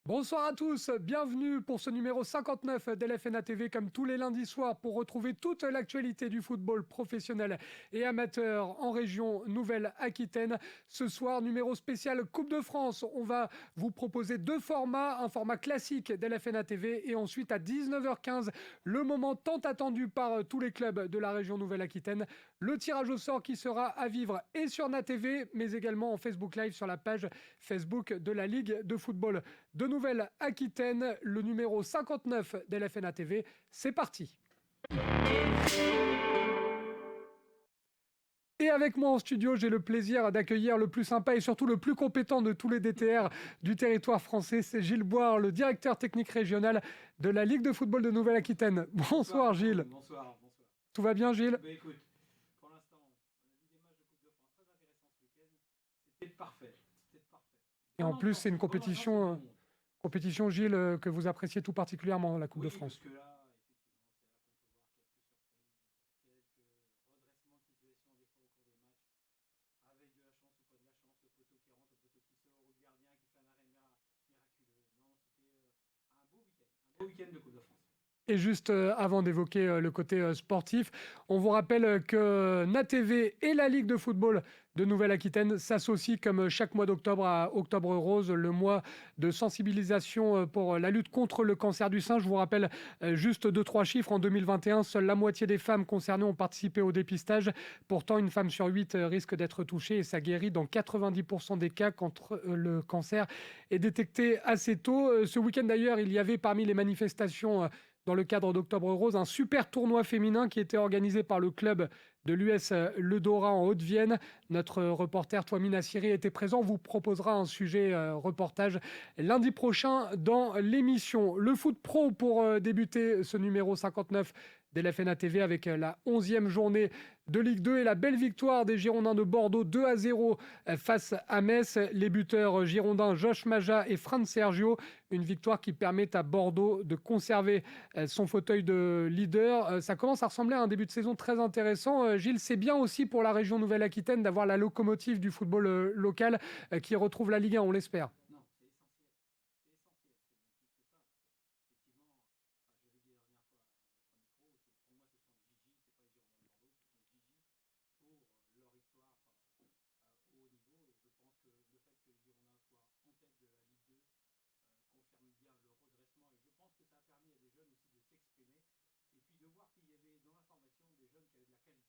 Bonsoir à tous, bienvenue pour ce numéro 59 d'LFNA TV comme tous les lundis soirs pour retrouver toute l'actualité du football professionnel et amateur en région Nouvelle-Aquitaine. Ce soir, numéro spécial Coupe de France, on va vous proposer deux formats, un format classique d'LFNA TV et ensuite à 19h15, le moment tant attendu par tous les clubs de la région Nouvelle-Aquitaine, le tirage au sort qui sera à vivre et sur NATV mais également en Facebook Live sur la page Facebook de la Ligue de football de Nouvelle-Aquitaine, le numéro 59 d'LFNA TV. C'est parti. Et avec moi en studio, j'ai le plaisir d'accueillir le plus sympa et surtout le plus compétent de tous les DTR du territoire français. C'est Gilles Boire, le directeur technique régional de la Ligue de football de Nouvelle-Aquitaine. Bonsoir Gilles. Bonsoir. Tout va bien Gilles? Écoute, pour l'instant, on a vu des matchs de Coupe de France très intéressants ce week-end. C'était parfait. Et en plus, c'est une compétition, Gilles, que vous appréciez tout particulièrement, la Coupe de France. Parce que là, effectivement, c'est là qu'on peut voir quelques surprises, quelques redressements de situation des fois au cours des matchs, avec de la chance ou pas de la chance, le poteau qui rentre, le poteau qui sort, ou le gardien qui fait un arrêt miraculeux. Non, c'était un beau week-end de Coupe de France. Et juste avant d'évoquer le côté sportif, on vous rappelle que NATV et la Ligue de football de Nouvelle-Aquitaine s'associent comme chaque mois d'octobre à Octobre Rose, le mois de sensibilisation pour la lutte contre le cancer du sein. Je vous rappelle juste 2-3 chiffres. En 2021, seule la moitié des femmes concernées ont participé au dépistage. Pourtant, une femme sur 8 risque d'être touchée et ça guérit dans 90% des cas quand le cancer est détecté assez tôt. Ce week-end d'ailleurs, il y avait parmi les manifestations dans le cadre d'Octobre Rose, un super tournoi féminin qui était organisé par le club de l'US Le Dora en Haute-Vienne. Notre reporter Toimine Assiri était présent, vous proposera un sujet reportage lundi prochain dans l'émission. Le foot pro pour débuter ce numéro 59 d'LFNA TV avec la 11e journée de Ligue 2 et la belle victoire des Girondins de Bordeaux 2-0 face à Metz. Les buteurs girondins Josh Maja et Fran Sergio. Une victoire qui permet à Bordeaux de conserver son fauteuil de leader. Ça commence à ressembler à un début de saison très intéressant. Gilles, c'est bien aussi pour la région Nouvelle-Aquitaine d'avoir la locomotive du football local qui retrouve la Ligue 1, on l'espère. Non, c'est essentiel. C'est essentiel. C'est même plus que ça. Parce que, effectivement, je l'avais dit la dernière fois à votre micro, pour moi, ce sont les Gigi, c'est pas les Girondins de Bordeaux, ce sont les Gigi pour leur histoire au haut niveau. Et je pense que le fait que les Girondins soient en tête de la Ligue 2 confirme bien le redressement. Et je pense que ça a permis à des jeunes aussi de s'exprimer. Et puis de voir qu'il y avait dans la formation des jeunes qui avaient de la qualité et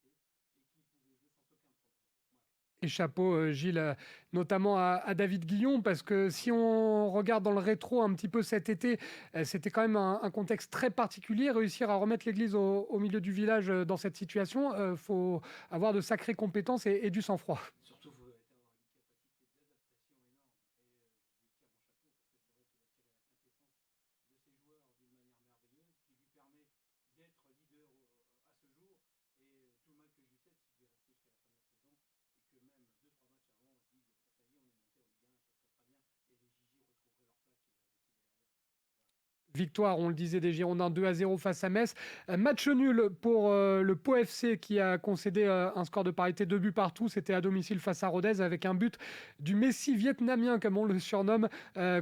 qui pouvaient jouer sans aucun problème. Voilà. Et chapeau, Gilles, notamment à David Guillon, parce que si on regarde dans le rétro un petit peu cet été, c'était quand même un contexte très particulier. Réussir à remettre l'église au milieu du village dans cette situation, il faut avoir de sacrées compétences et du sang-froid. Surtout, il faut avoir une capacité d'adaptation énorme. Et je lui tire mon chapeau parce que c'est vrai qu'il a tiré la quintessence de ses joueurs d'une manière merveilleuse qui lui permet d'être leader à ce jour. Et tout le mal que je lui souhaite, c'est de lui rester jusqu'à la fin de la saison et que même 2-3 matchs avant, on dise oh, ça y est, on est monté en Ligue 1, ça serait très bien. Et les Gigi retrouveraient leur place qu'il est à l'heure. Victoire, on le disait, des Girondins 2-0 face à Metz. Match nul pour le Pau FC qui a concédé un score de parité 2 buts partout. C'était à domicile face à Rodez avec un but du Messi vietnamien, comme on le surnomme,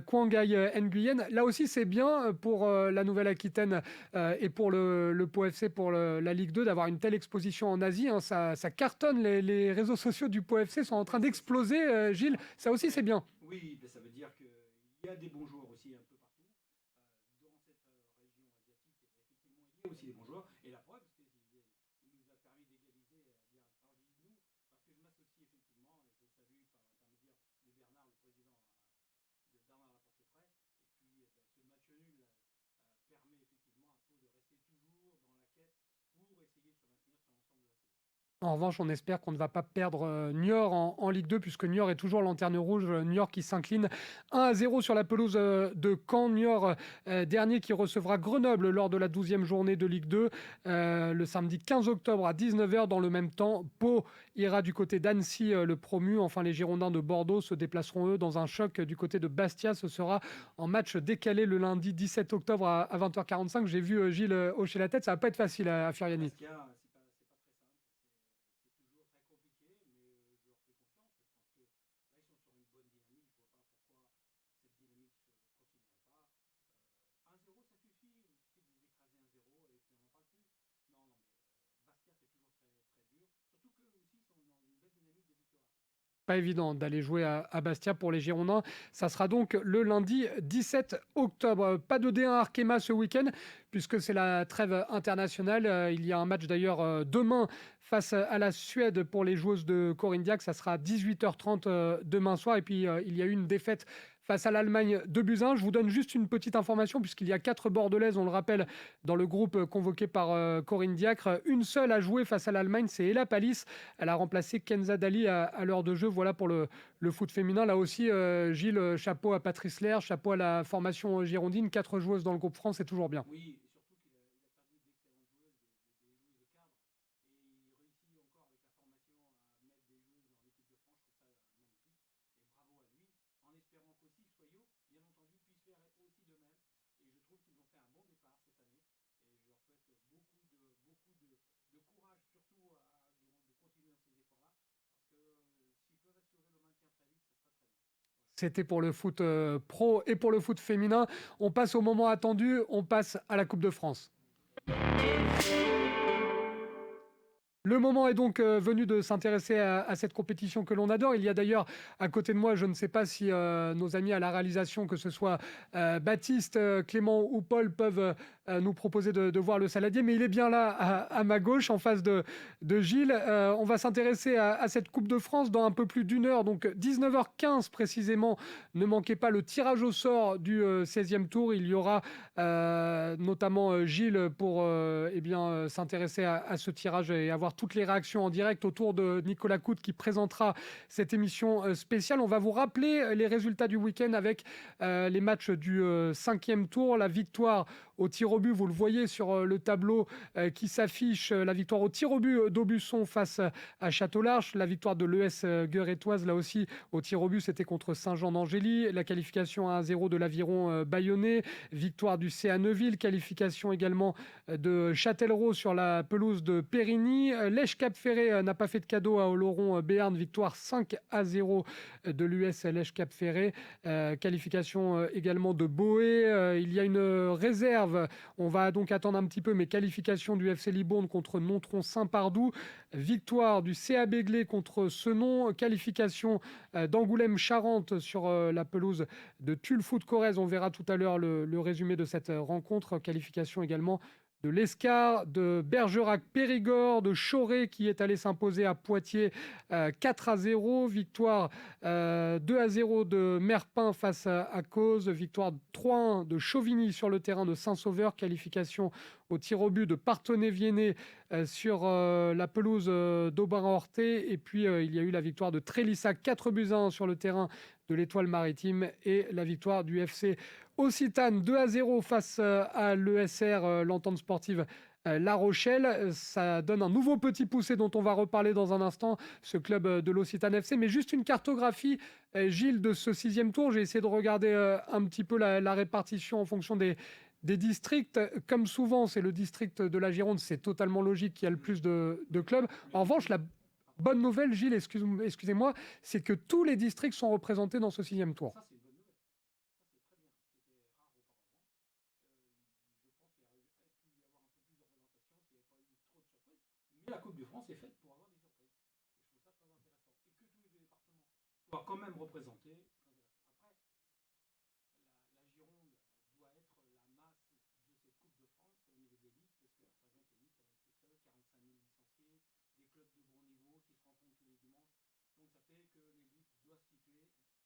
Quang Ngai Nguyen. Là aussi, c'est bien pour la Nouvelle-Aquitaine et pour le Pau FC, pour la Ligue 2, d'avoir une telle exposition en Asie. Hein. Ça cartonne. Les réseaux sociaux du Pau FC sont en train d'exploser. Gilles, ça aussi, c'est bien. Oui, ça veut dire qu'il y a des bons joueurs aussi un peu partout. Dans cette région asiatique, effectivement, il y a aussi des bons joueurs. Et la preuve, c'est qu'il nous a permis d'égaliser. Alors je dis nous, parce que je m'associe effectivement, et je salue par l'intermédiaire de Bernard, le président de Bernard Laportefray. Et puis ce match nul permet effectivement à Pau de rester toujours dans la quête pour essayer de se maintenir sur l'ensemble de la saison. En revanche, on espère qu'on ne va pas perdre Niort en Ligue 2, puisque Niort est toujours lanterne rouge. Niort qui s'incline 1-0 sur la pelouse de Caen. Niort, dernier qui recevra Grenoble lors de la 12e journée de Ligue 2, le samedi 15 octobre à 19h. Dans le même temps, Pau ira du côté d'Annecy, le promu. Enfin, les Girondins de Bordeaux se déplaceront, eux, dans un choc du côté de Bastia. Ce sera en match décalé le lundi 17 octobre à 20h45. J'ai vu Gilles hocher la tête. Ça va pas être facile à Furiani. Bastia, c'est toujours très compliqué, mais je leur fais confiance. Je pense que là, ils sont sur une bonne dynamique. Je ne vois pas pourquoi cette dynamique ne continuerait pas évident d'aller jouer à Bastia pour les Girondins. Ça sera donc le lundi 17 octobre. Pas de D1 Arkema ce week-end puisque c'est la trêve internationale. Il y a un match d'ailleurs demain face à la Suède pour les joueuses de Corinne Diacre. Ça sera à 18h30 demain soir. Et puis, il y a eu une défaite face à l'Allemagne 2-1. Je vous donne juste une petite information, puisqu'il y a 4 Bordelaises, on le rappelle, dans le groupe convoqué par Corinne Diacre. Une seule a joué face à l'Allemagne, c'est Ella Palis. Elle a remplacé Kenza Dali à l'heure de jeu. Voilà pour le foot féminin. Là aussi, Gilles, chapeau à Patrice Lair, chapeau à la formation girondine. 4 joueuses dans le groupe France, c'est toujours bien. Oui, et surtout qu'il a perdu d'excellentes joueuses, des joueuses de cadre, et il réussit encore avec la formation à mettre des joueuses dans l'équipe de France. Je trouve ça magnifique, et bravo à lui, en espérant qu'aussi Soyaux, bien entendu, puisse faire aussi de même. Et je trouve qu'ils ont fait un bon départ cette année, et je leur souhaite beaucoup de courage, surtout de continuer dans ces efforts-là, parce que s'ils peuvent assurer le maintien très vite, ça sera très bien. C'était pour le foot pro et pour le foot féminin. On passe au moment attendu, on passe à la Coupe de France. Le moment est donc venu de s'intéresser à cette compétition que l'on adore. Il y a d'ailleurs à côté de moi, je ne sais pas si nos amis à la réalisation, que ce soit Baptiste, Clément ou Paul, peuvent nous proposer de voir le saladier, mais il est bien là à ma gauche, en face de Gilles. On va s'intéresser à cette Coupe de France dans un peu plus d'une heure, donc 19h15 précisément. Ne manquez pas le tirage au sort du 16e tour. Il y aura notamment Gilles pour s'intéresser à ce tirage et avoir toutes les réactions en direct autour de Nicolas Coute qui présentera cette émission spéciale. On va vous rappeler les résultats du week-end avec les matchs du 5e tour. La victoire au tir au but, vous le voyez sur le tableau qui s'affiche, la victoire au tir au but d'Aubusson face à Château-Larche, la victoire de l'ES Gueurétoise, là aussi au tir au but, c'était contre Saint-Jean-d'Angély, la qualification à 1-0 de l'Aviron bayonnais, victoire du CA Neuville, qualification également de Châtellerault sur la pelouse de Périgny. Lèche Cap Ferré n'a pas fait de cadeau à Oloron Béarn, victoire 5-0 de l'US Lèche Cap Ferré. Qualification également de Boé. Il y a une réserve, on va donc attendre un petit peu, mais qualification du FC Libourne contre Nontron-Saint-Pardoux. Victoire du CA Béglé contre Senon. Qualification d'Angoulême-Charente sur la pelouse de Tulle Foot Corrèze. On verra tout à l'heure le résumé de cette rencontre. Qualification également de l'Escar, de Bergerac-Périgord, de Choré qui est allé s'imposer à Poitiers 4-0, victoire 2-0 de Merpin face à Causes, victoire 3-1 de Chauvigny sur le terrain de Saint-Sauveur, qualification au tir au but de Parthenay-Viennet sur la pelouse d'Aubin-Horté, et puis il y a eu la victoire de Trélissac 4-1 sur le terrain de l'Étoile Maritime et la victoire du FC Occitane 2-0 face à l'ESR, l'entente sportive La Rochelle. Ça donne un nouveau petit poussé dont on va reparler dans un instant, ce club de l'Occitane FC. Mais juste une cartographie, Gilles, de ce 6e tour. J'ai essayé de regarder un petit peu la répartition en fonction des districts. Comme souvent, c'est le district de la Gironde, c'est totalement logique qu'il y a le plus de clubs. En revanche, la bonne nouvelle, Gilles, excusez-moi, c'est que tous les districts sont représentés dans ce 6e tour. Ça, c'est une bonne nouvelle. Ça, c'est très bien. C'était rare auparavant. Je pense qu'il aurait pu y avoir un peu plus de représentation s'il n'y avait pas eu trop de surprises. Mais la Coupe de France est faite pour avoir des surprises. Et je trouve ça très intéressant. Et que tous les deux départements soient quand même représentés, c'est intéressant. Après, la Gironde doit être la masse de cette Coupe de France au niveau de l'élite, parce qu'elle représente l'élite à elle toute seule, 45 000 licenciés, des clubs de bon niveau qui se rencontrent tous les dimanches. Donc ça fait que l'élite doit se situer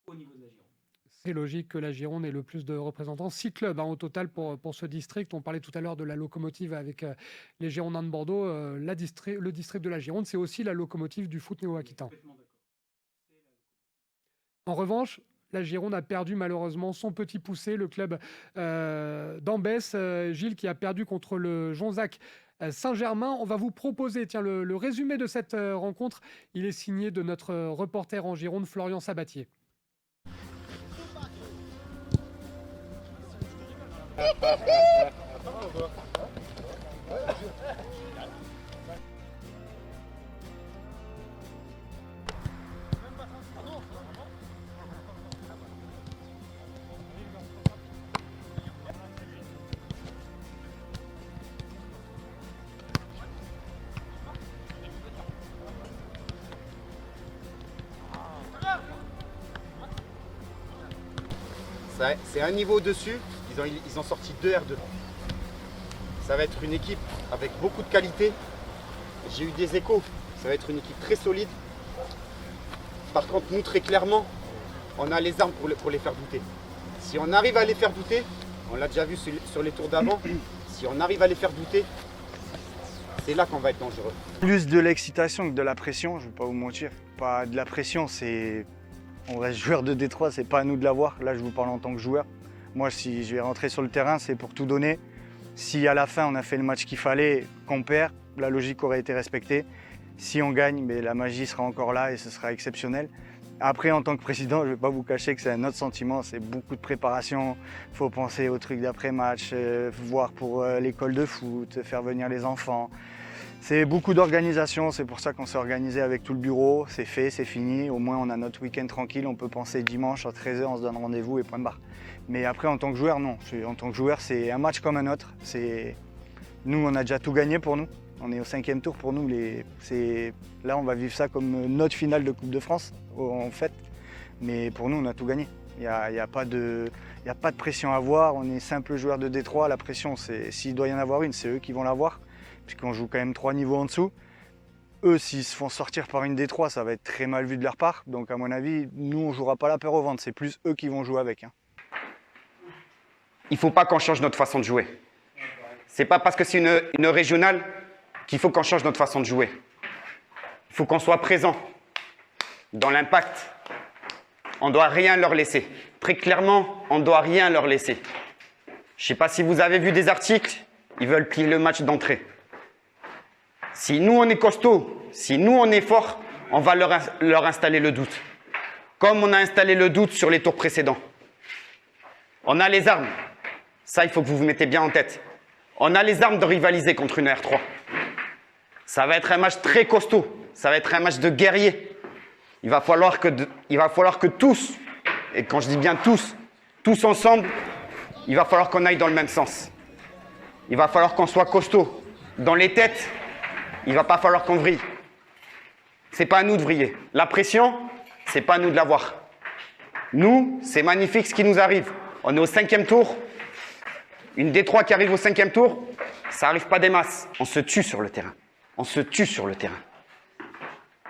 au niveau de la Gironde. C'est logique que la Gironde ait le plus de représentants. 6 clubs au total pour ce district. On parlait tout à l'heure de la locomotive avec les Girondins de Bordeaux. Le district de la Gironde, c'est aussi la locomotive du foot néo-aquitain. En revanche, la Gironde a perdu malheureusement son petit poussé, le club d'Ambès, Gilles, qui a perdu contre le Jonzac Saint-Germain. On va vous proposer le résumé de cette rencontre. Il est signé de notre reporter en Gironde, Florian Sabatier. C'est un niveau au-dessus, ils ont sorti 2 R2. Ça va être une équipe avec beaucoup de qualité. J'ai eu des échos, ça va être une équipe très solide. Par contre, nous, très clairement, on a les armes pour les faire douter. Si on arrive à les faire douter, on l'a déjà vu sur les tours d'avant, si on arrive à les faire douter, c'est là qu'on va être dangereux. Plus de l'excitation que de la pression, je ne vais pas vous mentir. Pas de la pression, c'est... On reste joueur de Détroit, c'est pas à nous de l'avoir. Là, je vous parle en tant que joueur. Moi, si je vais rentrer sur le terrain, c'est pour tout donner. Si à la fin, on a fait le match qu'il fallait, qu'on perd, la logique aurait été respectée. Si on gagne, mais la magie sera encore là et ce sera exceptionnel. Après, en tant que président, je ne vais pas vous cacher que c'est un autre sentiment, c'est beaucoup de préparation. Il faut penser aux trucs d'après-match, voir pour l'école de foot, faire venir les enfants. C'est beaucoup d'organisation, c'est pour ça qu'on s'est organisé avec tout le bureau. C'est fait, c'est fini. Au moins, on a notre week-end tranquille. On peut penser dimanche à 13h, on se donne rendez-vous et point barre. Mais après, en tant que joueur, non. En tant que joueur, c'est un match comme un autre. Nous, on a déjà tout gagné pour nous. On est au 5e tour pour nous. Là, on va vivre ça comme notre finale de Coupe de France, en fait. Mais pour nous, on a tout gagné. Il n'y a pas de pression à avoir. On est simple joueur de Détroit. La pression, s'il doit y en avoir une, c'est eux qui vont l'avoir, puisqu'on joue quand même 3 niveaux en dessous. Eux, s'ils se font sortir par une Détroit, ça va être très mal vu de leur part. Donc, à mon avis, nous, on ne jouera pas la peur au ventre. C'est plus eux qui vont jouer avec. Il ne faut pas qu'on change notre façon de jouer. Ce n'est pas parce que c'est une régionale qu'il faut qu'on change notre façon de jouer. Il faut qu'on soit présent dans l'impact. On ne doit rien leur laisser. Très clairement, on ne doit rien leur laisser. Je ne sais pas si vous avez vu des articles, ils veulent plier le match d'entrée. Si nous, on est costaud, si nous, on est fort, on va leur installer le doute. Comme on a installé le doute sur les tours précédents. On a les armes. Ça, il faut que vous vous mettez bien en tête. On a les armes de rivaliser contre une R3. Ça va être un match très costaud. Ça va être un match de guerrier. Il va falloir que tous, et quand je dis bien tous ensemble, il va falloir qu'on aille dans le même sens. Il va falloir qu'on soit costaud. Dans les têtes, il ne va pas falloir qu'on vrille. Ce n'est pas à nous de vriller. La pression, ce n'est pas à nous de l'avoir. Nous, c'est magnifique ce qui nous arrive. On est au 5e tour. Une Détroit qui arrive au 5e tour, ça n'arrive pas des masses. On se tue sur le terrain. On se tue sur le terrain.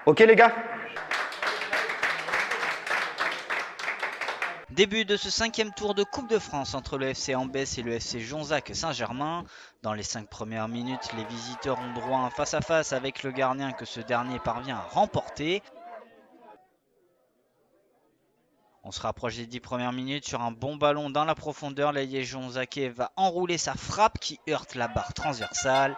Ok les gars ? Début de ce 5e tour de Coupe de France entre le FC Ambès et le FC Jonzac Saint-Germain. Dans les 5 premières minutes, les visiteurs ont droit à un face-à-face avec le gardien que ce dernier parvient à remporter. On se rapproche des 10 premières minutes sur un bon ballon dans la profondeur. L'ailier jonzacais va enrouler sa frappe qui heurte la barre transversale.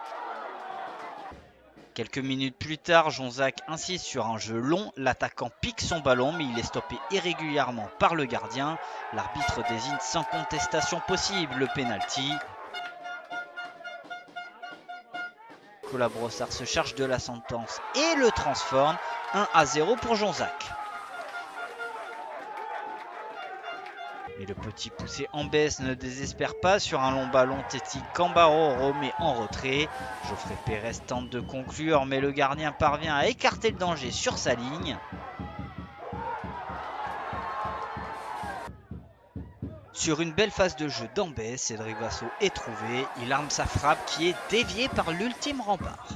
Quelques minutes plus tard, Jonzac insiste sur un jeu long. L'attaquant pique son ballon, mais il est stoppé irrégulièrement par le gardien. L'arbitre désigne sans contestation possible le pénalty. Nicolas Brossard se charge de la sentence et le transforme. 1-0 pour Jonzac. Mais le petit poussé Ambès ne désespère pas sur un long ballon. Teti Cambaro remet en retrait. Geoffrey Pérez tente de conclure, mais le gardien parvient à écarter le danger sur sa ligne. Sur une belle phase de jeu d'Ambès, Cédric Vassot est trouvé. Il arme sa frappe qui est déviée par l'ultime rempart.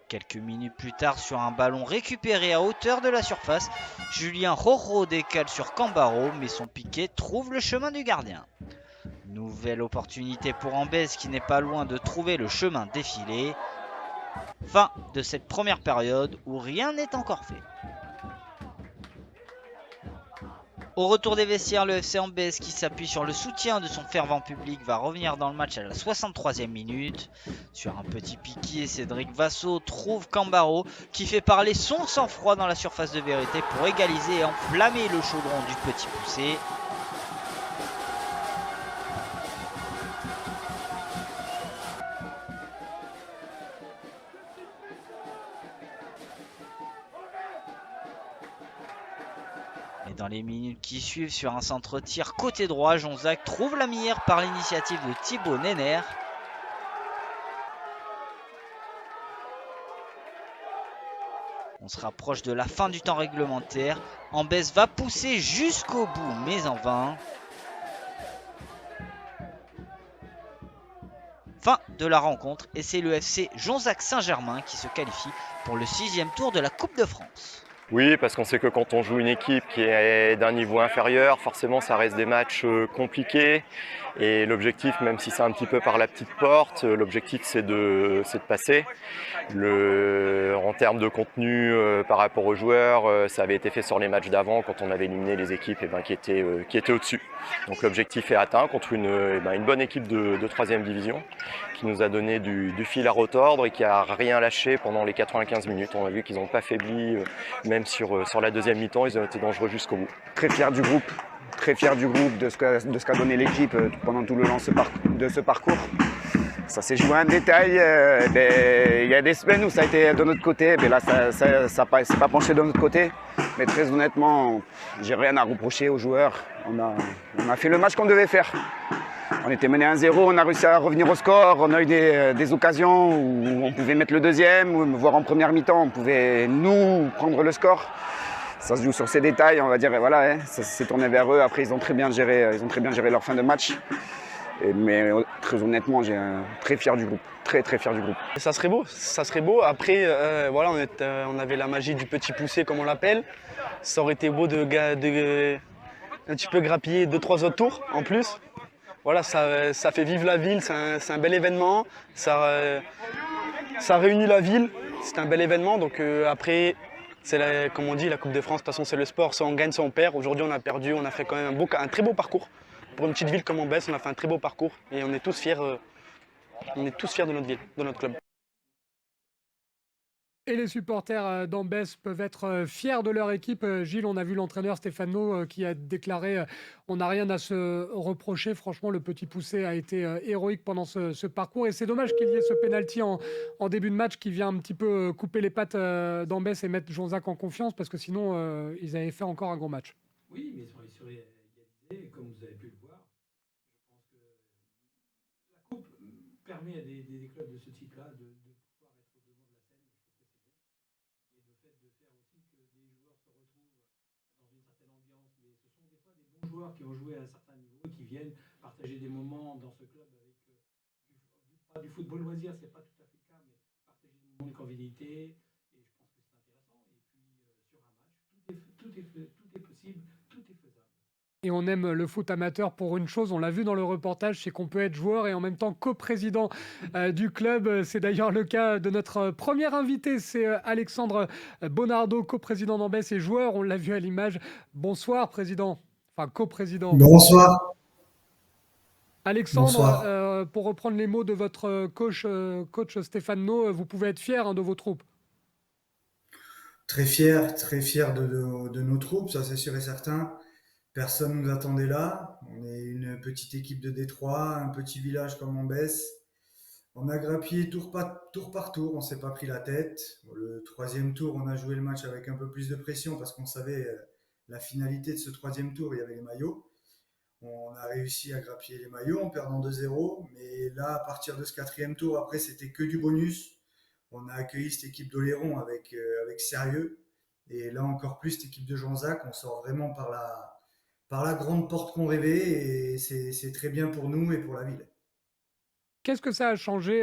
Quelques minutes plus tard, sur un ballon récupéré à hauteur de la surface, Julien Roro décale sur Cambaro, mais son piqué trouve le chemin du gardien. Nouvelle opportunité pour Ambès qui n'est pas loin de trouver le chemin défilé. Fin de cette première période où rien n'est encore fait. Au retour des vestiaires, le FC Ambès, qui s'appuie sur le soutien de son fervent public, va revenir dans le match à la 63e minute. Sur un petit piqué, Cédric Vassot trouve Cambaro qui fait parler son sang-froid dans la surface de vérité pour égaliser et enflammer le chaudron du petit poussé. Et dans les minutes qui suivent, sur un centre-tir côté droit, Jonzac trouve la meilleure par l'initiative de Thibaut Nenner. On On se rapproche de la fin du temps réglementaire. Ambès va pousser jusqu'au bout, mais en vain. Fin de la rencontre et c'est le FC Jonzac Saint-Germain qui se qualifie pour le 6e tour de la Coupe de France. Oui, parce qu'on sait que quand on joue une équipe qui est d'un niveau inférieur, forcément ça reste des matchs compliqués. Et l'objectif, même si c'est un petit peu par la petite porte, l'objectif c'est de passer. En termes de contenu par rapport aux joueurs, ça avait été fait sur les matchs d'avant quand on avait éliminé les équipes qui étaient au-dessus. Donc l'objectif est atteint contre une bonne équipe de 3e division qui nous a donné du fil à retordre et qui n'a rien lâché pendant les 95 minutes. On a vu qu'ils n'ont pas faibli, même sur la deuxième mi-temps, ils ont été dangereux jusqu'au bout. Très fier du groupe. Très fier du groupe, de ce qu'a donné l'équipe pendant tout le long de ce parcours. Ça s'est joué en détail. Il y a des semaines où ça a été de notre côté, mais là ça s'est pas penché de notre côté. Mais très honnêtement, j'ai rien à reprocher aux joueurs. On a fait le match qu'on devait faire. On était mené 1-0, on a réussi à revenir au score. On a eu des occasions où on pouvait mettre le deuxième, voire en première mi-temps, on pouvait nous prendre le score. Ça se joue sur ces détails, on va dire, et voilà, ça s'est tourné vers eux. Après, ils ont très bien géré leur fin de match. Mais très honnêtement, très fier du groupe, très fier du groupe. Ça serait beau. Après, voilà, on avait la magie du petit poussé, comme on l'appelle. Ça aurait été beau de un petit peu grappiller 2-3 autres tours en plus. Voilà, ça fait vivre la ville, c'est un bel événement. Ça réunit la ville, c'est un bel événement. Donc après. Comme on dit, la Coupe de France, de toute façon c'est le sport, soit on gagne, soit on perd. Aujourd'hui on a perdu, on a fait quand même un très beau parcours. Pour une petite ville comme Ambès, on a fait un très beau parcours et on est tous fiers de notre ville, de notre club. Et les supporters d'Ambès peuvent être fiers de leur équipe. Gilles, on a vu l'entraîneur Stéphano qui a déclaré on n'a rien à se reprocher. Franchement, le petit poussé a été héroïque pendant ce parcours. Et c'est dommage qu'il y ait ce pénalty en début de match qui vient un petit peu couper les pattes d'Ambès et mettre Jonzac en confiance parce que sinon, ils avaient fait encore un gros match. Oui, mais ils sont égalisés. Et comme vous avez pu le voir, je pense que la Coupe permet à des clubs de ce type-là de pouvoir être au devant de la scène. Et je trouve que c'est bien. Et le fait de faire aussi que des joueurs se retrouvent dans une certaine ambiance, mais ce sont des fois des bons joueurs qui ont joué à un certain niveau et qui viennent partager des moments dans ce club avec pas du football loisir, c'est pas tout à fait le cas, mais partager des moments de convivialité. Et je pense que c'est intéressant. Et puis sur un match, tout est possible, tout est faisable. Et on aime le foot amateur pour une chose, on l'a vu dans le reportage, c'est qu'on peut être joueur et en même temps coprésident du club. C'est d'ailleurs le cas de notre premier invité, c'est Alexandre Bonardo, coprésident d'Ambès et joueur. On l'a vu à l'image. Bonsoir, président. Enfin, coprésident. Bonsoir. Alexandre, Bonsoir. pour reprendre les mots de votre coach Stéphano, vous pouvez être fier de vos troupes. Très fier de nos troupes, ça c'est sûr et certain. Personne ne nous attendait là. On est une petite équipe de Détroit, un petit village comme Ambès. On a grappillé tour par tour, on s'est pas pris la tête. Le troisième tour, on a joué le match avec un peu plus de pression parce qu'on savait la finalité de ce troisième tour, il y avait les maillots. On a réussi à grappiller les maillots en perdant 2-0. Mais là, à partir de ce quatrième tour, après, c'était que du bonus. On a accueilli cette équipe d'Oléron avec sérieux. Et là, encore plus, cette équipe de Jonzac, on sort vraiment par la grande porte qu'on rêvait. Et c'est très bien pour nous et pour la ville. Qu'est-ce que ça a changé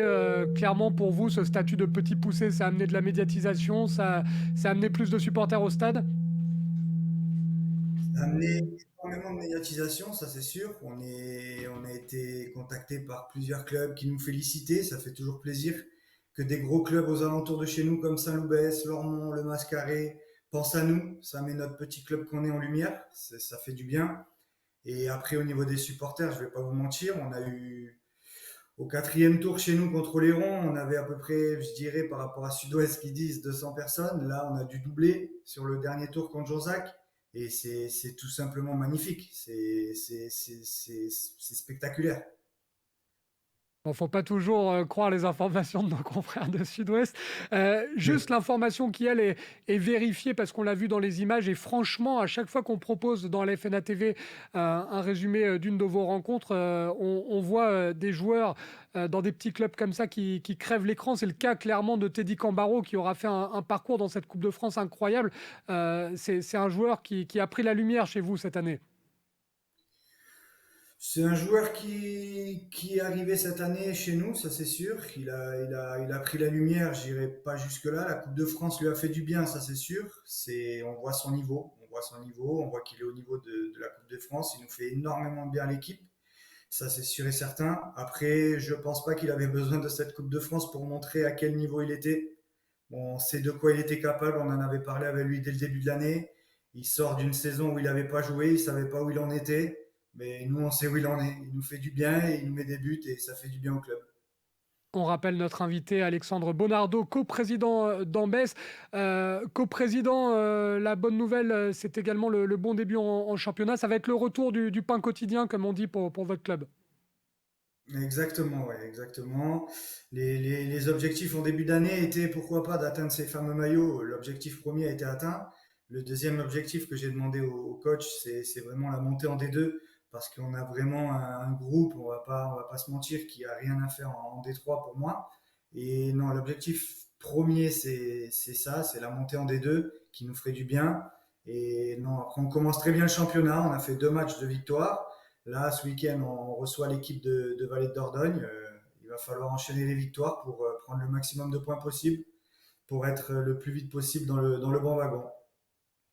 clairement pour vous, ce statut de petit poussé? Ça a amené de la médiatisation, ça a amené plus de supporters au stade? Ça a amené énormément de médiatisation, ça c'est sûr. On a été contacté par plusieurs clubs qui nous félicitaient. Ça fait toujours plaisir que des gros clubs aux alentours de chez nous, comme Saint-Loubès, Lormont, Le Mascaré, pensent à nous. Ça met notre petit club qu'on est en lumière. Ça fait du bien. Et après, au niveau des supporters, je vais pas vous mentir, on a eu au quatrième tour chez nous contre Oléron, on avait à peu près, je dirais, par rapport à Sud-Ouest qui disent 200 personnes. Là, on a dû doubler sur le dernier tour contre Jonzac. Et c'est tout simplement magnifique. C'est spectaculaire. Bon, faut pas toujours croire les informations de nos confrères de Sud-Ouest. Juste l'information qui, elle, est vérifiée parce qu'on l'a vu dans les images. Et franchement, à chaque fois qu'on propose dans la FNA TV un résumé d'une de vos rencontres, on voit des joueurs dans des petits clubs comme ça qui crèvent l'écran. C'est le cas clairement de Teddy Cambaro qui aura fait un parcours dans cette Coupe de France incroyable. C'est un joueur qui a pris la lumière chez vous cette année. C'est un joueur qui est arrivé cette année chez nous, ça c'est sûr. Il a pris la lumière, j'irai pas jusque-là. La Coupe de France lui a fait du bien, ça c'est sûr. On voit son niveau, on voit qu'il est au niveau de la Coupe de France. Il nous fait énormément de bien à l'équipe, ça c'est sûr et certain. Après, je pense pas qu'il avait besoin de cette Coupe de France pour montrer à quel niveau il était. Bon, on sait de quoi il était capable, on en avait parlé avec lui dès le début de l'année. Il sort d'une saison où il n'avait pas joué, il savait pas où il en était. Mais nous, on sait où il en est. Il nous fait du bien et il nous met des buts et ça fait du bien au club. On rappelle notre invité Alexandre Bonardo, coprésident d'Ambès. Coprésident, la bonne nouvelle, c'est également le bon début en championnat. Ça va être le retour du pain quotidien, comme on dit, pour votre club. Exactement, ouais, exactement. Les objectifs en début d'année étaient, pourquoi pas, d'atteindre ces fameux maillots. L'objectif premier a été atteint. Le deuxième objectif que j'ai demandé au coach, c'est vraiment la montée en D2 parce qu'on a vraiment un groupe, on va pas se mentir, qui a rien à faire en D3 pour moi. Et non, l'objectif premier, c'est ça, c'est la montée en D2 qui nous ferait du bien. Et non, après, on commence très bien le championnat. On a fait 2 matchs de victoire. Là, ce week-end, on reçoit l'équipe de Vallée de Dordogne. Il va falloir enchaîner les victoires pour prendre le maximum de points possible pour être le plus vite possible dans le bon wagon.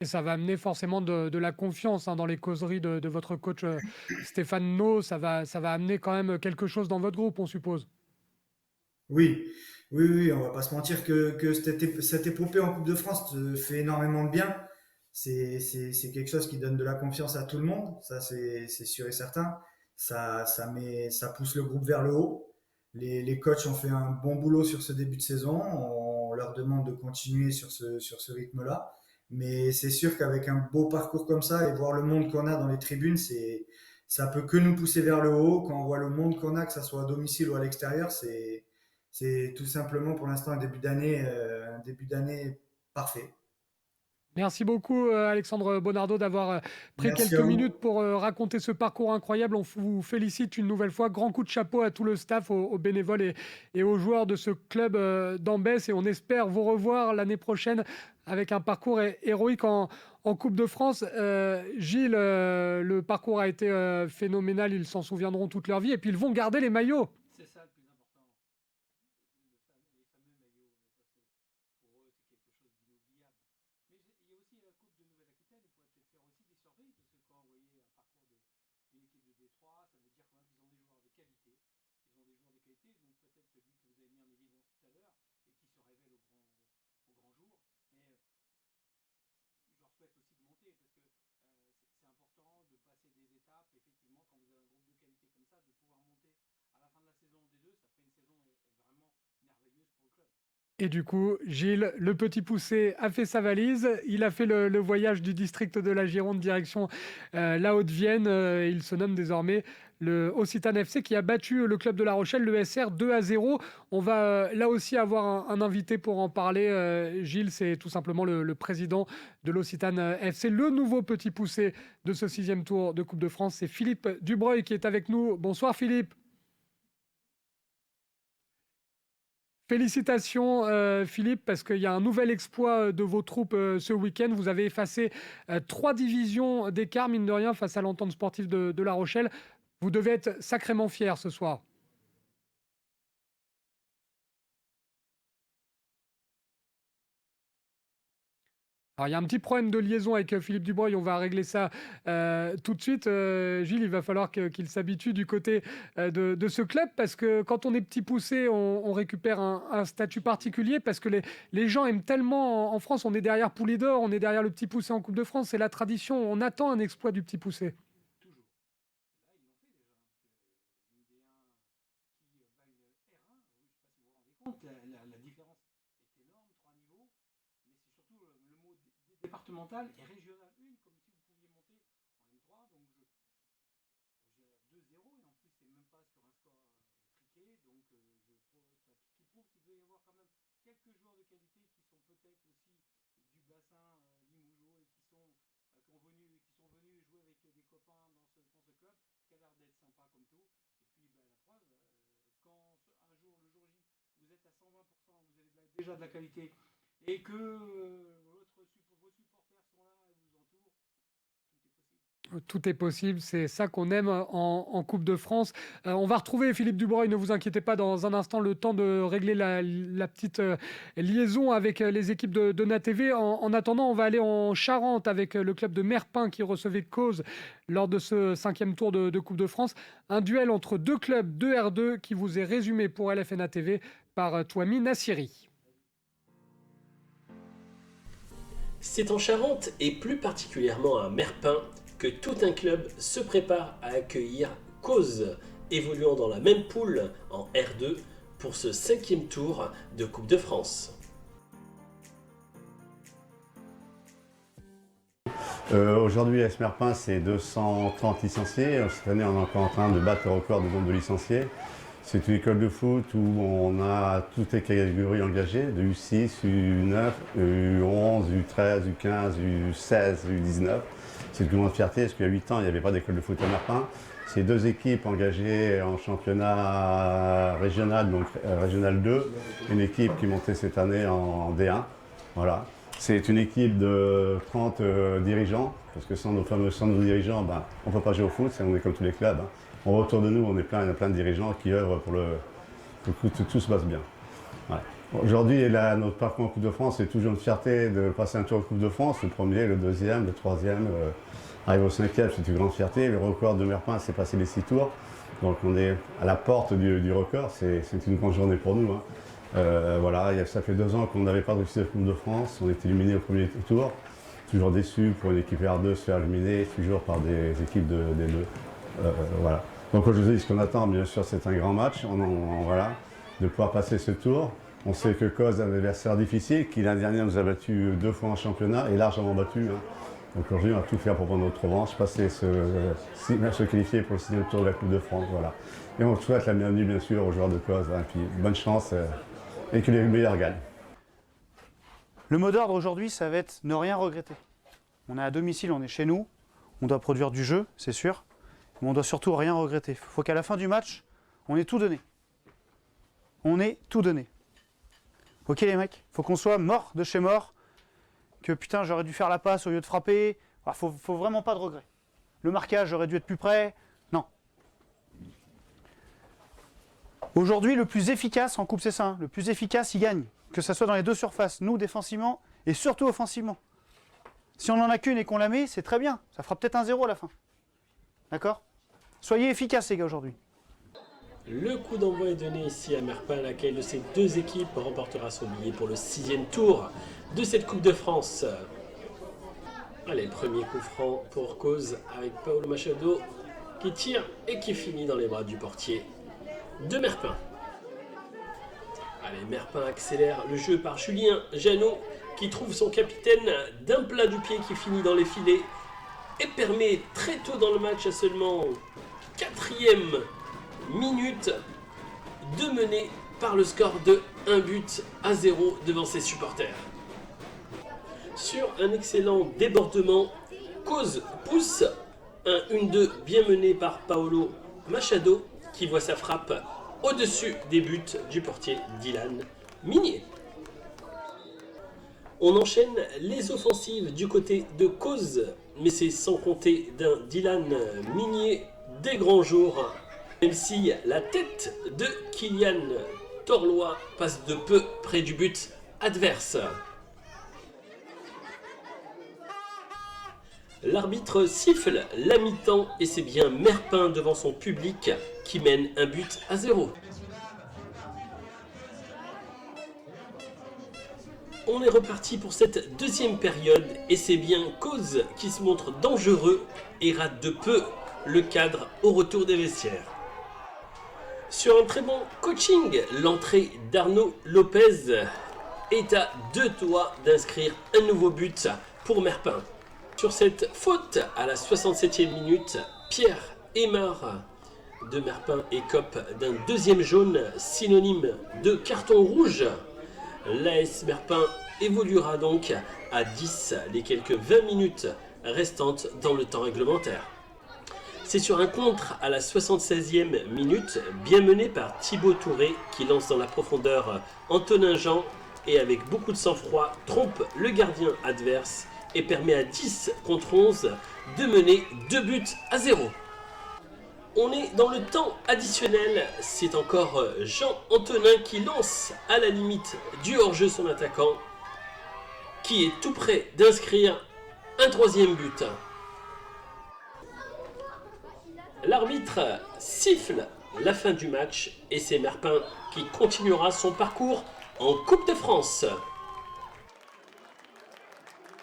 Et ça va amener forcément de la confiance dans les causeries de votre coach Stéphane No. Ça va amener quand même quelque chose dans votre groupe, on suppose. Oui, oui, oui, on va pas se mentir que cette épopée en Coupe de France fait énormément de bien. C'est quelque chose qui donne de la confiance à tout le monde, ça c'est sûr et certain. Ça pousse le groupe vers le haut. Les coachs ont fait un bon boulot sur ce début de saison. On leur demande de continuer sur ce rythme-là. Mais c'est sûr qu'avec un beau parcours comme ça et voir le monde qu'on a dans les tribunes, ça peut que nous pousser vers le haut. Quand on voit le monde qu'on a, que ça soit à domicile ou à l'extérieur, c'est tout simplement pour l'instant un début d'année parfait. Merci beaucoup, Alexandre Bonardo, d'avoir pris Merci quelques à vous. minutes pour raconter ce parcours incroyable. On vous félicite une nouvelle fois. Grand coup de chapeau à tout le staff, aux bénévoles et aux joueurs de ce club d'Ambès. Et on espère vous revoir l'année prochaine avec un parcours héroïque en Coupe de France. Gilles, le parcours a été phénoménal. Ils s'en souviendront toute leur vie. Et puis, ils vont garder les maillots. C'est ça le plus important. Les fameux maillots, et ça, pour eux, c'est quelque chose d'inoubliable. Mais il y a aussi la Coupe de Nouvelle-Aquitaine. Ils pourraient peut-être faire aussi des surprises, parce que quand vous voyez un parcours d'une équipe de D3, ça veut dire quand même qu'ils ont des joueurs de qualité. Ils ont des joueurs de qualité, donc peut-être celui que vous avez mis en évidence tout à l'heure et qui se révèle au grand jour. Mais je leur souhaite aussi de monter, parce que c'est important de passer des étapes. Effectivement, quand vous avez un groupe de qualité comme ça, de pouvoir monter à la fin de la saison en D2, ça ferait une saison vraiment merveilleuse pour le club. Et du coup, Gilles, le petit poussé, a fait sa valise. Il a fait le voyage du district de la Gironde direction la Haute-Vienne. Il se nomme désormais le Occitane FC qui a battu le club de La Rochelle, le SR, 2-0. On va là aussi avoir un invité pour en parler. Gilles, c'est tout simplement le président de l'Occitane FC. Le nouveau petit poussé de ce 6e tour de Coupe de France, c'est Philippe Dubreuil qui est avec nous. Bonsoir Philippe. Félicitations Philippe, parce qu'il y a un nouvel exploit de vos troupes ce week-end. Vous avez effacé 3 divisions d'écart, mine de rien, face à l'Entente sportive de La Rochelle. Vous devez être sacrément fiers ce soir. Alors, il y a un petit problème de liaison avec Philippe Dubreuil, on va régler ça tout de suite. Gilles, il va falloir qu'il s'habitue du côté de ce club, parce que quand on est petit poussé, on récupère un statut particulier, parce que les gens aiment tellement, en France, on est derrière Poulidor, on est derrière le petit poussé en Coupe de France, c'est la tradition, on attend un exploit du petit poussé. Toujours. Là, ils l'ont fait déjà, parce que une D1 qui bat une R1, je ne sais pas si vous vous rendez compte, la différence est énorme, 3 niveaux, mais c'est surtout le mot départemental et régional 1, comme si vous pouviez monter en N3, donc j'ai 2-0, et en plus c'est même pas sur un score étriqué, donc quand même quelques joueurs de qualité qui sont peut-être aussi du bassin limougeois et qui sont venus jouer avec des copains dans ce club, qui a l'air d'être sympa comme tout. Et puis la preuve, quand un jour, le jour J, vous êtes à 120%, vous avez déjà de la qualité, et que vos supporters sont là et vous entourent, Tout est possible, c'est ça qu'on aime en Coupe de France. On va retrouver Philippe Dubreuil, ne vous inquiétez pas, dans un instant, le temps de régler la petite liaison avec les équipes de NATV. En attendant, on va aller en Charente avec le club de Merpin qui recevait Cauze lors de ce 5e tour de Coupe de France. Un duel entre deux clubs de R2 qui vous est résumé pour LFN NATV par Touami Nassiri. C'est en Charente, et plus particulièrement à Merpin, que tout un club se prépare à accueillir Cauze, évoluant dans la même poule en R2 pour ce 5e tour de Coupe de France. Aujourd'hui, AS Merpin, c'est 230 licenciés. Cette année, on est encore en train de battre le record de nombre de licenciés. C'est une école de foot où on a toutes les catégories engagées, de U6, U9, U11, U13, U15, U16, U19. C'est une grande fierté parce qu'il y a 8 ans, il n'y avait pas d'école de foot à Merpin. C'est 2 équipes engagées en championnat régional, donc régional 2. Une équipe qui montait cette année en D1. Voilà. C'est une équipe de 30 dirigeants, parce que sans nos dirigeants, on ne peut pas jouer au foot, on est comme tous les clubs. Autour de nous, on est plein de dirigeants qui œuvrent pour que tout se passe bien. Ouais. Aujourd'hui, notre parcours en Coupe de France, c'est toujours une fierté de passer un tour en Coupe de France. Le premier, le deuxième, le troisième, arriver au 5e, c'est une grande fierté. Le record de Merpin, c'est passer les 6 tours. Donc on est à la porte du record, c'est une grande journée pour nous. Voilà, ça fait 2 ans qu'on n'avait pas réussi la Coupe de France. On est éliminé au premier tour. Toujours déçu pour une équipe R2 se faire éliminer, toujours par des équipes des deux. Voilà. Donc aujourd'hui, ce qu'on attend, bien sûr, c'est un grand match. Voilà, de pouvoir passer ce tour. On sait que Cauze a un adversaire difficile, qui l'année dernière nous a battu 2 fois en championnat et largement battu. Donc aujourd'hui, on va tout faire pour prendre notre revanche, passer se qualifier pour le 6e tour de la Coupe de France. Voilà. Et on souhaite la bienvenue, bien sûr, aux joueurs de Cauze. Et puis bonne chance et que les meilleurs gagnent. Le mot d'ordre aujourd'hui, ça va être ne rien regretter. On est à domicile, on est chez nous, on doit produire du jeu, c'est sûr. Mais on doit surtout rien regretter. Il faut qu'à la fin du match, on ait tout donné. On ait tout donné. Ok les mecs, il faut qu'on soit mort de chez mort. Que putain, j'aurais dû faire la passe au lieu de frapper. Alors, faut vraiment pas de regret. Le marquage, j'aurais dû être plus près. Non. Aujourd'hui, le plus efficace en coupe, c'est ça. Le plus efficace, il gagne. Que ce soit dans les 2 surfaces, nous défensivement et surtout offensivement. Si on n'en a qu'une et qu'on la met, c'est très bien. Ça fera peut-être 1-0 à la fin. D'accord ? Soyez efficaces les gars aujourd'hui. Le coup d'envoi est donné ici à Merpin. Laquelle de ces 2 équipes remportera son billet pour le 6e tour de cette Coupe de France. Allez, le premier coup franc pour Cauze avec Paolo Machado qui tire et qui finit dans les bras du portier de Merpin. Allez, Merpin accélère le jeu par Julien Janot qui trouve son capitaine d'un plat du pied qui finit dans les filets et permet très tôt dans le match, à seulement 4e minute, de mener par le score de 1-0 devant ses supporters. Sur un excellent débordement, Cauze pousse un 1-2 bien mené par Paolo Machado qui voit sa frappe au-dessus des buts du portier Dylan Minier. On enchaîne les offensives du côté de Cauze, mais c'est sans compter d'un Dylan Minier des grands jours, même si la tête de Kylian Torlois passe de peu près du but adverse. L'arbitre siffle la mi-temps et c'est bien Merpin devant son public qui mène 1-0. On est reparti pour cette 2e période et c'est bien Cauze qui se montre dangereux et rate de peu le cadre au retour des vestiaires. Sur un très bon coaching, l'entrée d'Arnaud Lopez est à 2 doigts d'inscrire un nouveau but pour Merpin. Sur cette faute à la 67e minute, Pierre Aymar de Merpin écope d'un 2e jaune synonyme de carton rouge L'AS Merpin évoluera donc à 10 les quelques 20 minutes restantes dans le temps réglementaire. C'est sur un contre à la 76e minute, bien mené par Thibaut Touré, qui lance dans la profondeur Antonin Jean et avec beaucoup de sang-froid trompe le gardien adverse et permet à 10 contre 11 de mener 2-0. On est dans le temps additionnel, c'est encore Jean Antonin qui lance à la limite du hors-jeu son attaquant, qui est tout près d'inscrire un 3e but. L'arbitre siffle la fin du match et c'est Merpin qui continuera son parcours en Coupe de France.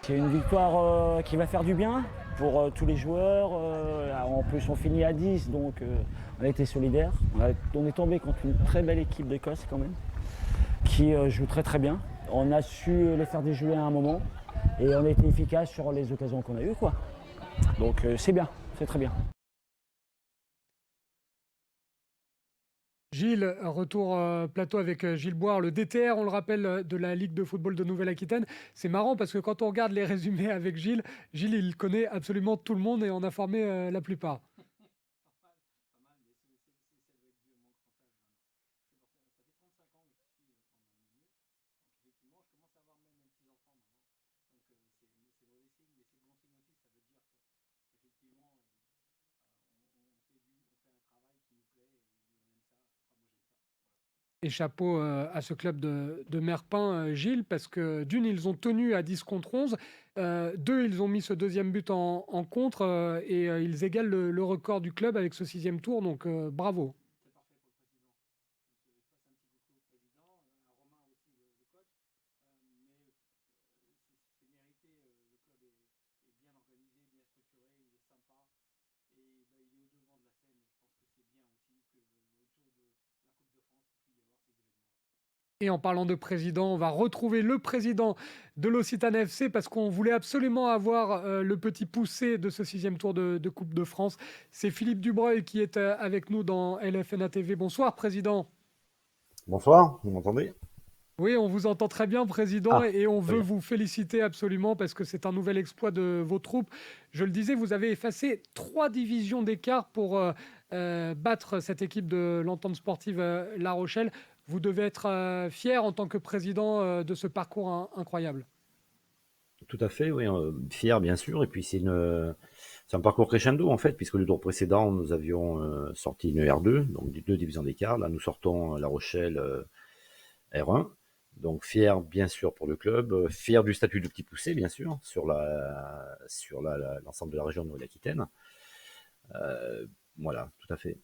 C'est une victoire qui va faire du bien pour tous les joueurs. En plus, on finit à 10, donc on a été solidaires. On est tombé contre une très belle équipe d'Écosse quand même, qui joue très très bien. On a su les faire déjouer à un moment et on a été efficace sur les occasions qu'on a eues, quoi. Donc c'est bien, c'est très bien. Gilles, retour plateau avec Gilles Boire, le DTR, on le rappelle, de la Ligue de football de Nouvelle-Aquitaine. C'est marrant parce que quand on regarde les résumés avec Gilles, il connaît absolument tout le monde et en a formé la plupart. Et chapeau à ce club de Merpin, Gilles, parce que d'une, ils ont tenu à 10 contre 11. Deux, ils ont mis ce deuxième but en contre et ils égalent le record du club avec ce 6e tour. Donc bravo. Et en parlant de président, on va retrouver le président de l'Occitane FC parce qu'on voulait absolument avoir le petit poussé de ce 6e tour de Coupe de France. C'est Philippe Dubreuil qui est avec nous dans LFNA TV. Bonsoir, président. Bonsoir, vous m'entendez? Oui, on vous entend très bien, président, et on veut vous féliciter absolument parce que c'est un nouvel exploit de vos troupes. Je le disais, vous avez effacé 3 divisions d'écart pour battre cette équipe de l'Entente sportive La Rochelle. Vous devez être fier en tant que président de ce parcours incroyable. Tout à fait, oui, fier bien sûr. Et puis c'est un parcours crescendo en fait, puisque le tour précédent, nous avions sorti une R2, donc 2 divisions d'écart. Là, nous sortons La Rochelle R1. Donc fier bien sûr pour le club, fier du statut de petit poussé bien sûr sur l'ensemble de la région de Nouvelle-Aquitaine. Voilà, tout à fait.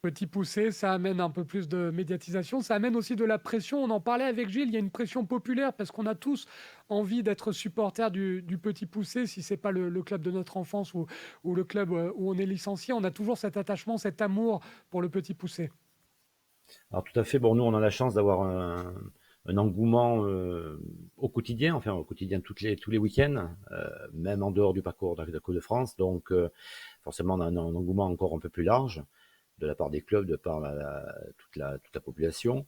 Petit poussé, ça amène un peu plus de médiatisation, ça amène aussi de la pression. On en parlait avec Gilles, il y a une pression populaire parce qu'on a tous envie d'être supporters du petit poussé. Si c'est pas le club de notre enfance ou le club où on est licencié, on a toujours cet attachement, cet amour pour le petit poussé. Alors tout à fait, bon nous on a la chance d'avoir un engouement au quotidien tous les week-ends, même en dehors du parcours de la Coupe de France. Donc forcément on a un engouement encore un peu plus large de la part des clubs, de par toute la population,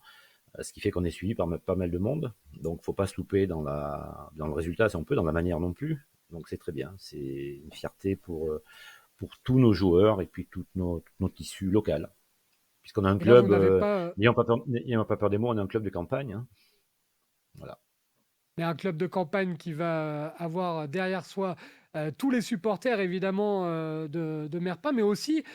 ce qui fait qu'on est suivi par pas mal de monde. Donc faut pas se louper dans le résultat si on peut, dans la manière non plus. Donc c'est très bien, c'est une fierté pour tous nos joueurs et puis tout notre tissu local. Puisqu'on a un club, n'ayons pas peur des mots, on est un club de campagne. Hein. Voilà. Mais un club de campagne qui va avoir derrière soi tous les supporters, évidemment, de Merpin, mais aussi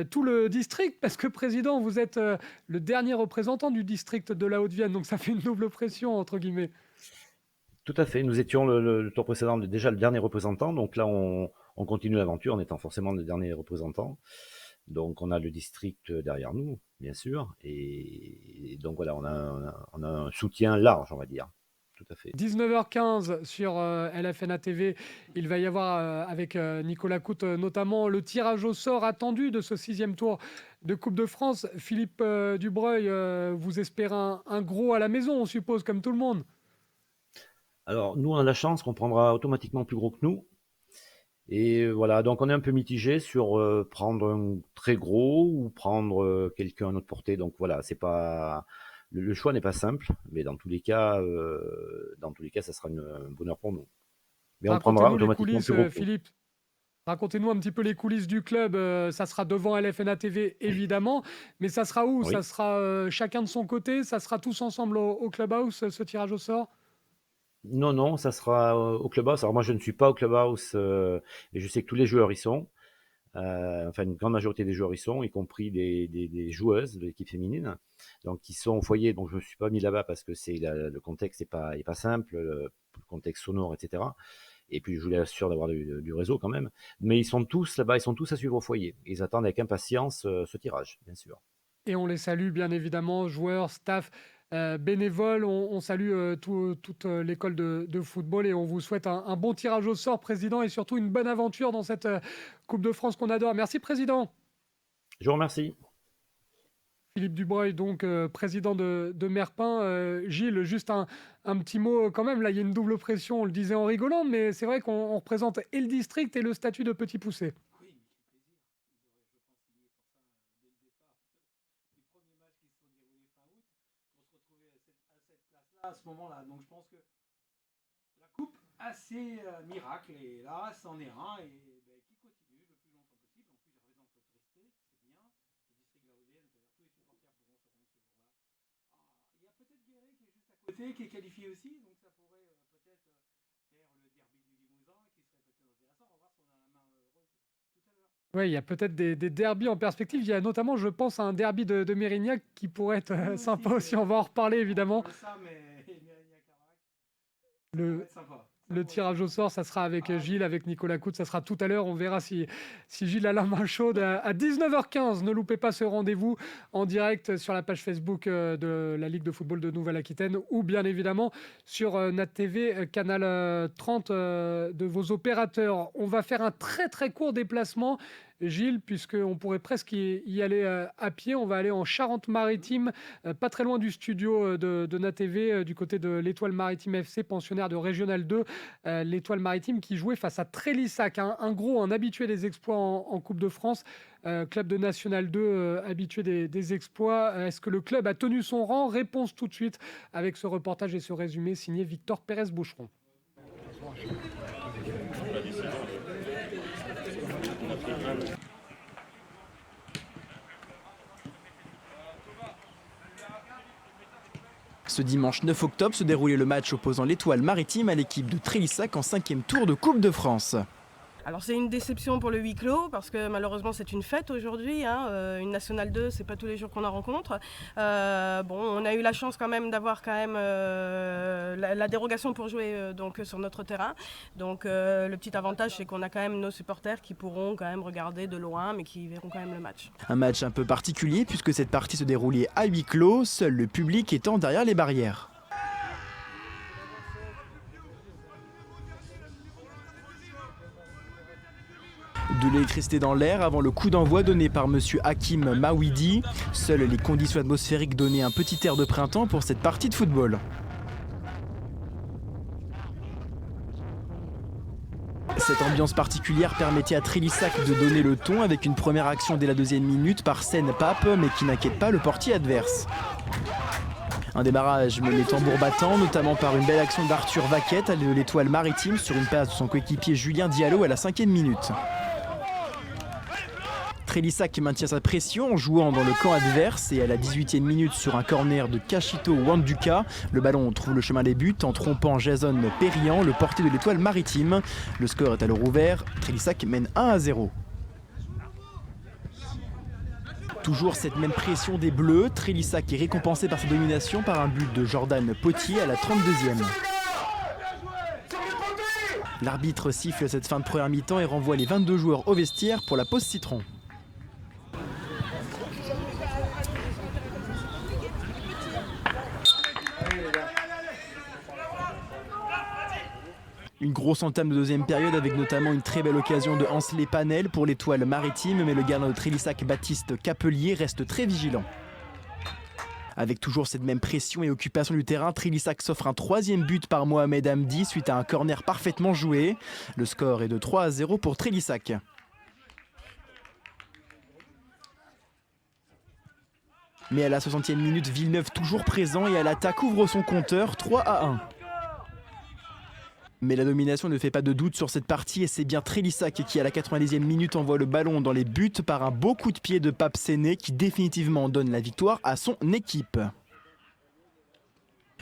tout le district, parce que, président, vous êtes le dernier représentant du district de la Haute-Vienne, donc ça fait une double pression, entre guillemets. Tout à fait. Nous étions le tour précédent déjà le dernier représentant, donc là, on continue l'aventure en étant forcément le dernier représentant. Donc on a le district derrière nous, bien sûr, et donc voilà, on a un soutien large, on va dire. Tout à fait. 19h15 sur LFNA TV, il va y avoir avec Nicolas Coute notamment le tirage au sort attendu de ce 6e tour de Coupe de France. Philippe Dubreuil, vous espérez un gros à la maison, on suppose, comme tout le monde? Alors nous on a la chance qu'on prendra automatiquement plus gros que nous. Et voilà, donc on est un peu mitigé sur prendre un très gros ou prendre quelqu'un à notre portée. Donc voilà, c'est pas Le choix n'est pas simple, mais dans tous les cas, ça sera un bonheur pour nous. Mais on prendra Racontez-nous les automatiquement coulisses, plus gros. Philippe. Racontez-nous un petit peu les coulisses du club. Ça sera devant LFNA TV, évidemment. Mais ça sera où? Oui. Ça sera chacun de son côté? Ça sera tous ensemble au Clubhouse, ce tirage au sort? Non, ça sera au Clubhouse. Alors moi, je ne suis pas au Clubhouse, mais je sais que tous les joueurs y sont. Enfin, une grande majorité des joueurs y sont, y compris des joueuses de l'équipe féminine. Donc, ils sont au foyer. Donc, je ne me suis pas mis là-bas parce que le contexte n'est pas simple, le contexte sonore, etc. Et puis, je voulais assurer d'avoir du réseau quand même. Mais ils sont tous là-bas, ils sont tous à suivre au foyer. Ils attendent avec impatience ce tirage, bien sûr. Et on les salue, bien évidemment, joueurs, staff, bénévoles. On salue toute l'école de football et on vous souhaite un bon tirage au sort, Président, et surtout une bonne aventure dans cette Coupe de France qu'on adore. Merci, Président. Je vous remercie. Philippe Dubreuil, donc président de Merpin. Gilles, juste un petit mot quand même. Là, il y a une double pression, on le disait en rigolant, mais c'est vrai qu'on représente et le district et le statut de Petit Poucet. À ce moment-là. Donc je pense que la coupe a ses miracles et là, c'en est un et qui continue le plus longtemps possible. En plus, il représente notre district, c'est bien. Le district de la Haute-Vienne, c'est-à-dire tous les supporters pourront se rendre ce jour-là. Il y a peut-être Guéret qui est juste à côté, qui est qualifié aussi, donc ça pourrait peut-être faire le derby du Limousin, qui serait peut-être intéressant. On va voir si on a la main heureuse tout à l'heure. Oui, il y a peut-être des derbys en perspective. Il y a notamment, je pense, un derby de Mérignac qui pourrait être sympa aussi. On va en reparler, évidemment. Ça, mais Le tirage au sort, ça sera avec Gilles, avec Nicolas Coute, ça sera tout à l'heure. On verra si Gilles a la main chaude à 19h15. Ne loupez pas ce rendez-vous en direct sur la page Facebook de la Ligue de football de Nouvelle-Aquitaine ou bien évidemment sur Nat TV, canal 30 de vos opérateurs. On va faire un très très court déplacement, Gilles, puisqu'on pourrait presque y aller à pied. On va aller en Charente-Maritime, pas très loin du studio de Nat TV, du côté de l'Étoile Maritime FC, pensionnaire de Régional 2. L'Étoile Maritime qui jouait face à Trélissac, un habitué des exploits en Coupe de France, club de National 2, habitué des exploits. Est-ce que le club a tenu son rang? Réponse tout de suite avec ce reportage et ce résumé signé Victor Pérez-Boucheron. Ce dimanche 9 octobre se déroulait le match opposant l'Étoile Maritime à l'équipe de Trélissac en 5e tour de Coupe de France. Alors c'est une déception pour le huis clos parce que malheureusement c'est une fête aujourd'hui, une Nationale 2 c'est pas tous les jours qu'on en rencontre. On a eu la chance quand même d'avoir la dérogation pour jouer donc sur notre terrain. Donc le petit avantage c'est qu'on a quand même nos supporters qui pourront quand même regarder de loin mais qui verront quand même le match. Un match un peu particulier puisque cette partie se déroulait à huis clos, seul le public étant derrière les barrières. De l'électricité dans l'air avant le coup d'envoi donné par monsieur Hakim Mawidi. Seules les conditions atmosphériques donnaient un petit air de printemps pour cette partie de football. Cette ambiance particulière permettait à Trélissac de donner le ton avec une première action dès la 2e minute par Seine Pape, mais qui n'inquiète pas le portier adverse. Un démarrage mené tambour battant, notamment par une belle action d'Arthur Vaquette de l'Étoile Maritime sur une passe de son coéquipier Julien Diallo à la 5e minute. Trélissac maintient sa pression en jouant dans le camp adverse et à la 18e minute sur un corner de Kashito Wanduka, le ballon trouve le chemin des buts en trompant Jason Périan, le portier de l'Étoile Maritime. Le score est alors ouvert, Trélissac mène 1-0. Toujours cette même pression des Bleus, Trélissac est récompensé par sa domination par un but de Jordan Potier à la 32e. L'arbitre siffle cette fin de première mi-temps et renvoie les 22 joueurs au vestiaire pour la pause citron. Une grosse entame de deuxième période avec notamment une très belle occasion de Hansley Panel pour l'Étoile Maritime, mais le gardien de Trélissac, Baptiste Capelier, reste très vigilant. Avec toujours cette même pression et occupation du terrain, Trélissac s'offre un 3e but par Mohamed Hamdi suite à un corner parfaitement joué. Le score est de 3-0 pour Trélissac. Mais à la 60e minute, Villeneuve toujours présent et à l'attaque ouvre son compteur 3-1. Mais la domination ne fait pas de doute sur cette partie et c'est bien Trélissac qui à la 90e minute envoie le ballon dans les buts par un beau coup de pied de Pape Séné qui définitivement donne la victoire à son équipe.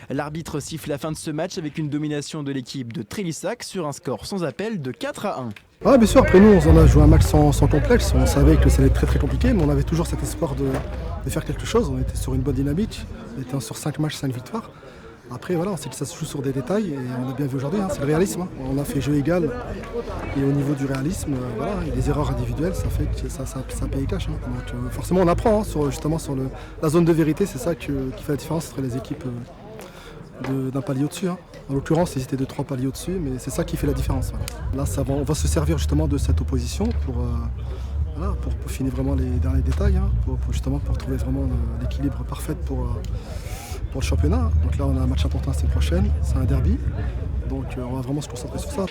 L'arbitre siffle la fin de ce match avec une domination de l'équipe de Trélissac sur un score sans appel de 4-1. Ah, bien sûr, après nous on a joué un match sans complexe, on savait que ça allait être très très compliqué, mais on avait toujours cet espoir de faire quelque chose, on était sur une bonne dynamique, on était sur 5 matchs, 5 victoires. Après voilà, on sait que ça se joue sur des détails et on a bien vu aujourd'hui, c'est le réalisme. On a fait jeu égal et au niveau du réalisme, voilà, et les erreurs individuelles, ça fait que ça paye cash. Donc forcément on apprend justement sur la zone de vérité, c'est ça qui fait la différence entre les équipes d'un palier au-dessus. En l'occurrence, ils étaient de 3 paliers au-dessus, mais c'est ça qui fait la différence. Là, on va se servir justement de cette opposition pour finir vraiment les derniers détails, pour trouver vraiment l'équilibre parfait pour le championnat. Donc là, on a un match important la semaine prochaine, c'est un derby. Donc on va vraiment se concentrer sur ça.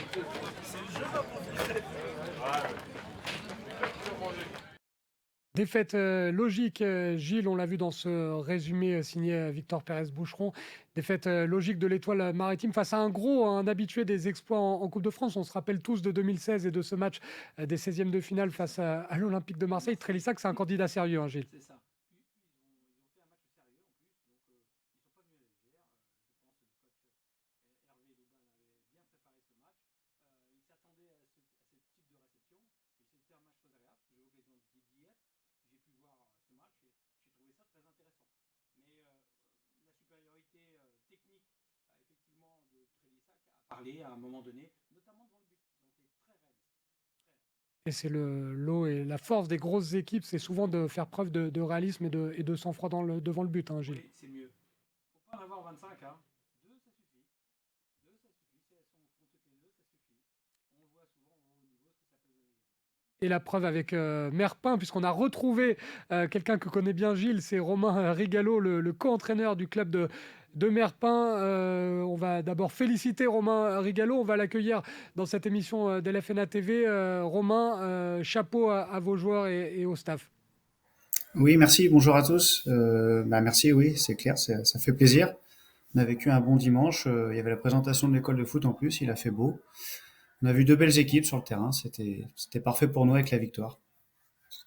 Défaite logique, Gilles, on l'a vu dans ce résumé signé Victor Pérez-Boucheron. Défaite logique de l'Étoile Maritime face à un habitué des exploits en Coupe de France. On se rappelle tous de 2016 et de ce match des 16e de finale face à l'Olympique de Marseille. Trélissac, c'est un candidat sérieux, Gilles. C'est ça. Parler à un moment donné, notamment dans le but. Ils ont été très réalistes. Et c'est le lot et la force des grosses équipes, c'est souvent de faire preuve de réalisme et de sang-froid devant le but, Gilles. Oui, c'est mieux. Faut pas en avoir 25, hein. 2, ça suffit. 2, ça suffit. Si elles sont toutes les deux, ça suffit. On le voit souvent au haut niveau, ce que ça peut donner. Et la preuve avec Merpin, puisqu'on a retrouvé quelqu'un que connaît bien Gilles, c'est Romain Rigalo, le co-entraîneur du club de Merpin. On va d'abord féliciter Romain Rigalo, on va l'accueillir dans cette émission de l'FNA TV. Romain, chapeau à vos joueurs et au staff. Oui, merci, bonjour à tous. Merci, oui, c'est clair, ça fait plaisir. On a vécu un bon dimanche, il y avait la présentation de l'école de foot en plus, il a fait beau. On a vu 2 belles équipes sur le terrain, c'était parfait pour nous avec la victoire.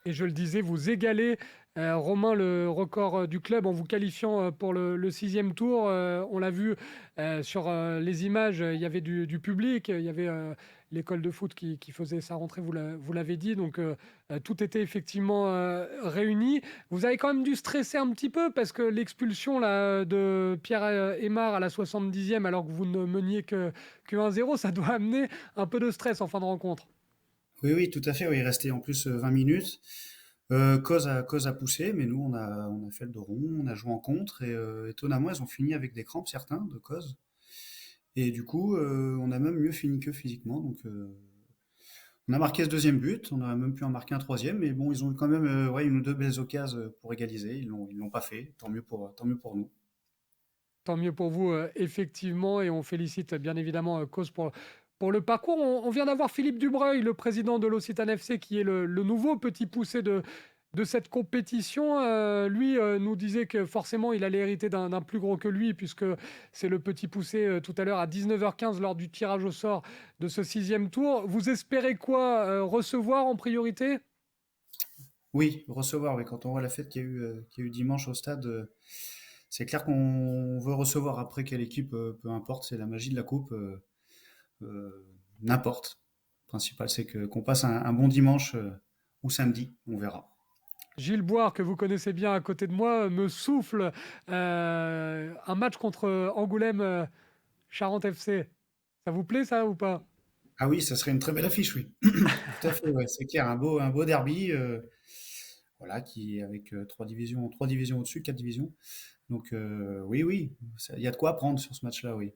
Et je le disais, vous égalez, Romain, le record du club en vous qualifiant pour le 6e tour. On l'a vu sur les images, il y avait du public, il y avait l'école de foot qui faisait sa rentrée, vous l'avez dit. Donc tout était effectivement réuni. Vous avez quand même dû stresser un petit peu parce que l'expulsion là, de Pierre Aymar à la 70e, alors que vous ne meniez que 1-0, ça doit amener un peu de stress en fin de rencontre. Oui, tout à fait. Oui, il restait en plus 20 minutes. Cause a poussé, mais nous, on a fait le dos rond, on a joué en contre et étonnamment, ils ont fini avec des crampes, certains, de Cause. Et du coup, on a même mieux fini qu'eux physiquement. Donc, on a marqué ce 2e but, on aurait même pu en marquer un 3e, mais bon, ils ont eu quand même 1 ou 2 belles occasions pour égaliser. Ils l'ont pas fait. Tant mieux pour nous. Tant mieux pour vous, effectivement, et on félicite bien évidemment Cause pour le parcours. On vient d'avoir Philippe Dubreuil, le président de l'Occitane FC, qui est le nouveau petit poussé de cette compétition. Lui nous disait que forcément il allait hériter d'un plus gros que lui, puisque c'est le petit poussé tout à l'heure à 19h15 lors du tirage au sort de ce 6e tour. Vous espérez quoi, recevoir en priorité ? Oui, recevoir, oui. Quand on voit la fête qu'il y a eu dimanche au stade, c'est clair qu'on veut recevoir. Après quelle équipe, peu importe, c'est la magie de la coupe. N'importe. Le principal, c'est qu'on passe un bon dimanche ou samedi, on verra. Gilles Boire, que vous connaissez bien à côté de moi, me souffle un match contre Angoulême Charente FC. Ça vous plaît ça ou pas ? Ah oui, ça serait une très belle affiche, oui. Tout à fait, ouais, c'est clair, un beau derby, voilà, qui est avec 3 divisions au-dessus, 4 divisions. Donc oui, il y a de quoi apprendre sur ce match-là, oui.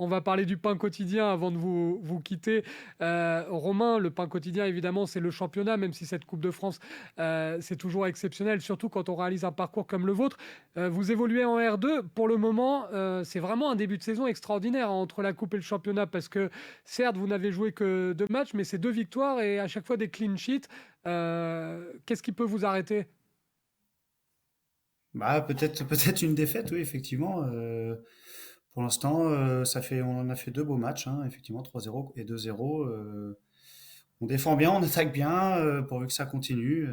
On va parler du pain quotidien avant de vous quitter. Romain, le pain quotidien, évidemment, c'est le championnat, même si cette Coupe de France, c'est toujours exceptionnel, surtout quand on réalise un parcours comme le vôtre. Vous évoluez en R2. Pour le moment, c'est vraiment un début de saison extraordinaire entre la Coupe et le championnat, parce que certes, vous n'avez joué que 2 matchs, mais c'est 2 victoires et à chaque fois des clean sheets. Qu'est-ce qui peut vous arrêter ? Bah, peut-être une défaite, oui, effectivement. Pour l'instant, on en a fait 2 beaux matchs, hein, effectivement, 3-0 et 2-0. On défend bien, on attaque bien, pourvu que ça continue.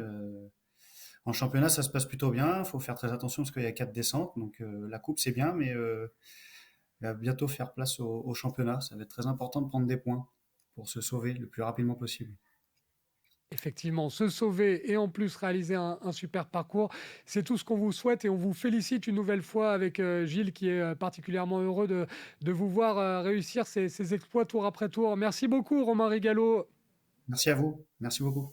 En championnat, ça se passe plutôt bien. Il faut faire très attention parce qu'il y a 4 descentes. Donc la coupe, c'est bien, mais il va bientôt faire place au championnat. Ça va être très important de prendre des points pour se sauver le plus rapidement possible. Effectivement, se sauver et en plus réaliser un super parcours, c'est tout ce qu'on vous souhaite et on vous félicite une nouvelle fois avec Gilles qui est particulièrement heureux de vous voir réussir ces exploits tour après tour. Merci beaucoup Romain Rigalo. Merci à vous. Merci beaucoup.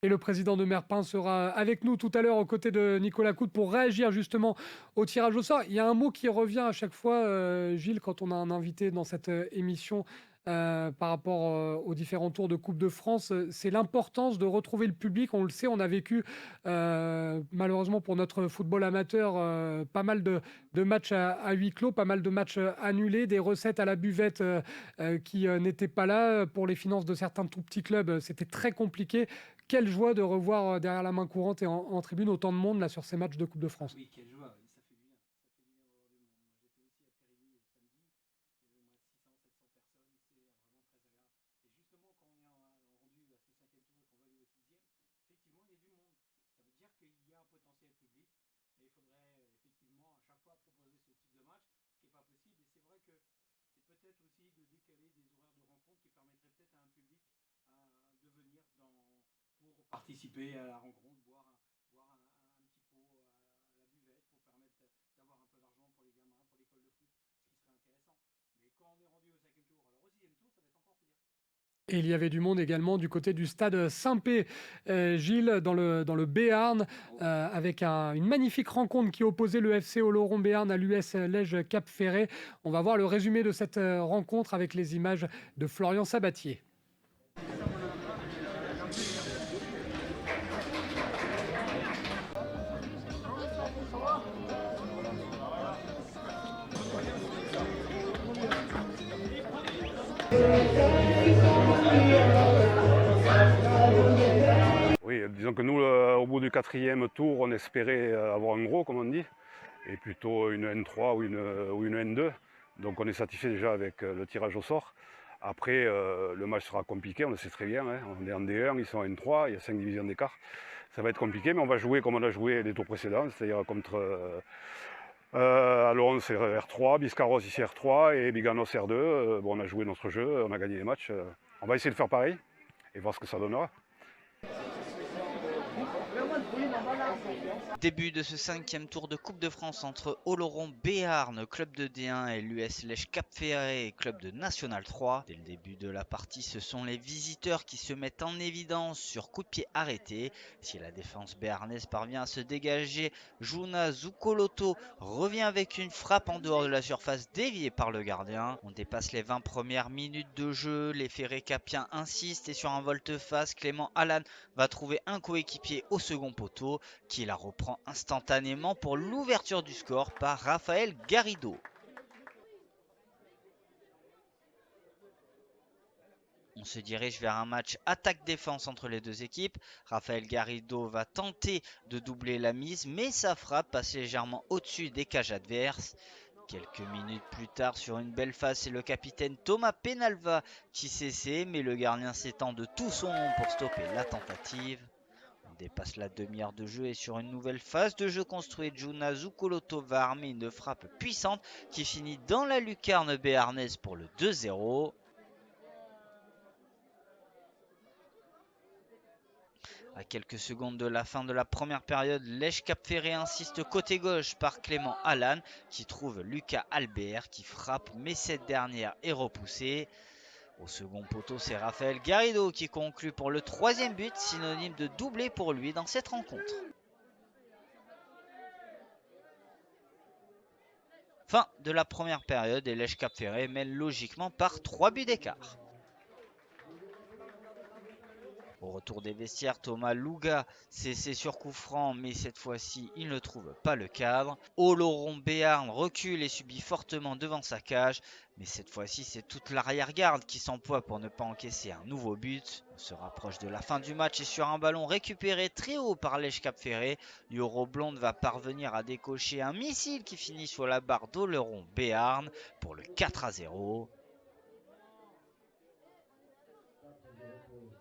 Et le président de Merpin sera avec nous tout à l'heure aux côtés de Nicolas Coude pour réagir justement au tirage au sort. Il y a un mot qui revient à chaque fois, Gilles, quand on a un invité dans cette émission par rapport aux différents tours de Coupe de France, c'est l'importance de retrouver le public. On le sait, on a vécu malheureusement pour notre football amateur pas mal de matchs à huis clos, pas mal de matchs annulés, des recettes à la buvette qui n'étaient pas là. Pour les finances de certains tout petits clubs, c'était très compliqué. Quelle joie de revoir derrière la main courante et en tribune autant de monde là sur ces matchs de Coupe de France. Oui, quelle joie, ça fait du bien. Ça fait du bien de revoir du monde. Moi, j'étais aussi à Périgny samedi. Il y avait au moins 600, 700 personnes. C'est vraiment très agréable. Et justement, quand on est rendu à ce 5e tour et qu'on va aller au 6e, effectivement, il y a du monde. Ça veut dire qu'il y a un potentiel public. Mais il faudrait effectivement à chaque fois proposer ce type de match qui n'est pas possible. Et c'est vrai que c'est peut-être aussi de décaler des horaires de rencontre qui permettraient peut-être à un public de venir pour participer à la rencontre, boire un petit pot à la buvette pour permettre d'avoir un peu d'argent pour les gamins, pour l'école de foot, ce qui serait intéressant. Mais quand on est rendu au 5e tour, alors au 6e tour, ça va être encore pire. Et il y avait du monde également du côté du stade Saint-Pé, Gilles, dans le Béarn, avec une magnifique rencontre qui opposait le FC Oloron Béarn à l'US Lège Cap Ferré. On va voir le résumé de cette rencontre avec les images de Florian Sabatier. Oui, disons que nous, au bout du 4e tour, on espérait avoir un gros, comme on dit, et plutôt une N3 ou une N2. Donc on est satisfait déjà avec le tirage au sort. Après, le match sera compliqué, on le sait très bien. Hein. On est en D1, ils sont en N3, il y a 5 divisions d'écart. Ça va être compliqué, mais on va jouer comme on a joué les tours précédents, c'est-à-dire contre Oloron c'est R3, Biscarrosse ici R3 et Biganos R2. Bon, on a joué notre jeu, on a gagné les matchs. On va essayer de faire pareil et voir ce que ça donnera. Début de ce 5e tour de Coupe de France entre Oloron Béarn, club de D1, et l'US Lège Cap Ferré, club de National 3. Dès le début de la partie, ce sont les visiteurs qui se mettent en évidence sur coup de pied arrêté. Si la défense béarnaise parvient à se dégager, Juna Zucoloto revient avec une frappe en dehors de la surface déviée par le gardien. On dépasse les 20 premières minutes de jeu, les Ferré-Capiens insistent et sur un volte-face, Clément Allan va trouver un coéquipier au second poteau qui la reprend instantanément pour l'ouverture du score par Raphaël Garrido. On se dirige vers un match attaque-défense entre les deux équipes. Raphaël Garrido va tenter de doubler la mise, mais sa frappe passe légèrement au-dessus des cages adverses. Quelques minutes plus tard, sur une belle face, c'est le capitaine Thomas Penalva qui s'essaie, mais le gardien s'étend de tout son long pour stopper la tentative. On dépasse la demi-heure de jeu et sur une nouvelle phase de jeu construite, Juna Zucoloto va armer une frappe puissante qui finit dans la lucarne béarnaise pour le 2-0. À quelques secondes de la fin de la première période, Lège Cap Ferré insiste côté gauche par Clément Allan qui trouve Lucas Albert qui frappe, mais cette dernière est repoussée. Au second poteau, c'est Raphaël Garrido qui conclut pour le 3e but, synonyme de doublé pour lui dans cette rencontre. Fin de la première période et Lège Cap Ferré mène logiquement par 3 buts d'écart. Au Au retour des vestiaires, Thomas Louga s'essaie sur coup franc, mais cette fois-ci, il ne trouve pas le cadre. Oloron Béarn recule et subit fortement devant sa cage, mais cette fois-ci, c'est toute l'arrière-garde qui s'emploie pour ne pas encaisser un nouveau but. On se rapproche de la fin du match et sur un ballon récupéré très haut par Lège Cap Ferré, Yoro Blonde va parvenir à décocher un missile qui finit sur la barre d'Oloron Béarn pour le 4-0.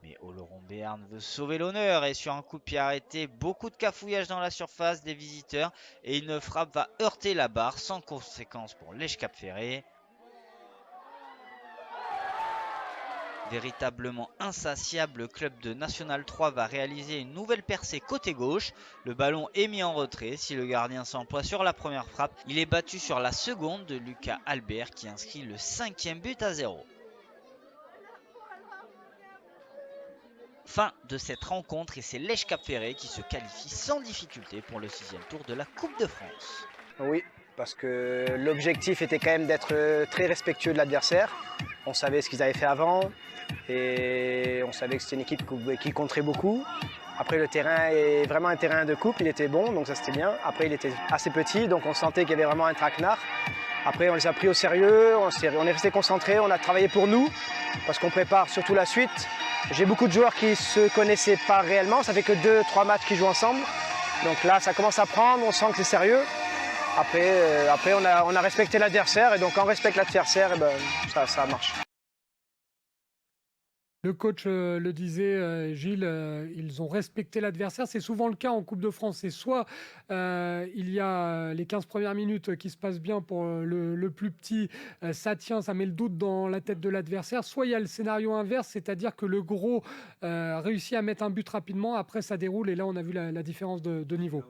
Mais Oloron Béarn veut sauver l'honneur et sur un coup de pied arrêté, beaucoup de cafouillage dans la surface des visiteurs et une frappe va heurter la barre sans conséquence pour Lège Cap Ferré. Véritablement insatiable, le club de National 3 va réaliser une nouvelle percée côté gauche. Le ballon est mis en retrait. Si le gardien s'emploie sur la première frappe, il est battu sur la seconde de Lucas Albert qui inscrit le 5e but à 0. Fin de cette rencontre et c'est Lège Cap Ferré qui se qualifie sans difficulté pour le 6e tour de la Coupe de France. Oui, parce que l'objectif était quand même d'être très respectueux de l'adversaire. On savait ce qu'ils avaient fait avant et on savait que c'était une équipe qui compterait beaucoup. Après, le terrain est vraiment un terrain de coupe, il était bon, donc ça c'était bien. Après, il était assez petit, donc on sentait qu'il y avait vraiment un traquenard. Après, on les a pris au sérieux, on est resté concentré, on a travaillé pour nous, parce qu'on prépare surtout la suite. J'ai beaucoup de joueurs qui ne se connaissaient pas réellement, ça fait que 2-3 matchs qu'ils jouent ensemble. Donc là, ça commence à prendre, on sent que c'est sérieux. Après on a respecté l'adversaire, et donc quand on respecte l'adversaire, et ben, ça marche. Le coach le disait, Gilles, ils ont respecté l'adversaire. C'est souvent le cas en Coupe de France. C'est soit il y a les 15 premières minutes qui se passent bien pour le plus petit, ça tient, ça met le doute dans la tête de l'adversaire. Soit il y a le scénario inverse, c'est-à-dire que le gros réussit à mettre un but rapidement. Après, ça déroule et là, on a vu la différence de niveau.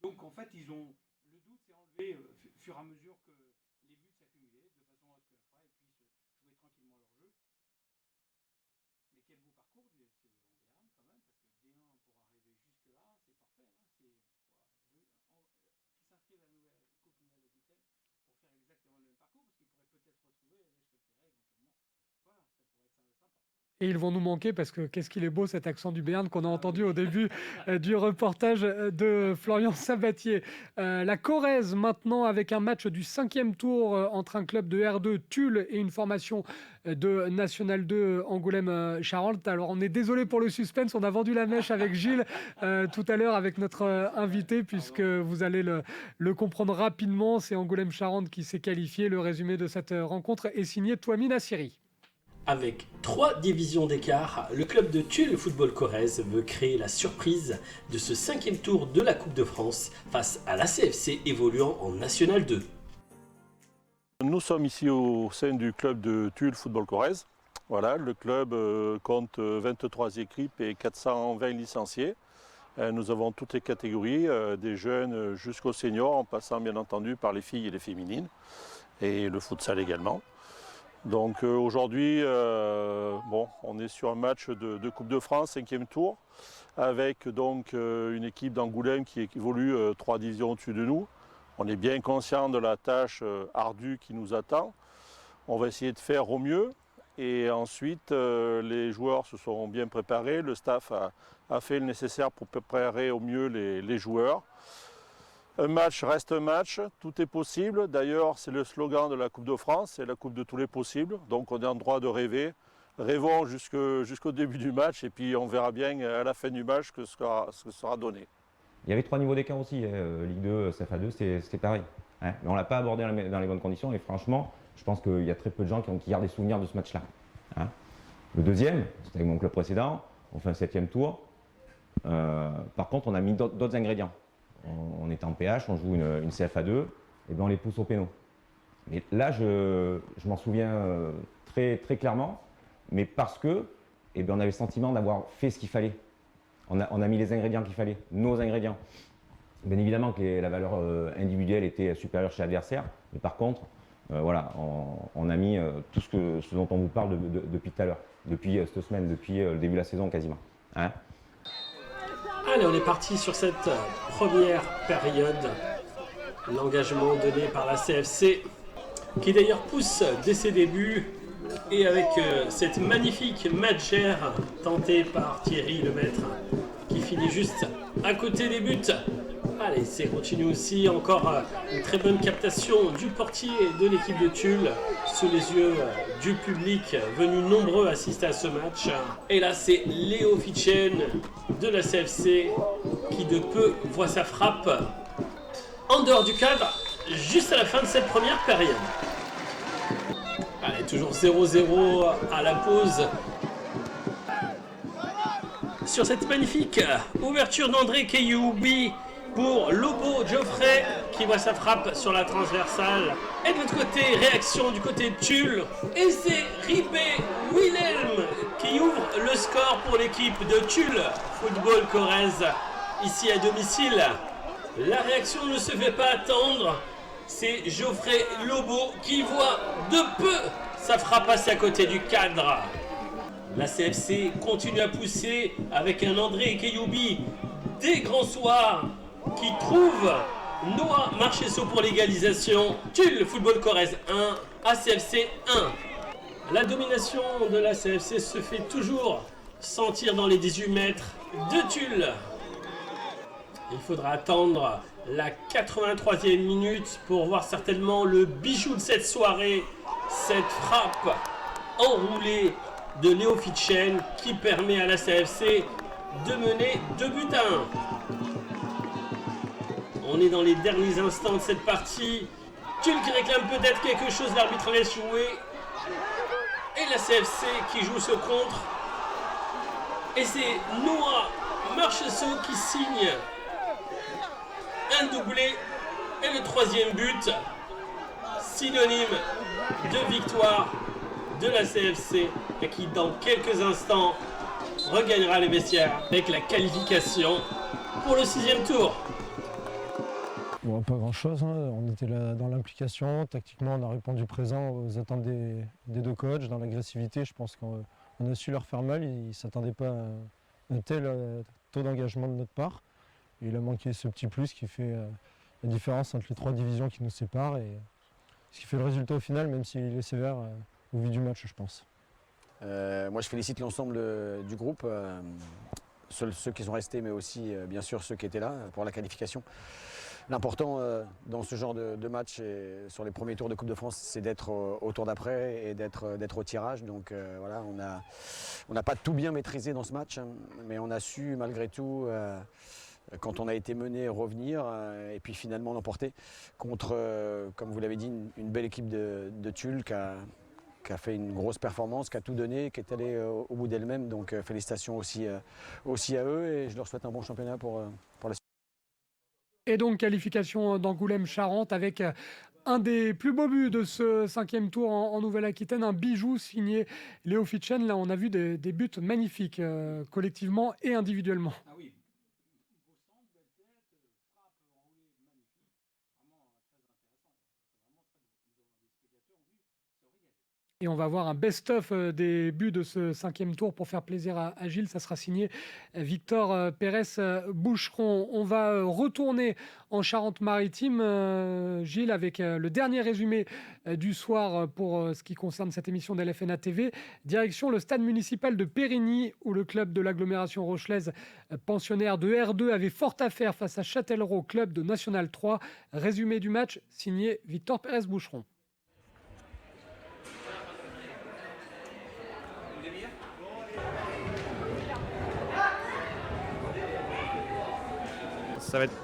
Donc en fait, le doute s'est enlevé au fur et à mesure que les buts s'accumulaient, de façon à ce qu'après ils puissent jouer tranquillement leur jeu. Mais quel beau parcours du FC Oloron Béarn quand même, parce que D1 pour arriver jusque-là, c'est parfait. Qui s'inscrivent à la Coupe Nouvelle-Aquitaine pour faire exactement le même parcours, parce qu'ils pourraient peut-être retrouver Lège Cap Ferré éventuellement. Voilà, ça pourrait être sympa. Et ils vont nous manquer parce que qu'est-ce qu'il est beau cet accent du Béarn qu'on a entendu au début du reportage de Florian Sabatier. La Corrèze maintenant avec un match du 5e tour entre un club de R2 Tulle et une formation de National 2 Angoulême-Charente. Alors on est désolé pour le suspense, on a vendu la mèche avec Gilles tout à l'heure avec notre invité puisque vous allez le comprendre rapidement. C'est Angoulême-Charente qui s'est qualifié. Le résumé de cette rencontre est signé Touamine Assiri. Avec 3 divisions d'écart, le club de Tulle Football Corrèze veut créer la surprise de ce 5e tour de la Coupe de France face à l'ACFC évoluant en National 2. Nous sommes ici au sein du club de Tulle Football Corrèze. Voilà, le club compte 23 équipes et 420 licenciés. Nous avons toutes les catégories, des jeunes jusqu'aux seniors, en passant bien entendu par les filles et les féminines, et le futsal également. Donc aujourd'hui, on est sur un match de Coupe de France, 5e tour, avec donc une équipe d'Angoulême qui évolue 3 divisions au-dessus de nous. On est bien conscient de la tâche ardue qui nous attend. On va essayer de faire au mieux. Et ensuite, les joueurs se sont bien préparés. Le staff a fait le nécessaire pour préparer au mieux les joueurs. Un match reste un match, tout est possible. D'ailleurs, c'est le slogan de la Coupe de France, c'est la Coupe de tous les possibles. Donc on est en droit de rêver. Rêvons jusqu'au début du match et puis on verra bien à la fin du match ce que sera donné. Il y avait 3 niveaux d'écart aussi, Ligue 2, CFA2, c'était pareil. Mais on ne l'a pas abordé dans les bonnes conditions et franchement, je pense qu'il y a très peu de gens qui gardent des souvenirs de ce match-là. Le deuxième, c'était avec mon club précédent, on fait un 7e tour. Par contre, on a mis d'autres ingrédients. On est en PH, on joue une CFA2, et bien on les pousse au péno. Mais là, je m'en souviens très, très clairement, mais parce que on avait le sentiment d'avoir fait ce qu'il fallait. On a mis les ingrédients qu'il fallait, nos ingrédients. Bien évidemment que la valeur individuelle était supérieure chez l'adversaire, mais par contre, Voilà, on a mis tout ce dont on vous parle depuis tout à l'heure, depuis cette semaine, depuis le début de la saison quasiment. Hein? Allez, on est parti sur cette première période. L'engagement donné par la CFC, qui d'ailleurs pousse dès ses débuts, et avec cette magnifique matchère tentée par Thierry Lemaître, qui finit juste à côté des buts. Allez, c'est continue aussi, encore une très bonne captation du portier de l'équipe de Tulle, sous les yeux du public venu nombreux assister à ce match. Et là, c'est Léo Fitchen de la CFC qui de peu voit sa frappe en dehors du cadre, juste à la fin de cette première période. Allez, toujours 0-0 à la pause. Sur cette magnifique ouverture d'André Keyoubi pour Lobo Geoffrey qui voit sa frappe sur la transversale. Et de l'autre côté, réaction du côté de Tulle. Et c'est Ribé Wilhelm qui ouvre le score pour l'équipe de Tulle Football Corrèze, ici à domicile. La réaction ne se fait pas attendre. C'est Geoffrey Lobo qui voit de peu sa frappe passer à côté du cadre. La CFC continue à pousser avec un André Keyoubi des grands soirs qui trouve Noah Marchesso pour l'égalisation. Tulle Football Corrèze 1, ACFC 1. La domination de la CFC se fait toujours sentir dans les 18 mètres de Tulle. Il faudra attendre la 83e minute pour voir certainement le bijou de cette soirée, cette frappe enroulée de Léo Fitchen qui permet à la CFC de mener 2-1. On est dans les derniers instants de cette partie. Tulle qui réclame peut-être quelque chose, l'arbitre laisse jouer. Et la CFC qui joue ce contre. Et c'est Noah Marchesso qui signe un doublé et le 3e but, synonyme de victoire de la CFC et qui dans quelques instants regagnera les vestiaires avec la qualification pour le 6e tour. Bon, pas grand chose, hein. On était là dans l'implication, tactiquement on a répondu présent aux attentes des deux coachs, dans l'agressivité je pense qu'on a su leur faire mal, ils ne s'attendaient pas à un tel taux d'engagement de notre part. Et il a manqué ce petit plus qui fait la différence entre les 3 divisions qui nous séparent et ce qui fait le résultat au final, même s'il est sévère au vu du match, je pense. Moi, je félicite l'ensemble du groupe, ceux qui sont restés, mais aussi bien sûr ceux qui étaient là pour la qualification. L'important dans ce genre de match et sur les premiers tours de Coupe de France, c'est d'être au tour d'après et d'être au tirage. Donc voilà, on n'a pas tout bien maîtrisé dans ce match, hein, mais on a su malgré tout. Quand on a été mené, revenir et puis finalement l'emporter contre, comme vous l'avez dit, une belle équipe de Tulle qui a fait une grosse performance, qui a tout donné, qui est allée au bout d'elle-même. Donc félicitations aussi à eux et je leur souhaite un bon championnat pour la suite. Et donc qualification d'Angoulême-Charente avec un des plus beaux buts de ce 5e tour en Nouvelle-Aquitaine, un bijou signé Léo Fitchen. Là on a vu des buts magnifiques collectivement et individuellement. Ah oui. Et on va voir un best-of des buts de ce 5e tour pour faire plaisir à Gilles. Ça sera signé Victor Pérez-Boucheron. On va retourner en Charente-Maritime, Gilles, avec le dernier résumé du soir pour ce qui concerne cette émission d'LFNA TV. Direction le stade municipal de Périgny, où le club de l'agglomération rochelaise, pensionnaire de R2, avait fort à faire face à Châtellerault, club de National 3. Résumé du match signé Victor Pérez-Boucheron.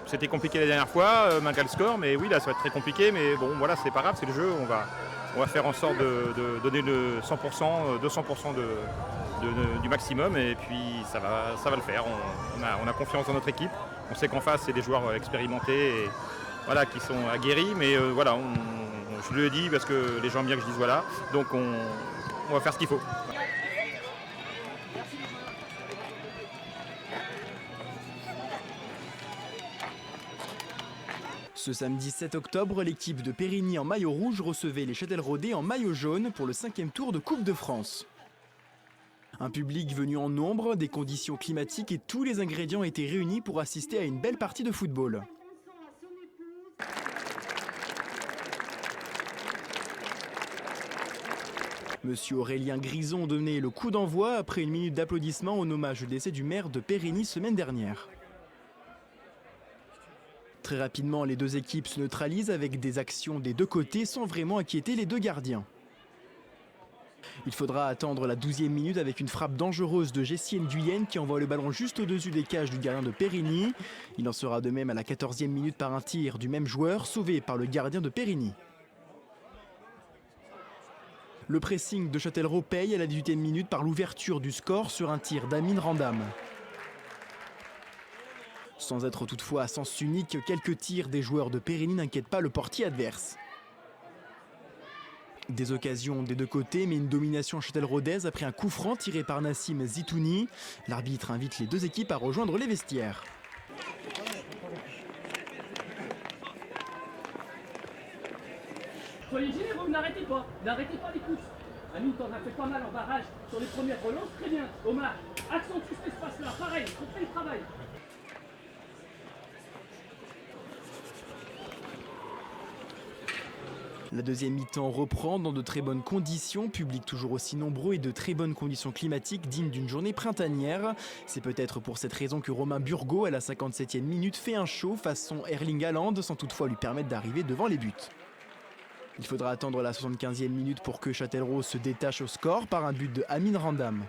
C'était compliqué la dernière fois, malgré le score, mais oui, là, ça va être très compliqué. Mais bon, voilà, c'est pas grave, c'est le jeu. On va faire en sorte de donner le 100%, 200% du maximum, et puis ça va le faire. On a confiance dans notre équipe. On sait qu'en face, c'est des joueurs expérimentés et voilà, qui sont aguerris, mais voilà, je le dis parce que les gens aiment bien que je dise voilà. Donc on va faire ce qu'il faut. Ce samedi 7 octobre, l'équipe de Périgny en maillot rouge recevait les Châtelleraudais en maillot jaune pour le 5e tour de Coupe de France. Un public venu en nombre, des conditions climatiques et tous les ingrédients étaient réunis pour assister à une belle partie de football. Monsieur Aurélien Grison donnait le coup d'envoi après une minute d'applaudissements en hommage au décès du maire de Périgny semaine dernière. Très rapidement, les deux équipes se neutralisent avec des actions des deux côtés sans vraiment inquiéter les deux gardiens. Il faudra attendre la 12e minute avec une frappe dangereuse de Jessie Nguyen qui envoie le ballon juste au-dessus des cages du gardien de Périgny. Il en sera de même à la 14e minute par un tir du même joueur sauvé par le gardien de Périgny. Le pressing de Châtellerault paye à la 18e minute par l'ouverture du score sur un tir d'Amine Randam. Sans être toutefois à sens unique, quelques tirs des joueurs de Périgny n'inquiètent pas le portier adverse. Des occasions des deux côtés, mais une domination châtelleraudaise après un coup franc tiré par Nassim Zitouni. L'arbitre invite les deux équipes à rejoindre les vestiaires. Soyez généreux, n'arrêtez pas les courses. Amine t'en a fait pas mal en barrage sur les premières relances, très bien. Omar, accentue cet espace-là, pareil, on fait le travail. La deuxième mi-temps reprend dans de très bonnes conditions, public toujours aussi nombreux et de très bonnes conditions climatiques dignes d'une journée printanière. C'est peut-être pour cette raison que Romain Burgot, à la 57e minute, fait un show façon Erling Haaland sans toutefois lui permettre d'arriver devant les buts. Il faudra attendre la 75e minute pour que Châtellerault se détache au score par un but de Amine Randam.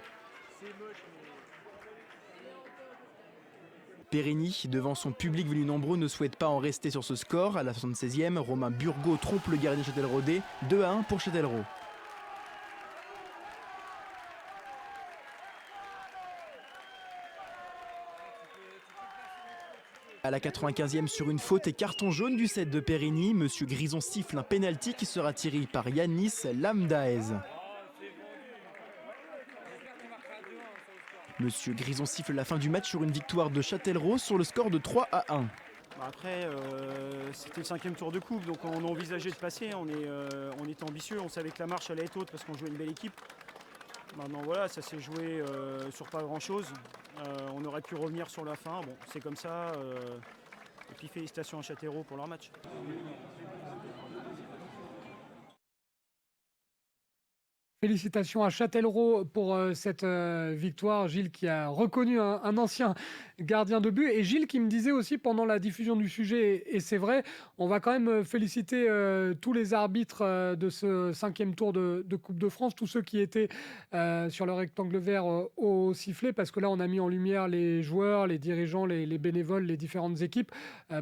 Périgny, devant son public venu nombreux, ne souhaite pas en rester sur ce score. À la 76e, Romain Burgot trompe le gardien châtelleraudais, 2-1 pour Châtellerault. À la 95e, sur une faute et carton jaune du set de Périgny, Monsieur Grison siffle un pénalty qui sera tiré par Yannis Lamdaez. Monsieur Grison siffle la fin du match sur une victoire de Châtellerault sur le score de 3-1. Après, c'était le 5e tour de coupe, donc on a envisagé de passer, on était ambitieux, on savait que la marche allait être haute parce qu'on jouait une belle équipe. Maintenant voilà, ça s'est joué sur pas grand chose, on aurait pu revenir sur la fin, bon c'est comme ça, et puis félicitations à Châtellerault pour leur match. Félicitations à Châtellerault pour cette victoire. Gilles qui a reconnu un ancien gardien de but. Et Gilles qui me disait aussi pendant la diffusion du sujet, et c'est vrai, on va quand même féliciter tous les arbitres de ce 5e tour de Coupe de France, tous ceux qui étaient sur le rectangle vert au sifflet, parce que là on a mis en lumière les joueurs, les dirigeants, les bénévoles, les différentes équipes.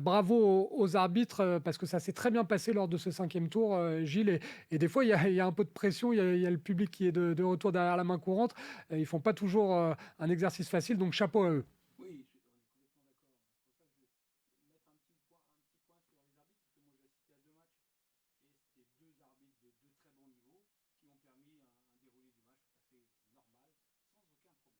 Bravo aux arbitres, parce que ça s'est très bien passé lors de ce 5e tour, Gilles. Et des fois, il y a un peu de pression, il y a le public qui est de retour derrière la main courante. Ils font pas toujours un exercice facile, donc chapeau à eux. Oui, on est complètement d'accord. C'est pour ça que je vais mettre un petit point sur les arbitres, parce que moi j'ai assisté à 2 matchs et c'était 2 arbitres de très bon niveau qui ont permis un déroulé du match tout à fait normal, sans aucun problème.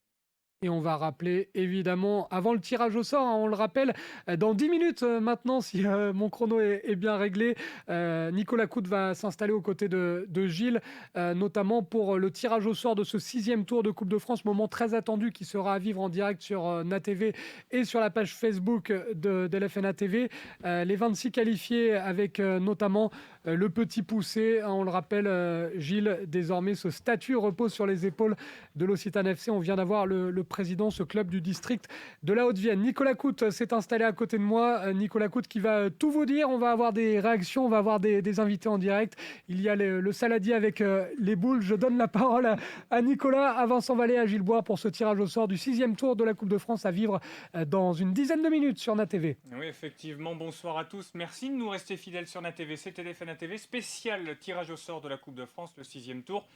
Et on va rappeler, évidemment, avant le tirage au sort, hein, on le rappelle, dans 10 minutes maintenant, si mon chrono est bien réglé, Nicolas Coute va s'installer aux côtés de Gilles, notamment pour le tirage au sort de ce 6e tour de Coupe de France, moment très attendu qui sera à vivre en direct sur NATV et sur la page Facebook de LFNA TV. Les 26 qualifiés avec notamment le petit poussé, hein, on le rappelle, Gilles, désormais ce statut repose sur les épaules de l'Occitane FC. On vient d'avoir le président, ce club du district de la Haute-Vienne. Nicolas Coute s'est installé à côté de moi. Nicolas Coute qui va tout vous dire. On va avoir des réactions, on va avoir des invités en direct. Il y a le saladier avec les boules. Je donne la parole à Nicolas, à Vincent Vallée, à Gilles Bois pour ce tirage au sort du 6e tour de la Coupe de France à vivre dans une dizaine de minutes sur NATV. Oui, effectivement. Bonsoir à tous. Merci de nous rester fidèles sur NATV. C'était LFNA TV, spécial tirage au sort de la Coupe de France, le 6e tour.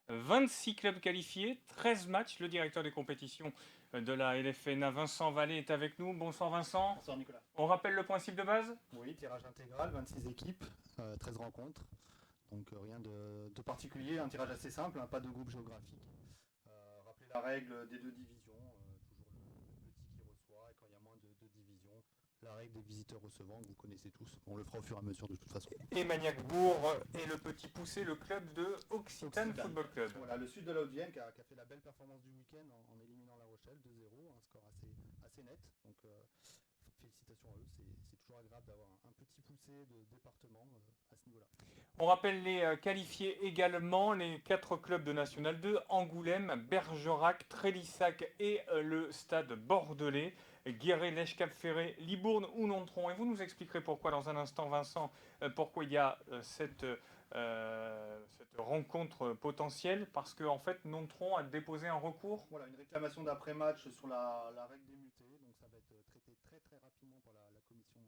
26 clubs qualifiés, 13 matchs. Le directeur des compétitions de la LFNA, Vincent Vallée, est avec nous. Bonsoir Vincent. Bonsoir Nicolas. On rappelle le principe de base ? Oui, tirage intégral, 26 équipes, 13 rencontres. Donc rien de particulier, un tirage assez simple, hein, pas de groupe géographique. Rappelez la règle des 2 divisions, toujours le plus petit qui reçoit, et quand il y a moins de 2 divisions, la règle des visiteurs recevants que vous connaissez tous. On le fera au fur et à mesure de toute façon. Et Magnac-Bourg et le Petit Poussé, le club de Occitane Football Club. Voilà, le sud de la Haute-Vienne qui a fait la belle performance du week-end en éliminant La Rochelle 2-0, un score assez net. Donc félicitations à eux, c'est toujours agréable d'avoir un petit poussé de département à ce niveau-là. On rappelle les qualifiés également, les 4 clubs de National 2, Angoulême, Bergerac, Trélissac et le Stade Bordelais, Guéret, Lèche-Cap-Ferré, Libourne ou Nontron. Et vous nous expliquerez pourquoi dans un instant, Vincent, pourquoi il y a cette rencontre potentielle, parce qu'en fait Nontron a déposé un recours. Voilà, une réclamation d'après-match sur la règle des mutés, donc ça va être traité très rapidement par la commission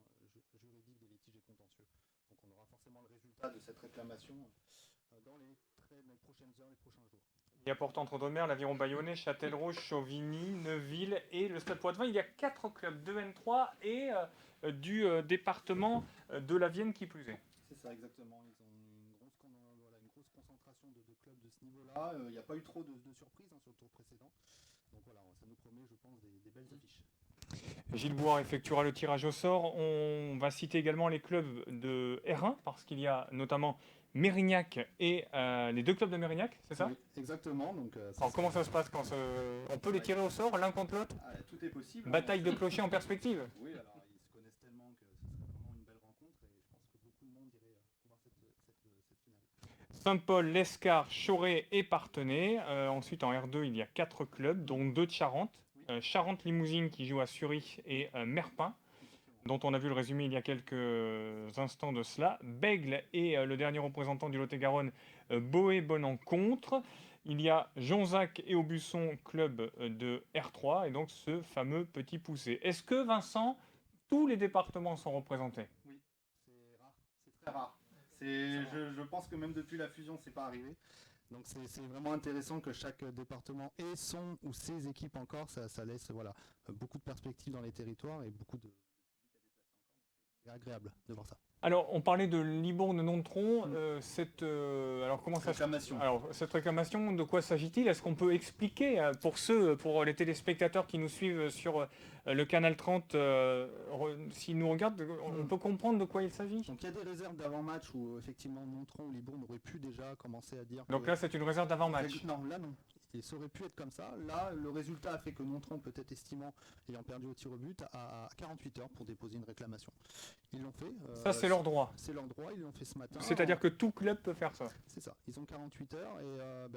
juridique des litiges et contentieux. Donc on aura forcément le résultat de cette réclamation dans les prochaines heures, les prochains jours. Il y a Porte-Entre-Deux-Mers, l'Aviron Bayonnais, Châtellerault, Chauvigny, Neuville et le Stade Poitvin. Il y a 4 clubs de N3 et du département de la Vienne qui plus est. C'est ça exactement, ils ont une grosse concentration de clubs de ce niveau-là. Il n'y a pas eu trop de surprises sur le tour précédent. Donc voilà, ça nous promet, je pense, des belles affiches. Gilles Bouard effectuera le tirage au sort. On va citer également les clubs de R1 parce qu'il y a notamment Mérignac et les 2 clubs de Mérignac, c'est ça? Oui, exactement. Donc, alors comment ça se passe quand on peut les tirer au sort l'un contre l'autre? Tout est possible. Bataille de clochers en perspective. Oui, alors ils se connaissent tellement que ce serait vraiment une belle rencontre et je pense que beaucoup de monde irait voir cette finale. Saint-Paul, Lescar, Chauray et Parthenay. Ensuite en R2 il y a 4 clubs dont 2 de Charente. Charente-Limousine qui joue à Sury et Merpin, dont on a vu le résumé il y a quelques instants de cela. Bègle et le dernier représentant du Lot-et-Garonne, Boé-Bonencontre. Il y a Jonzac et Aubusson, club de R3, et donc ce fameux Petit Poussé. Est-ce que, Vincent, tous les départements sont représentés? Oui, c'est rare, c'est très rare. Je pense que même depuis la fusion, c'est pas arrivé. Donc c'est vraiment intéressant que chaque département ait son ou ses équipes encore. Ça laisse beaucoup de perspectives dans les territoires et beaucoup de public à déplacer encore. C'est agréable de voir ça. Alors, on parlait de Libourne-Nontron. Alors, comment ça réclamation. Alors, cette réclamation, de quoi s'agit-il? Est-ce qu'on peut expliquer pour les téléspectateurs qui nous suivent sur le canal 30, s'ils nous regardent, on peut comprendre de quoi il s'agit? Donc, il y a des réserves d'avant-match où effectivement Nontron ou Libourne auraient pu déjà commencer à dire. Donc là, c'est une réserve d'avant-match. Non, là non. Ça aurait pu être comme ça. Là, le résultat a fait que Nontron, peut-être estimant, ayant perdu au tir au but, a 48 heures pour déposer une réclamation. Ils l'ont fait. Ça, c'est leur droit. C'est leur droit, ils l'ont fait ce matin. C'est-à-dire que tout club peut faire ça. C'est ça. Ils ont 48 heures et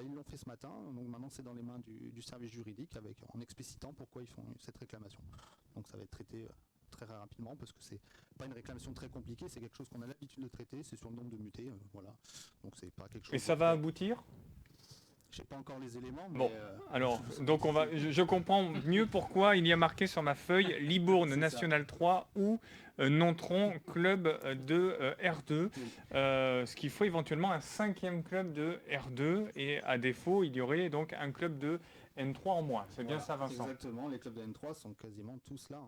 ils l'ont fait ce matin. Donc maintenant, c'est dans les mains du service juridique en explicitant pourquoi ils font cette réclamation. Donc ça va être traité très rapidement parce que c'est pas une réclamation très compliquée, c'est quelque chose qu'on a l'habitude de traiter, c'est sur le nombre de mutés. Voilà. Donc c'est pas quelque chose. Et ça va aboutir? Je sais pas encore les éléments. Mais bon, alors, donc je comprends mieux pourquoi il y a marqué sur ma feuille Libourne National 3 ou Nontron club de R2. Ce qu'il faut éventuellement un 5e club de R2 et à défaut, il y aurait donc un club de N3 en moins. C'est bien ça, Vincent? Exactement, les clubs de N3 sont quasiment tous là.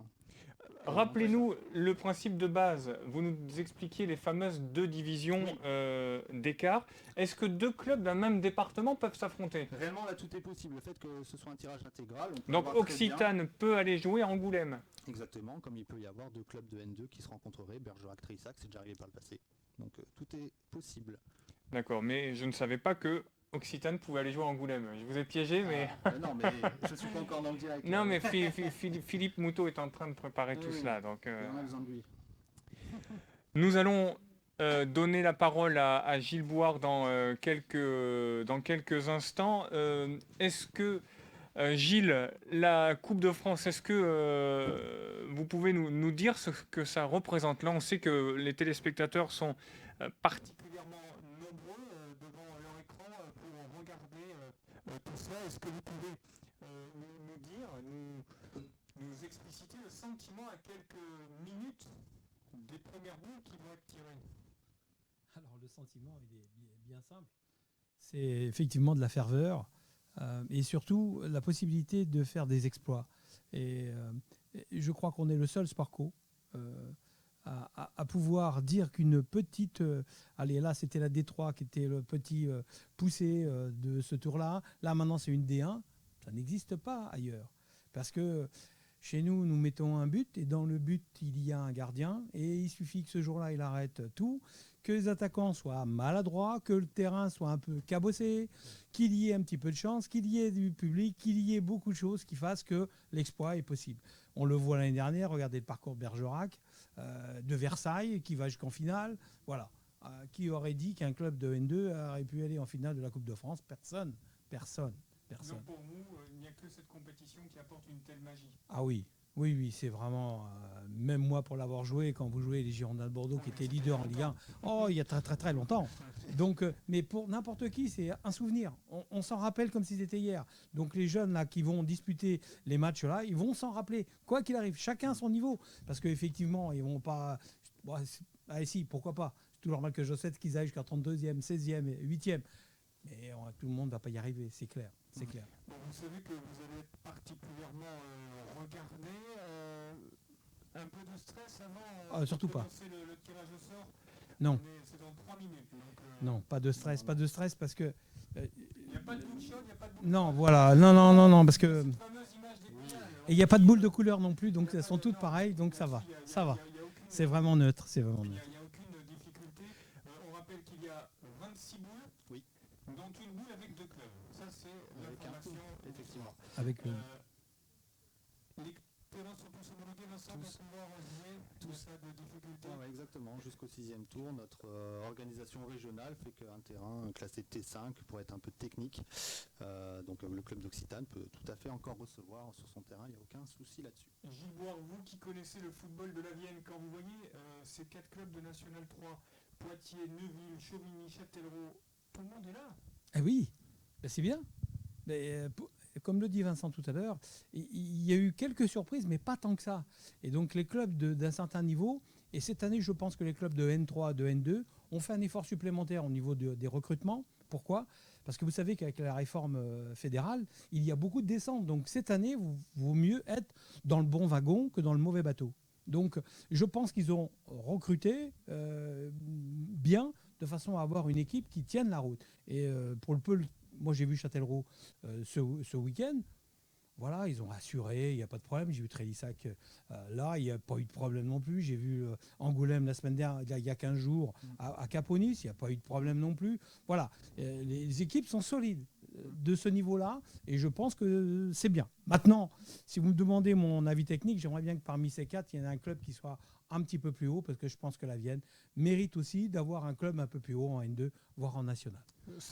Rappelez-nous le principe de base. Vous nous expliquiez les fameuses 2 divisions d'écart. Est-ce que 2 clubs d'un même département peuvent s'affronter? Réellement, là, tout est possible. Le fait que ce soit un tirage intégral. Donc Occitane peut aller jouer à Angoulême. Exactement, comme il peut y avoir 2 clubs de N2 qui se rencontreraient, Bergerac, Trélissac, c'est déjà arrivé par le passé. Donc tout est possible. D'accord, mais je ne savais pas que Occitane pouvait aller jouer à Angoulême. Je vous ai piégé, mais... non, mais je ne suis pas encore dans le direct. Non, mais Philippe Moutot est en train de préparer tout cela. Donc, on a besoin de lui. Nous allons donner la parole à Gilles Bouard dans quelques instants. Est-ce que, Gilles, la Coupe de France, est-ce que vous pouvez nous dire ce que ça représente? Là, on sait que les téléspectateurs sont particulièrement nombreux devant leur écran pour regarder tout ça. Est-ce que vous pouvez nous dire, nous expliciter le sentiment à quelques minutes des premières boules qui vont être tirées? Alors le sentiment, il est bien simple. C'est effectivement de la ferveur et surtout la possibilité de faire des exploits. Et je crois qu'on est le seul sport co à pouvoir dire qu'une petite... allez, là, c'était la D3 qui était le petit poussé de ce tour-là. Là, maintenant, c'est une D1. Ça n'existe pas ailleurs. Parce que Chez nous, nous mettons un but et dans le but, il y a un gardien et il suffit que ce jour-là, il arrête tout, que les attaquants soient maladroits, que le terrain soit un peu cabossé, qu'il y ait un petit peu de chance, qu'il y ait du public, qu'il y ait beaucoup de choses qui fassent que l'exploit est possible. On le voit l'année dernière, regardez le parcours de Bergerac, de Versailles, qui va jusqu'en finale. Voilà. Qui aurait dit qu'un club de N2 aurait pu aller en finale de la Coupe de France? Personne. Donc pour vous, il n'y a que cette compétition qui apporte une telle magie. Ah oui, c'est vraiment... même moi, pour l'avoir joué, quand vous jouez les Girondins de Bordeaux, qui étaient leaders en Ligue 1, il y a très très très longtemps. Donc, mais pour n'importe qui, c'est un souvenir. On s'en rappelle comme si c'était hier. Donc les jeunes là qui vont disputer les matchs là, ils vont s'en rappeler, quoi qu'il arrive, chacun à son niveau. Parce qu'effectivement, ils vont pas... si, pourquoi pas. C'est tout normal que je souhaite qu'ils aillent jusqu'à 32e, 16e, 8e. Mais tout le monde ne va pas y arriver, c'est clair. C'est clair. Bon, vous savez que vous allez être particulièrement regardé. Un peu de stress avant surtout de pas. commencer le tirage au sort. Non. C'est dans 3 minutes. Donc, non, pas de stress parce que... il n'y a pas de boule chaude, il n'y a pas de boule non, voilà. Non, parce que... Et il n'y a pas de boule de couleur non plus, donc elles sont toutes pareilles, donc ça va. C'est vraiment neutre, Il n'y a aucune difficulté. On rappelle qu'il y a 26 boules, dont une boule avec 2 clubs. Ça, c'est l'information. Effectivement. Avec les terrains sont tous homologués, Vincent, pour pouvoir jouer tout ça de difficulté. Exactement, jusqu'au 6e tour, notre organisation régionale fait qu'un terrain classé T5 pour être un peu technique. Donc le club d'Occitane peut tout à fait encore recevoir sur son terrain, il n'y a aucun souci là-dessus. Gilles Boire, vous qui connaissez le football de la Vienne, quand vous voyez ces 4 clubs de National 3, Poitiers, Neuville, Chauvigny, Châtellerault, tout le monde est là. Ah oui, c'est bien. Mais, comme le dit Vincent tout à l'heure, il y a eu quelques surprises, mais pas tant que ça. Et donc les clubs d'un certain niveau, et cette année je pense que les clubs de N3, de N2 ont fait un effort supplémentaire au niveau des recrutements. Pourquoi ? Parce que vous savez qu'avec la réforme fédérale, il y a beaucoup de descentes. Donc cette année, vaut mieux être dans le bon wagon que dans le mauvais bateau. Donc je pense qu'ils ont recruté bien, de façon à avoir une équipe qui tienne la route. Et pour le peu, moi j'ai vu Châtellerault ce week-end. Voilà, ils ont assuré, il n'y a pas de problème. J'ai vu Trélissac là, il n'y a pas eu de problème non plus. J'ai vu Angoulême la semaine dernière, il y a 15 jours, à Caponis, il n'y a pas eu de problème non plus. Voilà, les équipes sont solides de ce niveau-là et je pense que c'est bien. Maintenant, si vous me demandez mon avis technique, j'aimerais bien que parmi ces 4, il y en ait un club qui soit un petit peu plus haut parce que je pense que la Vienne mérite aussi d'avoir un club un peu plus haut en N2, voire en national.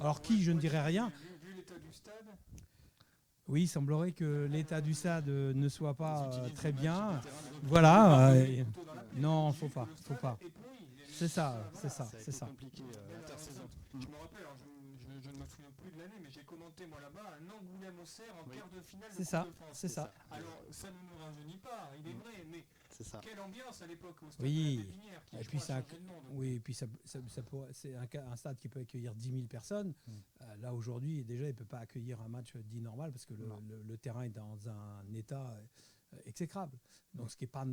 Alors qui, je ne dirais rien. Vu l'état du stade. Oui, il semblerait que l'état du stade ne soit pas très bien. Voilà. Non, faut pas. C'est ça. Compliqué, je me rappelle, alors je ne me souviens plus de l'année, mais j'ai commenté moi là-bas un Angoulême-Auxerre en quart de finale de Coupe de France. C'est ça. Alors ça ne nous rajeunit pas, il est vrai, mais quelle ambiance à l'époque au stade oui. de la Pépinière qui Et puis c'est un stade qui peut accueillir 10 000 personnes. Là aujourd'hui, déjà, il ne peut pas accueillir un match dit normal parce que le terrain est dans un état exécrable. Donc ce qui n'est pas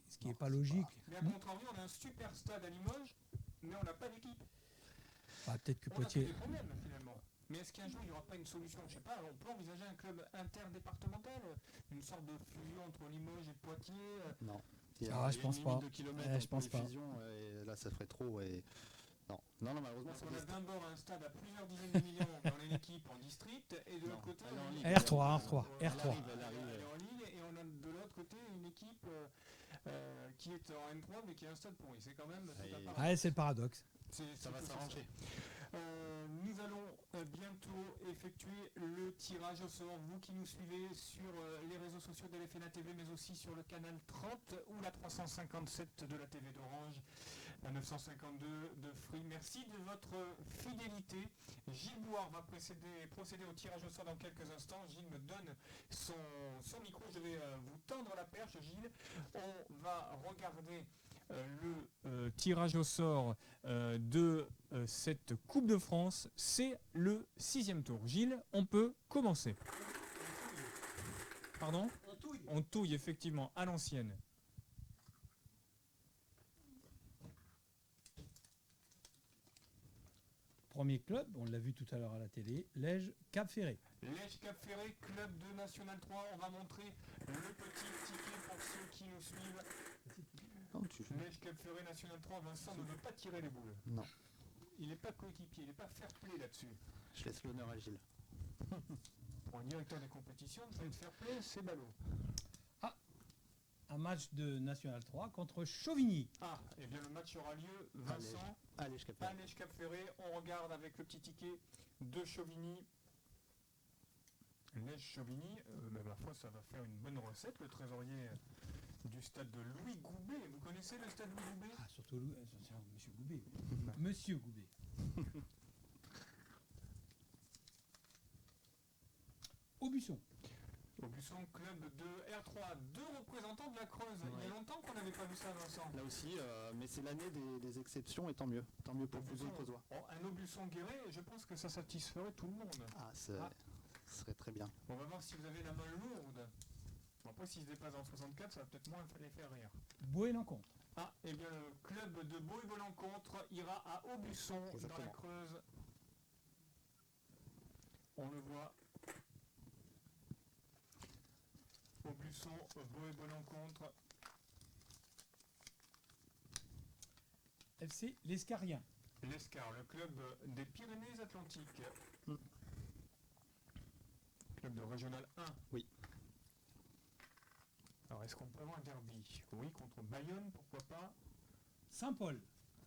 ce qui n'est pas logique. Mais à contrario, on a un super stade à Limoges, mais on n'a pas d'équipe. Peut-être que on Poitiers. a des problèmes finalement. Mais est-ce qu'un jour il n'y aura pas une solution? Je ne sais pas, on peut envisager un club interdépartemental, une sorte de fusion entre Limoges et Poitiers. Non. Je pense pas. Je pense pas. Et là, ça ferait trop. Et... Non, malheureusement. Parce qu'on a d'un bord un stade à plusieurs dizaines de millions dans une équipe en district, et de l'autre côté R3. Elle est en ligne, et on a de l'autre côté une équipe qui est en N3 mais qui a un stade pourri. C'est quand même c'est le paradoxe. Ça va s'arranger. Nous allons bientôt effectuer le tirage au sort. Vous qui nous suivez sur les réseaux sociaux de LFNA TV, mais aussi sur le canal 30 ou la 357 de la TV d'Orange, la 952 de Free. Merci de votre fidélité. Gilles Boire va procéder au tirage au sort dans quelques instants. Gilles me donne son micro. Je vais vous tendre la perche, Gilles. On va regarder le tirage au sort de cette Coupe de France. C'est le 6e tour. Gilles, on peut commencer. Pardon ? On touille effectivement à l'ancienne. premier club, on l'a vu tout à l'heure à la télé, Lège Cap Ferré. Lège Cap Ferré, club de National 3. On va montrer le petit ticket pour ceux qui nous suivent. Lège Cap Ferré, National 3. Vincent ne veut pas tirer les boules. Non, Il n'est pas coéquipier, il n'est pas fair play là-dessus. je laisse l'honneur à Gilles. Pour un directeur des compétitions, de faire fair play, c'est ballot. Un match de National 3 contre Chauvigny. Ah, et bien le match aura lieu, Vincent, à Lège Cap Ferré. à Lège Cap Ferré. On regarde avec le petit ticket de Chauvigny. Lège Chauvigny, ma foi, ça va faire une bonne recette. Le trésorier du stade de Louis Goubet. Vous connaissez le stade Louis Goubet? Ah, surtout Monsieur Goubet. Monsieur Goubet. Aubusson. Aubusson, club de R3, 2 représentants de la Creuse. Il y a longtemps qu'on n'avait pas vu ça, Vincent. Là aussi, mais c'est l'année des exceptions et tant mieux. Tant mieux pour Aubusson Creusois. Un Aubusson Guéret, je pense que ça satisferait tout le monde. Ce serait très bien. On va voir si vous avez la main lourde. Bon, après, s'il se dépasse en 64, ça va peut-être moins les faire rire. Boé-Lencontre. Ah, et bien le club de Boé-Lencontre ira à Aubusson dans la Creuse. On le voit. Aubusson, Boé-Lencontre. FC L'Escarien. L'Escar, le club des Pyrénées-Atlantiques. Club de Régional 1. Oui. Alors, est-ce qu'on peut avoir un derby? Oui, contre Bayonne, pourquoi pas? Saint-Paul.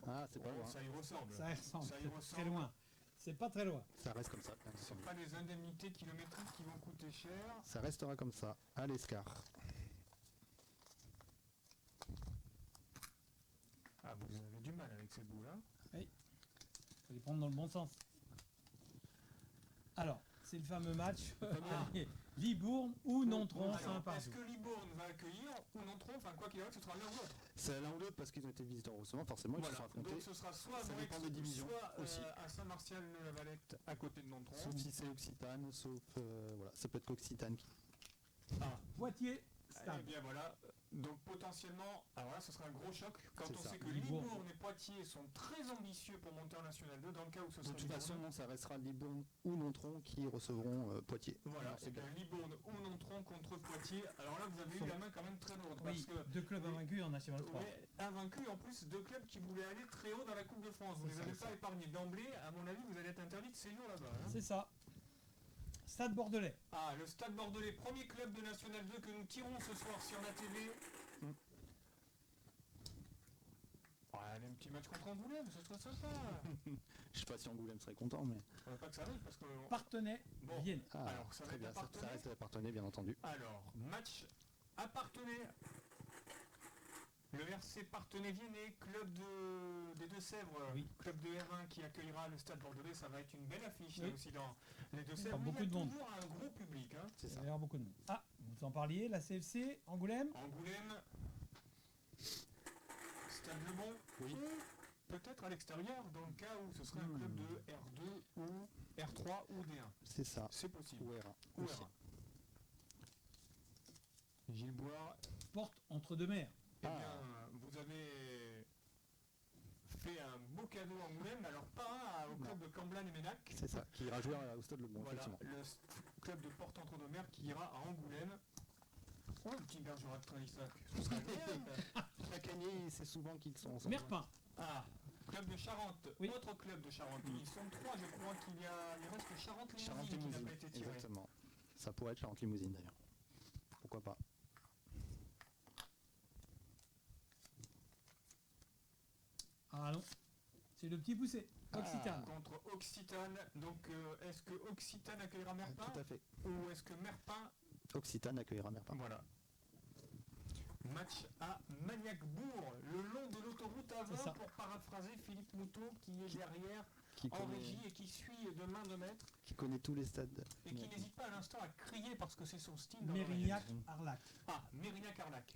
Ah, c'est pas loin. Ça y ressemble. Ça y ressemble. Ça y C'est ressemble. très loin. C'est pas très loin. Ça reste comme ça. Ce sont pas les indemnités kilométriques qui vont coûter cher. Ça restera comme ça, à l'Escar. Ah, vous avez du mal avec ces bouts-là. Oui. Faut les prendre dans le bon sens. Alors, c'est le fameux match Libourne ou Nontron Saint-Pardoux. Est-ce que Libourne va accueillir ou Nontron? Enfin, quoi qu'il arrive, ce sera l'un ou l'autre. C'est l'un ou l'autre parce qu'ils ont été visiteurs au Recevant, forcément, ils se sont affrontés. Donc ce sera soit ça dépend des divisions soit aussi. à Saint-Martial-la-Valette à côté de Nontron. Sauf si c'est Occitane, sauf voilà, ça peut être qu'Occitane. Poitiers, Eh Stade. bien voilà, donc potentiellement, alors là ce sera un gros choc quand C'est on ça. sait que Libourne. Libourne et Poitiers sont très ambitieux pour monter en National 2 dans le cas où ce De sera toute façon, Libourne. non, ça restera Libourne ou Nontron qui recevront Poitiers. Voilà, Alors, c'est bien Libourne ou Nontron contre Poitiers. Alors là vous avez eu la main quand même très lourde. Oui, parce que deux clubs invaincus en National 3. Ouais, invaincus en plus deux clubs qui voulaient aller très haut dans la Coupe de France. Vous ne les avez pas épargnés d'emblée. À mon avis, vous allez être interdit de séjour là-bas. Hein. C'est ça. Stade Bordelais. Ah, le Stade Bordelais, premier club de National 2 que nous tirons ce soir sur la TV. Allez, un petit match contre Angoulême, ce serait sympa. Je sais pas si Angoulême serait content, mais. On va pas que ça arrive parce que. Partenay, Vienne. Ah, alors, ça va très être bien, à ça Partenay. reste à Partenay, bien entendu. Alors, match à Partenay. Le RC Partenay-Viennet, club des Deux-Sèvres, club de R1 qui accueillera le Stade Bordelais. Ça va être une belle affiche là aussi dans les Deux-Sèvres. Beaucoup Il y a de monde. toujours un gros public. Hein. Il va y avoir beaucoup de monde. Ah, vous en parliez, la CFC, Angoulême. Angoulême, Stade Le Bon, oui. Peut-être à l'extérieur, dans le cas où ce serait un club de R2 ou R3 ou D1. C'est ça. C'est possible. Ou R1. Ou aussi. R1. Gilles Boire. Porte entre deux mers. Eh bien, vous avez fait un beau cadeau à Angoulême, alors pas au club de Camblan et Ménac. C'est ça, qui ira jouer au Stade Le Bon, Voilà, effectivement. le club de Porte entre deux mers qui ira à Angoulême. Oh, le petit Bergerac de Trélissac, ce serait agréable. Chaque année, c'est souvent qu'ils sont ensemble. Merpin. Ah, club de Charente, autre club de Charente. Ils sont trois, je crois qu'il reste Charente-Limousine qui n'a pas été tiré. Exactement. Ça pourrait être Charente-Limousine d'ailleurs. Pourquoi pas. Ah non, c'est le petit poussé. Occitane. Contre Occitane, donc est-ce que Occitane accueillera Merpin? Tout à fait. Ou est-ce que Merpin... Occitane accueillera Merpin. Voilà. Match à Magnac-Bourg, le long de l'autoroute A20 pour paraphraser Philippe Moutot qui est derrière en régie et qui suit de main de maître. Qui connaît tous les stades. Et qui n'hésite pas à l'instant à crier parce que c'est son style. Mérignac-Arlac. Ah, Mérignac-Arlac.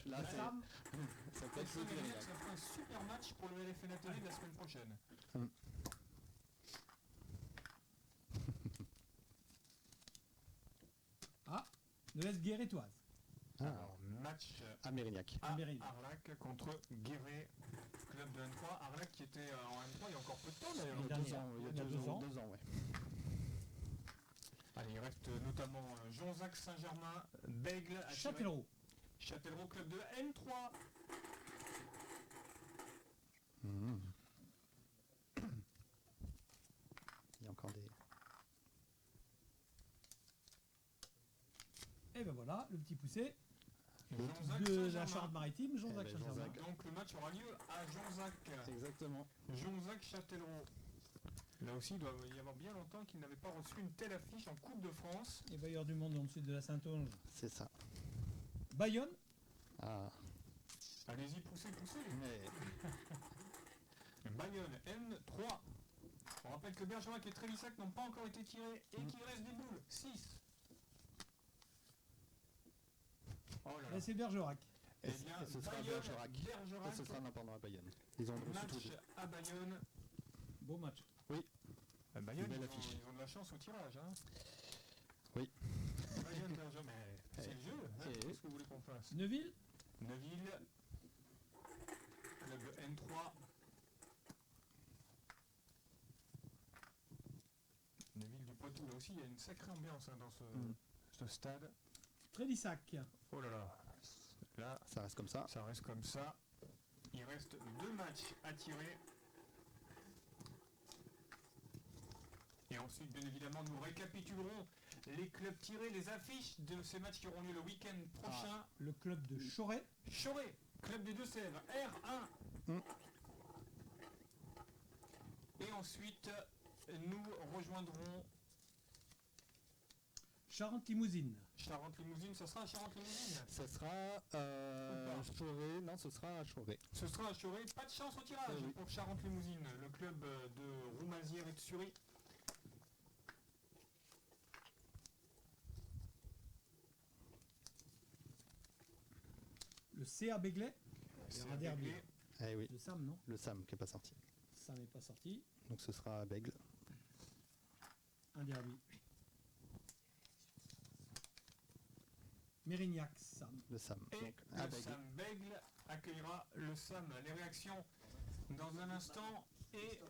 Là, ça peut être Mérignac, ça fera un super match pour le LFNA TV de la semaine prochaine. Ah, le S Guérétoise. Alors, match à Mérignac. à Arlac contre Guéret, club de N3. Arlac qui était en N3 il y a encore peu de temps d'ailleurs. Il y a 2 ans. 2 ans, ouais. Allez, il reste notamment Jonzac, Saint-Germain, Bègle, Châtellerault. Châtellerault, club de N3. Il y a encore des... Et ben voilà, le petit poussé Jonzac, de la Saint-Germain. Charente-Maritime, Jonzac Saint-Germain. Donc le match aura lieu à Jonzac. Exactement. Jonzac Châtellerault. Là aussi, il doit y avoir bien longtemps qu'il n'avait pas reçu une telle affiche en Coupe de France. Et Bailleur du Monde dans le sud de la Saintonge. C'est ça. Bayonne. Ah. Allez-y, poussez. Bayonne N3. On rappelle que Bergerac et Trélissac n'ont pas encore été tirés et qu'il reste des boules. 6. Oh là là. Et c'est Bergerac. Eh bien, ce sera Bayonne, Bergerac. Et ce sera l'indépendant à Bayonne. Ils ont reçu tous match les deux. à Bayonne. Beau match. Oui. Bayonne, Belle ils affiche. ont de la chance au tirage. Hein. Oui. Bayonne, Bergerac, mais c'est le jeu. Hein. Qu'est-ce que vous voulez qu'on fasse? Neuville. Neuville. Club de N3. Neuville du Poitou, là aussi, il y a une sacrée ambiance dans ce stade. Trélissac. Oh là là. Là, ça reste comme ça. Ça reste comme ça. Il reste 2 matchs à tirer. Et ensuite, bien évidemment, nous récapitulerons les clubs tirés, les affiches de ces matchs qui auront lieu le week-end prochain. Le club de Choret. Choret, club des Deux-Sèvres, R1. Et ensuite, nous rejoindrons Charente-Limousine. Charente-Limousine, ça sera à Charente-Limousine? Ce sera à Choret. Non, ce sera à Choret. Ce sera à Choret. Pas de chance au tirage pour Charente-Limousine, le club de Roumazières et de Sury. Le CA Béglet. Il y aura derby. Eh oui. Le SAM, non? Le SAM qui n'est pas sorti. SAM n'est pas sorti. Donc ce sera à Bègle. Un derby. Mérignac, SAM. Le SAM. Et Donc, à le Bègle. SAM Bègle accueillera le SAM. Les réactions dans un instant. Et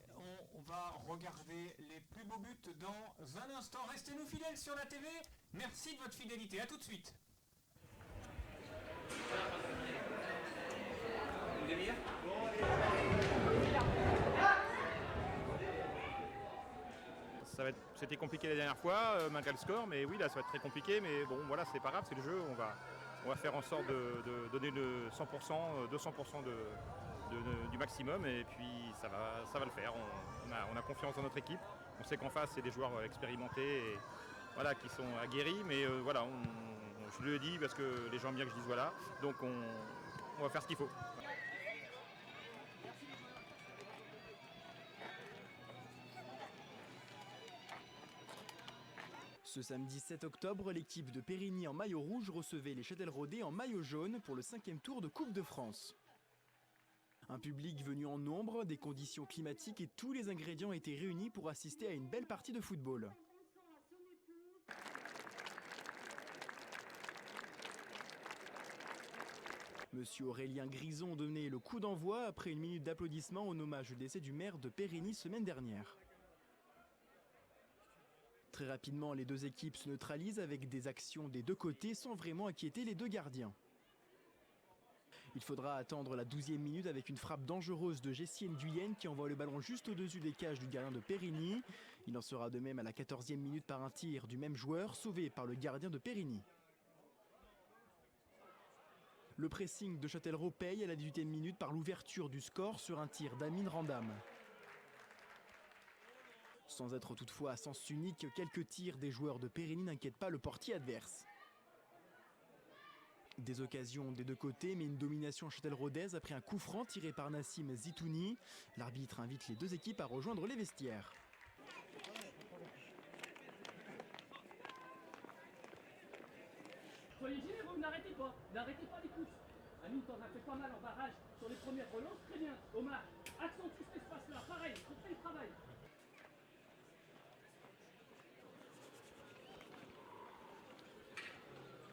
on va regarder les plus beaux buts dans un instant. Restez-nous fidèles sur la TV. Merci de votre fidélité. A tout de suite. C'était compliqué la dernière fois, malgré le score, mais oui, là ça va être très compliqué, mais bon, voilà, c'est pas grave, c'est le jeu, on va faire en sorte de donner le 100%, 200% du maximum, et puis ça va le faire. On a confiance dans notre équipe, on sait qu'en face, c'est des joueurs expérimentés, et, voilà, qui sont aguerris, mais voilà, je le dis parce que les gens aiment bien que je dise voilà, donc on va faire ce qu'il faut. Ce samedi 7 octobre, l'équipe de Périgny en maillot rouge recevait les Châtelleraudais en maillot jaune pour le 5e tour de Coupe de France. Un public venu en nombre, des conditions climatiques et tous les ingrédients étaient réunis pour assister à une belle partie de football. Monsieur Aurélien Grison donnait le coup d'envoi après une minute d'applaudissements en hommage au décès du maire de Périgny semaine dernière. Très rapidement, les deux équipes se neutralisent avec des actions des deux côtés sans vraiment inquiéter les deux gardiens. Il faudra attendre la 12e minute avec une frappe dangereuse de Gessienne Guyenne qui envoie le ballon juste au-dessus des cages du gardien de Périgny. Il en sera de même à la 14e minute par un tir du même joueur sauvé par le gardien de Périgny. Le pressing de Châtellerault paye à la 18e minute par l'ouverture du score sur un tir d'Amine Randam. Sans être toutefois à sens unique, quelques tirs des joueurs de Périgny n'inquiètent pas le portier adverse. Des occasions des deux côtés, mais une domination châtelleraudaise après un coup franc tiré par Nassim Zitouni. L'arbitre invite les deux équipes à rejoindre les vestiaires. Soyez généreux, n'arrêtez pas les coups. Amine t'en a fait pas mal en barrage sur les premières relances, très bien. Omar, accentue cet espace-là, pareil, on fait le travail.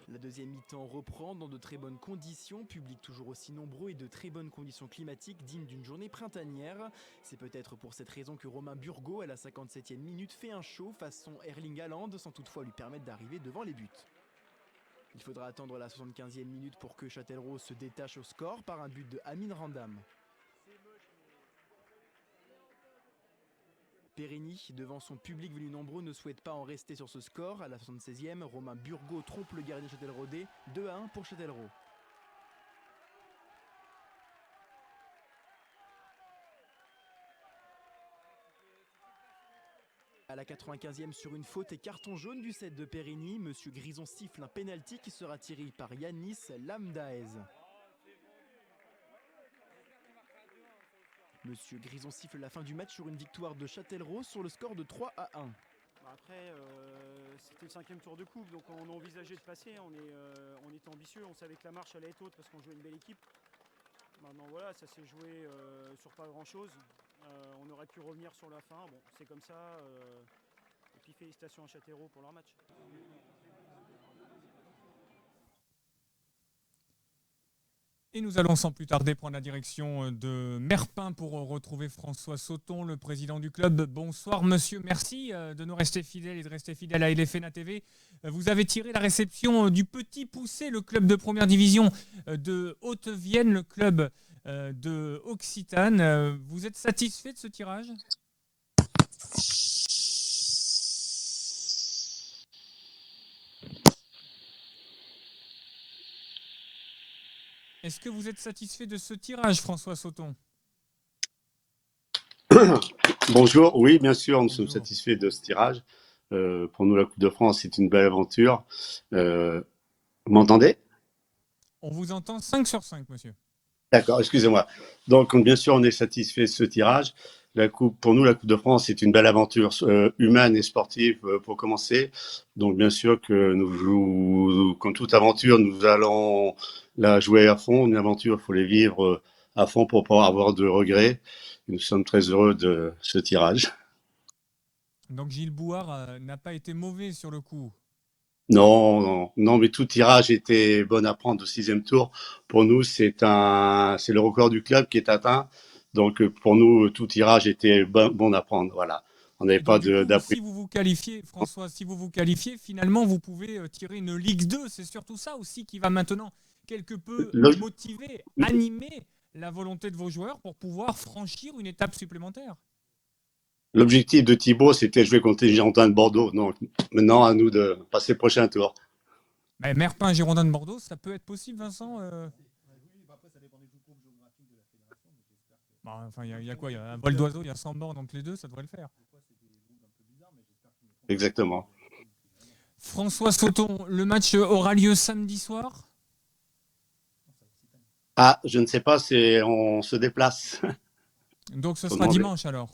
La deuxième mi-temps reprend dans de très bonnes conditions, public toujours aussi nombreux et de très bonnes conditions climatiques dignes d'une journée printanière. C'est peut-être pour cette raison que Romain Burgot, à la 57e minute, fait un show façon Erling Haaland sans toutefois lui permettre d'arriver devant les buts. Il faudra attendre la 75e minute pour que Châtellerault se détache au score par un but de Amin Randam. Périni, devant son public venu nombreux, ne souhaite pas en rester sur ce score. À la 76e, Romain Burgot trompe le gardien châtelleraudais, 2-1 pour Châtellerault. À la 95e, sur une faute et carton jaune du set de Périni, Monsieur Grison siffle un pénalty qui sera tiré par Yanis Lamdaez. Monsieur Grison siffle la fin du match sur une victoire de Châtellerault sur le score de 3-1. Après, c'était le 5e tour de coupe, donc on a envisagé de passer. On était ambitieux, on savait que la marche allait être haute parce qu'on jouait une belle équipe. Maintenant voilà, ça s'est joué sur pas grand chose. On aurait pu revenir sur la fin, bon c'est comme ça. Et puis félicitations à Châtellerault pour leur match. Et nous allons sans plus tarder prendre la direction de Merpin pour retrouver François Sauton, le président du club. Bonsoir monsieur, merci de nous rester fidèles et de rester fidèles à LFNA TV. Vous avez tiré la réception du Petit Poucet, le club de première division de Haute-Vienne, le club de Occitane. Vous êtes satisfait de ce tirage ? Est-ce que vous êtes satisfait de ce tirage, François Sauton ? Bonjour, oui, bien sûr, nous sommes satisfaits de ce tirage. Pour nous, la Coupe de France, c'est une belle aventure. Vous m'entendez ? On vous entend 5 sur 5, monsieur. D'accord, excusez-moi. Donc, bien sûr, on est satisfait de ce tirage. Pour nous, la Coupe de France, c'est une belle aventure humaine et sportive pour commencer. Donc, bien sûr que comme toute aventure, nous allons la jouer à fond. Une aventure, il faut les vivre à fond pour pas avoir de regrets. Nous sommes très heureux de ce tirage. Donc, Gilles Bouard n'a pas été mauvais sur le coup. Non, mais tout tirage était bon à prendre au 6e tour. Pour nous, c'est le record du club qui est atteint. Donc, pour nous, tout tirage était bon à prendre. Voilà. On n'avait pas d'appris. Si vous vous qualifiez, François, finalement, vous pouvez tirer une Ligue 2. C'est surtout ça aussi qui va maintenant quelque peu motiver, animer la volonté de vos joueurs pour pouvoir franchir une étape supplémentaire. L'objectif de Thibaut, c'était de jouer contre les Girondins de Bordeaux. Donc, maintenant, à nous de passer le prochain tour. Mais Merpin, Girondins de Bordeaux, ça peut être possible, Vincent Enfin, il y a quoi ? Il y a un vol d'oiseau, il y a 100 bornes entre les deux, ça devrait le faire. Exactement. François Sauton, le match aura lieu samedi soir ? Ah, je ne sais pas, on se déplace. Donc ce sera dimanche alors ?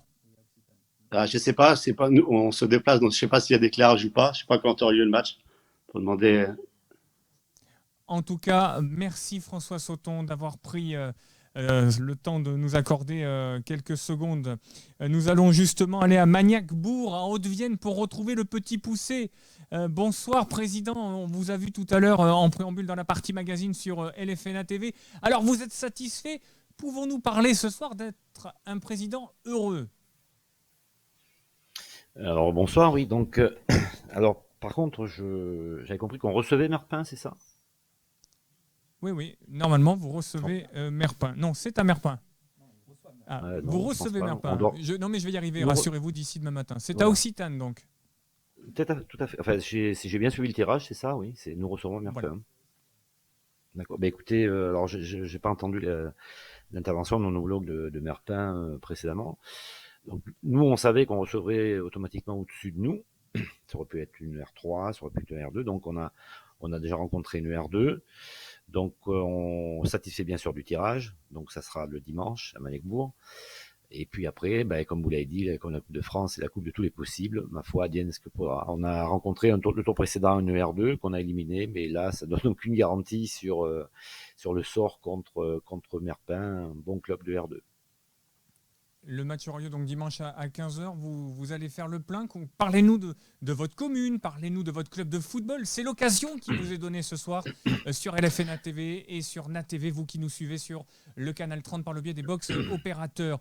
Ah, je ne sais pas, nous, on se déplace, donc je ne sais pas s'il y a des éclairages ou pas. Je ne sais pas quand aura lieu le match. Il faut demander. En tout cas, merci François Sauton d'avoir pris le temps de nous accorder quelques secondes. Nous allons justement aller à Magnac-Bourg, en Haute-Vienne, pour retrouver le Petit Poucet. Bonsoir Président, on vous a vu tout à l'heure en préambule dans la partie magazine sur LFNA TV. Alors vous êtes satisfait ? Pouvons-nous parler ce soir d'être un président heureux ? Alors bonsoir, oui. Donc, alors par contre, j'avais compris qu'on recevait Merpin, c'est ça ? Oui. Normalement, vous recevez Merpin. Non, c'est à Merpin. Non, vous recevez Merpin. Non, mais je vais y arriver, rassurez-vous, d'ici demain matin. C'est à Occitane, donc. Tout à fait. Enfin, si j'ai bien suivi le tirage, c'est ça, oui. Nous recevons Merpin. Voilà. D'accord. Ben, écoutez, alors j'ai pas entendu l'intervention de mon homologue de Merpin précédemment. Donc, nous, on savait qu'on recevrait automatiquement au-dessus de nous. Ça aurait pu être une R3, ça aurait pu être une R2. Donc, on a déjà rencontré une R2. Donc, on satisfait bien sûr du tirage. Donc, ça sera le dimanche à Magnac-Bourg. Et puis après, comme vous l'avez dit, comme la Coupe de France, c'est la Coupe de tous les possibles. Ma foi, on a rencontré le tour précédent une R2 qu'on a éliminé. Mais là, ça ne donne aucune garantie sur le sort contre Merpin, un bon club de R2. Le match aura lieu donc dimanche à 15h. Vous allez faire le plein. Parlez-nous de votre commune, parlez-nous de votre club de football. C'est l'occasion qui vous est donnée ce soir sur LFNA TV et sur NAT TV, vous qui nous suivez sur le canal 30 par le biais des box opérateurs.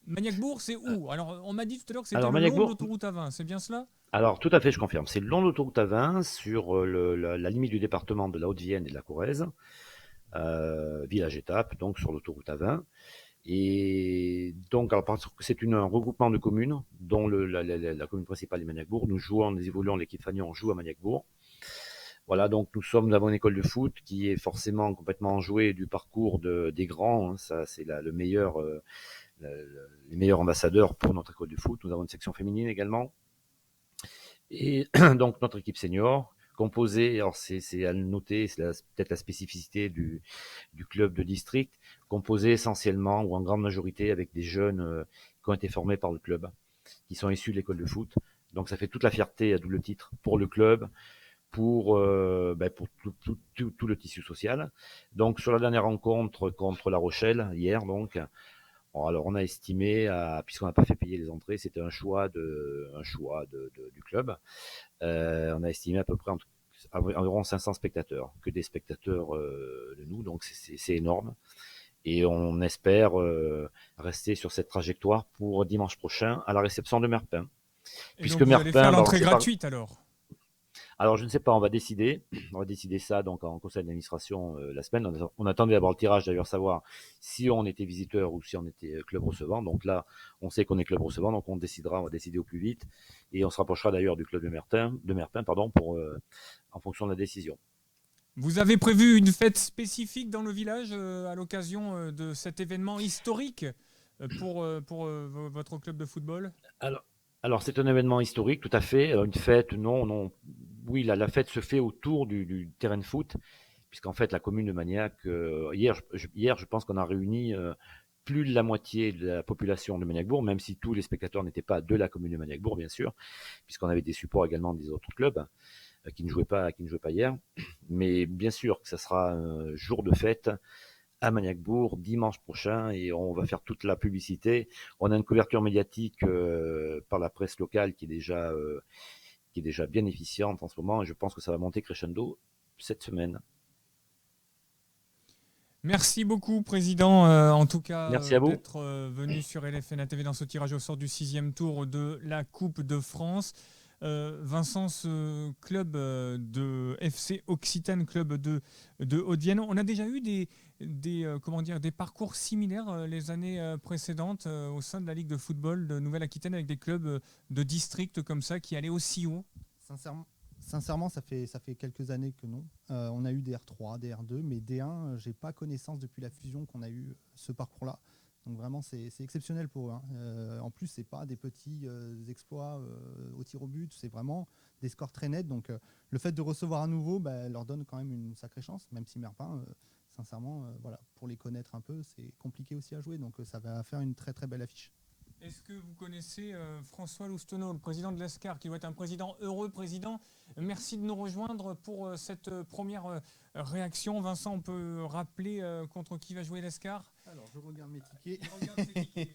Maniac-Bourg, c'est où? Alors, on m'a dit tout à l'heure que c'était le long de Maniac-Bourg, l'autoroute A20, c'est bien cela? alors tout à fait, je confirme. C'est le long de l'autoroute A20 sur la limite du département de la Haute-Vienne et de la Corrèze, village-étape, donc sur l'autoroute A20. Et donc, alors, parce que c'est un regroupement de communes, dont la commune principale est Maniac-Bourg. Nous évoluons, l'équipe Fagnon, on joue à Maniac-Bourg. Voilà, donc nous avons une école de foot qui est forcément complètement enjouée du parcours des grands. Hein, ça, c'est les meilleurs ambassadeurs pour notre école de foot. Nous avons une section féminine également. Et donc, notre équipe senior, composée, alors c'est à noter, c'est peut-être la spécificité du club de district, composée essentiellement ou en grande majorité avec des jeunes qui ont été formés par le club, qui sont issus de l'école de foot. Donc ça fait toute la fierté à double titre pour le club, pour tout le tissu social. Donc sur la dernière rencontre contre La Rochelle, hier, donc, alors on a estimé, puisqu'on n'a pas fait payer les entrées, c'était un choix du club, on a estimé à peu près environ 500 spectateurs, que des spectateurs de nous, donc c'est énorme. Et on espère rester sur cette trajectoire pour dimanche prochain à la réception de Merpin. Et donc vous allez faire l'entrée gratuite alors? Alors je ne sais pas, on va décider ça donc en conseil d'administration la semaine. On attendait d'avoir le tirage d'ailleurs, savoir si on était visiteur ou si on était club recevant. Donc là, on sait qu'on est club recevant, donc on va décider au plus vite et on se rapprochera d'ailleurs du club de Merpin, pour en fonction de la décision. Vous avez prévu une fête spécifique dans le village à l'occasion de cet événement historique pour votre club de football? Alors c'est un événement historique, tout à fait. Une fête, non. Oui, la fête se fait autour du terrain de foot, puisqu'en fait la commune de Maniac, hier, je pense qu'on a réuni plus de la moitié de la population de Maniac-Bourg, même si tous les spectateurs n'étaient pas de la commune de Maniac-Bourg, bien sûr, puisqu'on avait des supports également des autres clubs qui ne jouaient pas hier. Mais bien sûr que ça sera un jour de fête à Maniac-Bourg dimanche prochain et on va faire toute la publicité. On a une couverture médiatique par la presse locale qui est déjà bien efficiente en ce moment et je pense que ça va monter crescendo cette semaine. Merci beaucoup, Président, en tout cas, d'être venu sur LFNA TV dans ce tirage au sort du 6e tour de la Coupe de France. Vincent, ce club de FC Occitane, club de Haute-Vienne, on a déjà eu des parcours similaires les années précédentes au sein de la Ligue de football de Nouvelle-Aquitaine avec des clubs de district comme ça qui allaient aussi haut? Sincèrement, ça fait quelques années que non. On a eu des R3, des R2, mais D1, j'ai pas connaissance depuis la fusion qu'on a eu ce parcours-là. Donc vraiment, c'est exceptionnel pour eux. Hein. En plus, c'est pas des petits exploits au tir au but, c'est vraiment des scores très nets. Donc le fait de recevoir à nouveau leur donne quand même une sacrée chance, même si Merpin, sincèrement, pour les connaître un peu, c'est compliqué aussi à jouer. Donc ça va faire une très très belle affiche. Est-ce que vous connaissez François Lousteneau, le président de l'ESCAR, qui doit être un président heureux président? Merci de nous rejoindre pour cette première réaction. Vincent, on peut rappeler contre qui va jouer l'ESCAR? Alors, je regarde mes tickets.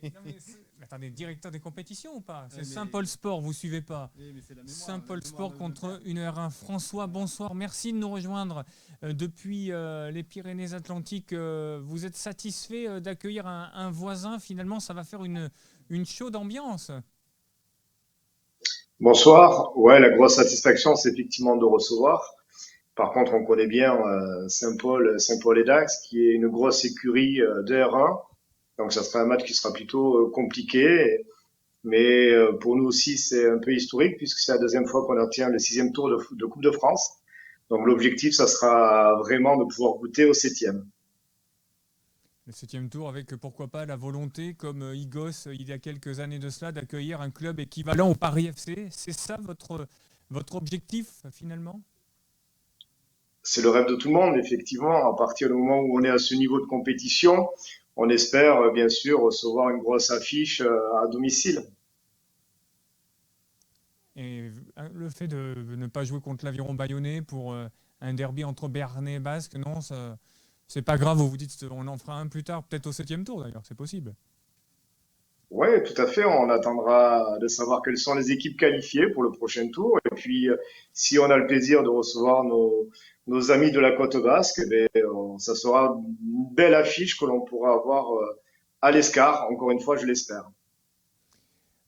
Non, mais attendez, directeur des compétitions ou pas? C'est Saint-Paul Sport, vous ne suivez pas? Saint-Paul Sport contre une R1. François, bonsoir. Merci de nous rejoindre depuis les Pyrénées-Atlantiques. Vous êtes satisfait d'accueillir un voisin? Finalement, ça va faire une chaude ambiance. Bonsoir. Ouais, la grosse satisfaction, c'est effectivement de recevoir. Par contre, on connaît bien Saint-Paul et Dax, qui est une grosse écurie de R1. Donc, ça sera un match qui sera plutôt compliqué. Mais pour nous aussi, c'est un peu historique, puisque c'est la deuxième fois qu'on obtient le 6e tour de Coupe de France. Donc, l'objectif, ça sera vraiment de pouvoir goûter au 7e. Le 7e tour avec, pourquoi pas, la volonté, comme Igos, il y a quelques années de cela, d'accueillir un club équivalent au Paris FC. C'est ça votre objectif, finalement? C'est le rêve de tout le monde, effectivement. À partir du moment où on est à ce niveau de compétition, on espère, bien sûr, recevoir une grosse affiche à domicile. Et le fait de ne pas jouer contre l'Aviron Bayonnais pour un derby entre Béarnais et Basque, non, c'est pas grave, vous vous dites on en fera un plus tard, peut-être au 7e tour d'ailleurs, c'est possible. Oui, tout à fait. On attendra de savoir quelles sont les équipes qualifiées pour le prochain tour. Et puis, si on a le plaisir de recevoir nos amis de la côte basque, eh bien, ça sera une belle affiche que l'on pourra avoir à l'Escar. Encore une fois, je l'espère.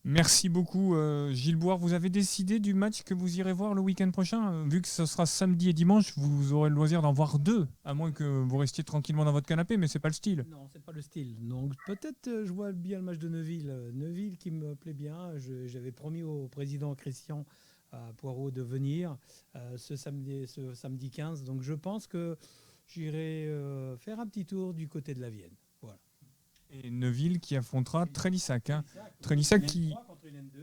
Merci beaucoup Gilles Boire. Vous avez décidé du match que vous irez voir le week-end prochain? Vu que ce sera samedi et dimanche, vous aurez le loisir d'en voir deux, à moins que vous restiez tranquillement dans votre canapé, mais c'est pas le style. Non, c'est pas le style. Donc peut-être je vois bien le match de Neuville. Neuville qui me plaît bien. J'avais promis au président Christian Poirot de venir ce samedi 15. Donc je pense que j'irai faire un petit tour du côté de la Vienne. Voilà. Et Neuville qui affrontera Trélissac. Hein. Trélissac qui... Contre une N2,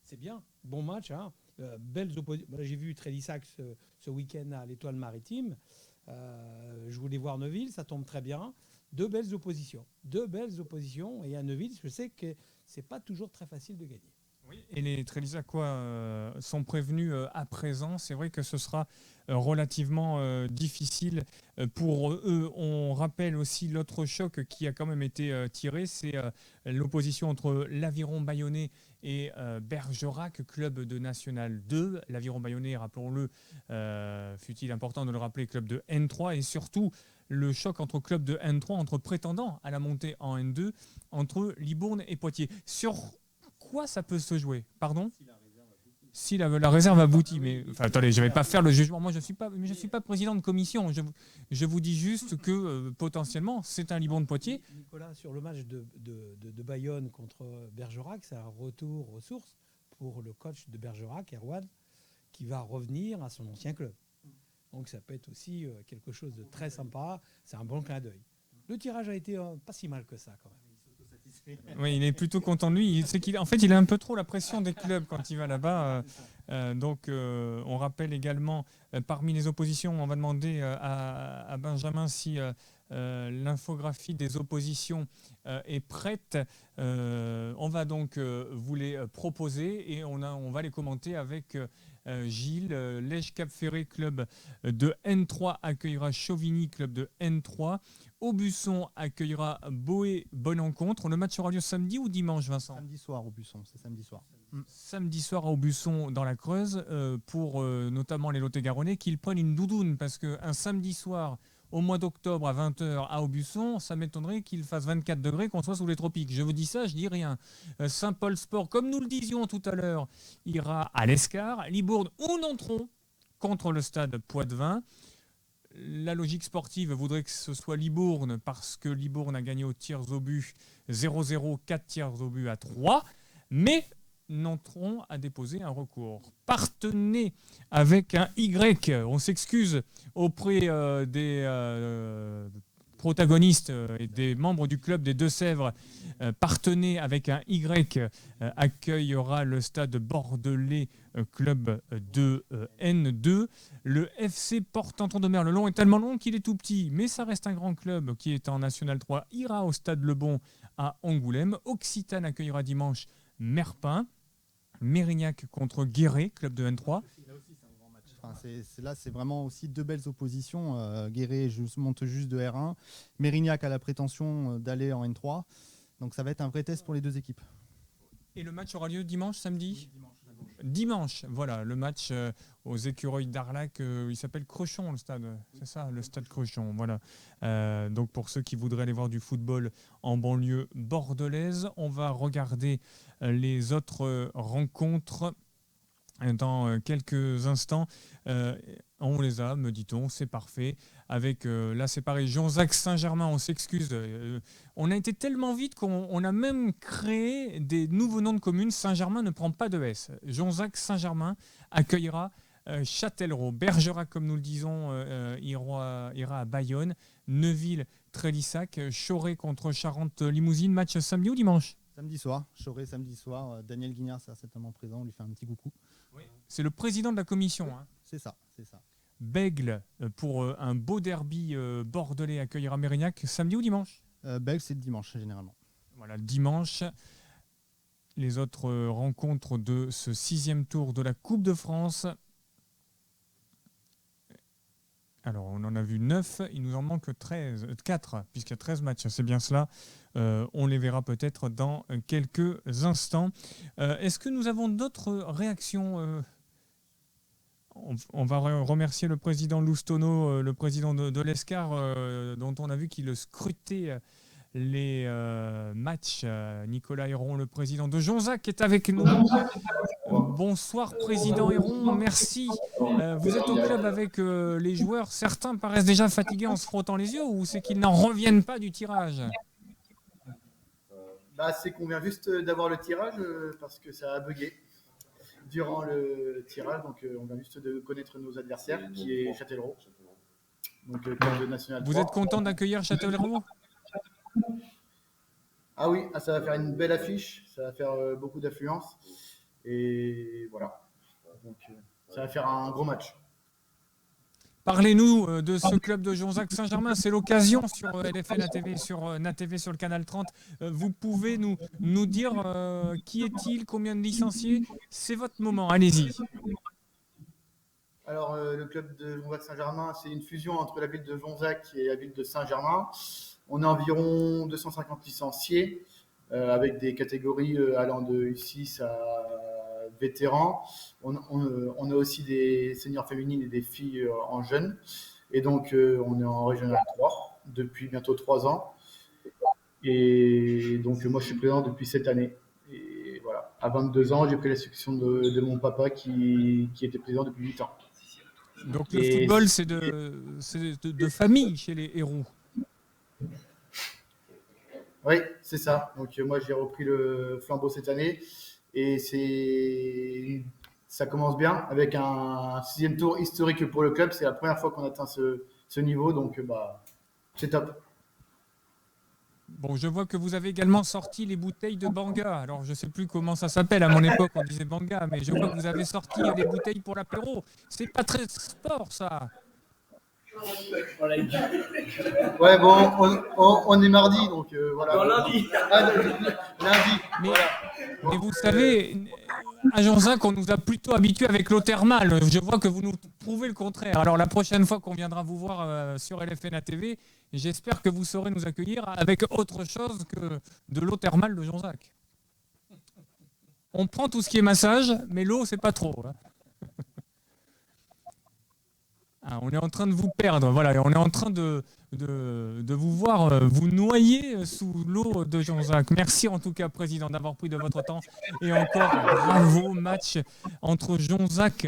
c'est bien. Bon match. Hein. Belles oppositions. J'ai vu Trélissac ce week-end à l'Étoile Maritime. Je voulais voir Neuville, ça tombe très bien. Deux belles oppositions. Et à Neuville, je sais que c'est pas toujours très facile de gagner. Oui, et les Trélissacois sont prévenus à présent. C'est vrai que ce sera relativement difficile pour eux. On rappelle aussi l'autre choc qui a quand même été tiré, c'est l'opposition entre l'Aviron Bayonnais et Bergerac, club de National 2. L'Aviron Bayonnais, rappelons-le, fut-il important de le rappeler, club de N3, et surtout le choc entre clubs de N3, entre prétendants à la montée en N2, entre Libourne et Poitiers. Sur quoi ça peut se jouer? Pardon? Si la réserve aboutit. Mais enfin, attendez, je ne vais pas faire le jugement. Moi, je ne suis pas président de commission. Je vous dis juste que potentiellement, c'est un Libourne Poitiers. Nicolas, sur le match de Bayonne contre Bergerac, c'est un retour aux sources pour le coach de Bergerac, Erwan, qui va revenir à son ancien club. Donc ça peut être aussi quelque chose de très sympa. C'est un bon clin d'œil. Le tirage a été pas si mal que ça quand même. Oui, il est plutôt content de lui. En fait, il a un peu trop la pression des clubs quand il va là-bas. Donc, on rappelle également, parmi les oppositions, on va demander à Benjamin si l'infographie des oppositions est prête. On va donc vous les proposer et on va les commenter avec Gilles. Lège Cap Ferré, club de N3, accueillera Chauvigny, club de N3. Aubusson accueillera Boé Bonne-Encontre. Le match aura lieu samedi ou dimanche, Vincent? Samedi soir, Aubusson, c'est samedi soir. Samedi soir à Aubusson dans la Creuse, pour notamment les Lot-et-Garonnais, qu'ils prennent une doudoune, parce qu'un samedi soir au mois d'octobre à 20h à Aubusson, ça m'étonnerait qu'il fasse 24 degrés, qu'on soit sous les tropiques. Je vous dis ça, je dis rien. Saint-Paul Sport, comme nous le disions tout à l'heure, ira à l'Escar. Libourne ou Nontron contre le stade Poitevin. La logique sportive voudrait que ce soit Libourne, parce que Libourne a gagné aux tirs au but 0-0, 4 tirs au but à 3. Mais Nontron a déposé un recours. Partenay avec un Y. On s'excuse auprès des protagonistes et des membres du club des Deux-Sèvres. Partenay avec un Y accueillera le stade bordelais club de N2. Le FC Port-Anton-de-Mer, le long est tellement long qu'il est tout petit, mais ça reste un grand club qui est en National 3, ira au stade Lebon à Angoulême. Occitane accueillera dimanche Merpin. Mérignac contre Guéret, club de N3. Là aussi, c'est un grand match. Là, c'est vraiment aussi deux belles oppositions. Guéret monte juste de R1. Mérignac a la prétention d'aller en N3. Donc ça va être un vrai test pour les deux équipes. Et le match aura lieu dimanche, samedi? Dimanche, voilà, le match aux écureuils d'Arlac, il s'appelle Cruchon, le stade, c'est ça, le stade Cruchon, voilà. Donc pour ceux qui voudraient aller voir du football en banlieue bordelaise, on va regarder les autres rencontres dans quelques instants. On les a, me dit-on, c'est parfait. Avec, là c'est pareil, Jonzac-Saint-Germain, on s'excuse. On a été tellement vite qu'on a même créé des nouveaux noms de communes. Saint-Germain ne prend pas de S. Jonzac-Saint-Germain accueillera Châtellerault. Bergerac, comme nous le disons, ira à Bayonne. Neuville-Trélissac. Choré contre Charente-Limousine. Match samedi ou dimanche? Samedi soir, Choré samedi soir. Daniel Guignard sera certainement présent, on lui fait un petit coucou. Oui. C'est le président de la commission. Hein. C'est ça, c'est ça. Bègle, pour un beau derby bordelais, accueillera Mérignac samedi ou dimanche? Bègle, c'est le dimanche généralement. Voilà, dimanche. Les autres rencontres de ce 6e tour de la Coupe de France. Alors, on en a vu 9, il nous en manque 4, puisqu'il y a 13 matchs, c'est bien cela. On les verra peut-être dans quelques instants. Est-ce que nous avons d'autres réactions on va remercier le président Loustono, le président de l'Escar, dont on a vu qu'il scrutait les matchs. Nicolas Héron, le président de Jonzac, est avec nous. Bonsoir président Héron, merci. Vous êtes au club avec les joueurs. Certains paraissent déjà fatigués en se frottant les yeux, ou c'est qu'ils n'en reviennent pas du tirage? C'est qu'on vient juste d'avoir le tirage parce que ça a bugué durant le tirage. Donc on vient juste de connaître nos adversaires, qui est Châtellerault. Donc club de National 3. Vous êtes content d'accueillir Châtellerault? Ah oui, ça va faire une belle affiche, ça va faire beaucoup d'affluence. Et voilà. Donc ça va faire un gros match. Parlez-nous de ce club de Jonzac-Saint-Germain. C'est l'occasion sur LFN ATV, sur NATV, sur le canal 30. Vous pouvez nous dire qui est-il, combien de licenciés? C'est votre moment, allez-y. Alors, le club de Jonzac-Saint-Germain, c'est une fusion entre la ville de Jonzac et la ville de Saint-Germain. On a environ 250 licenciés, avec des catégories allant de U6 à vétérans. On a aussi des seniors féminines et des filles en jeunes. Et donc, on est en Régional 3 depuis bientôt 3 ans. Et donc, moi, je suis président depuis cette année. Et voilà, à 22 ans, j'ai pris la succession de mon papa qui était président depuis 8 ans. Donc, le football, c'est de famille chez les Héros. Oui, c'est ça. Donc, moi, j'ai repris le flambeau cette année. Et ça commence bien avec un 6e tour historique pour le club. C'est la première fois qu'on atteint ce niveau, donc c'est top. Bon, je vois que vous avez également sorti les bouteilles de Banga. Alors, je ne sais plus comment ça s'appelle. À mon époque, on disait Banga, mais je vois que vous avez sorti les bouteilles pour l'apéro. C'est pas très sport, ça. Ouais, bon, on est mardi, donc voilà. Non, lundi. Lundi. Mais vous savez, à Jonzac, on nous a plutôt habitués avec l'eau thermale. Je vois que vous nous prouvez le contraire. Alors, la prochaine fois qu'on viendra vous voir sur LFN ATV, j'espère que vous saurez nous accueillir avec autre chose que de l'eau thermale de Jonzac. On prend tout ce qui est massage, mais l'eau, c'est pas trop. On est en train de vous perdre, voilà, on est en train de vous voir vous noyer sous l'eau de Jonzac. Merci en tout cas, président, d'avoir pris de votre temps. Et encore, bravo, match entre Jonzac,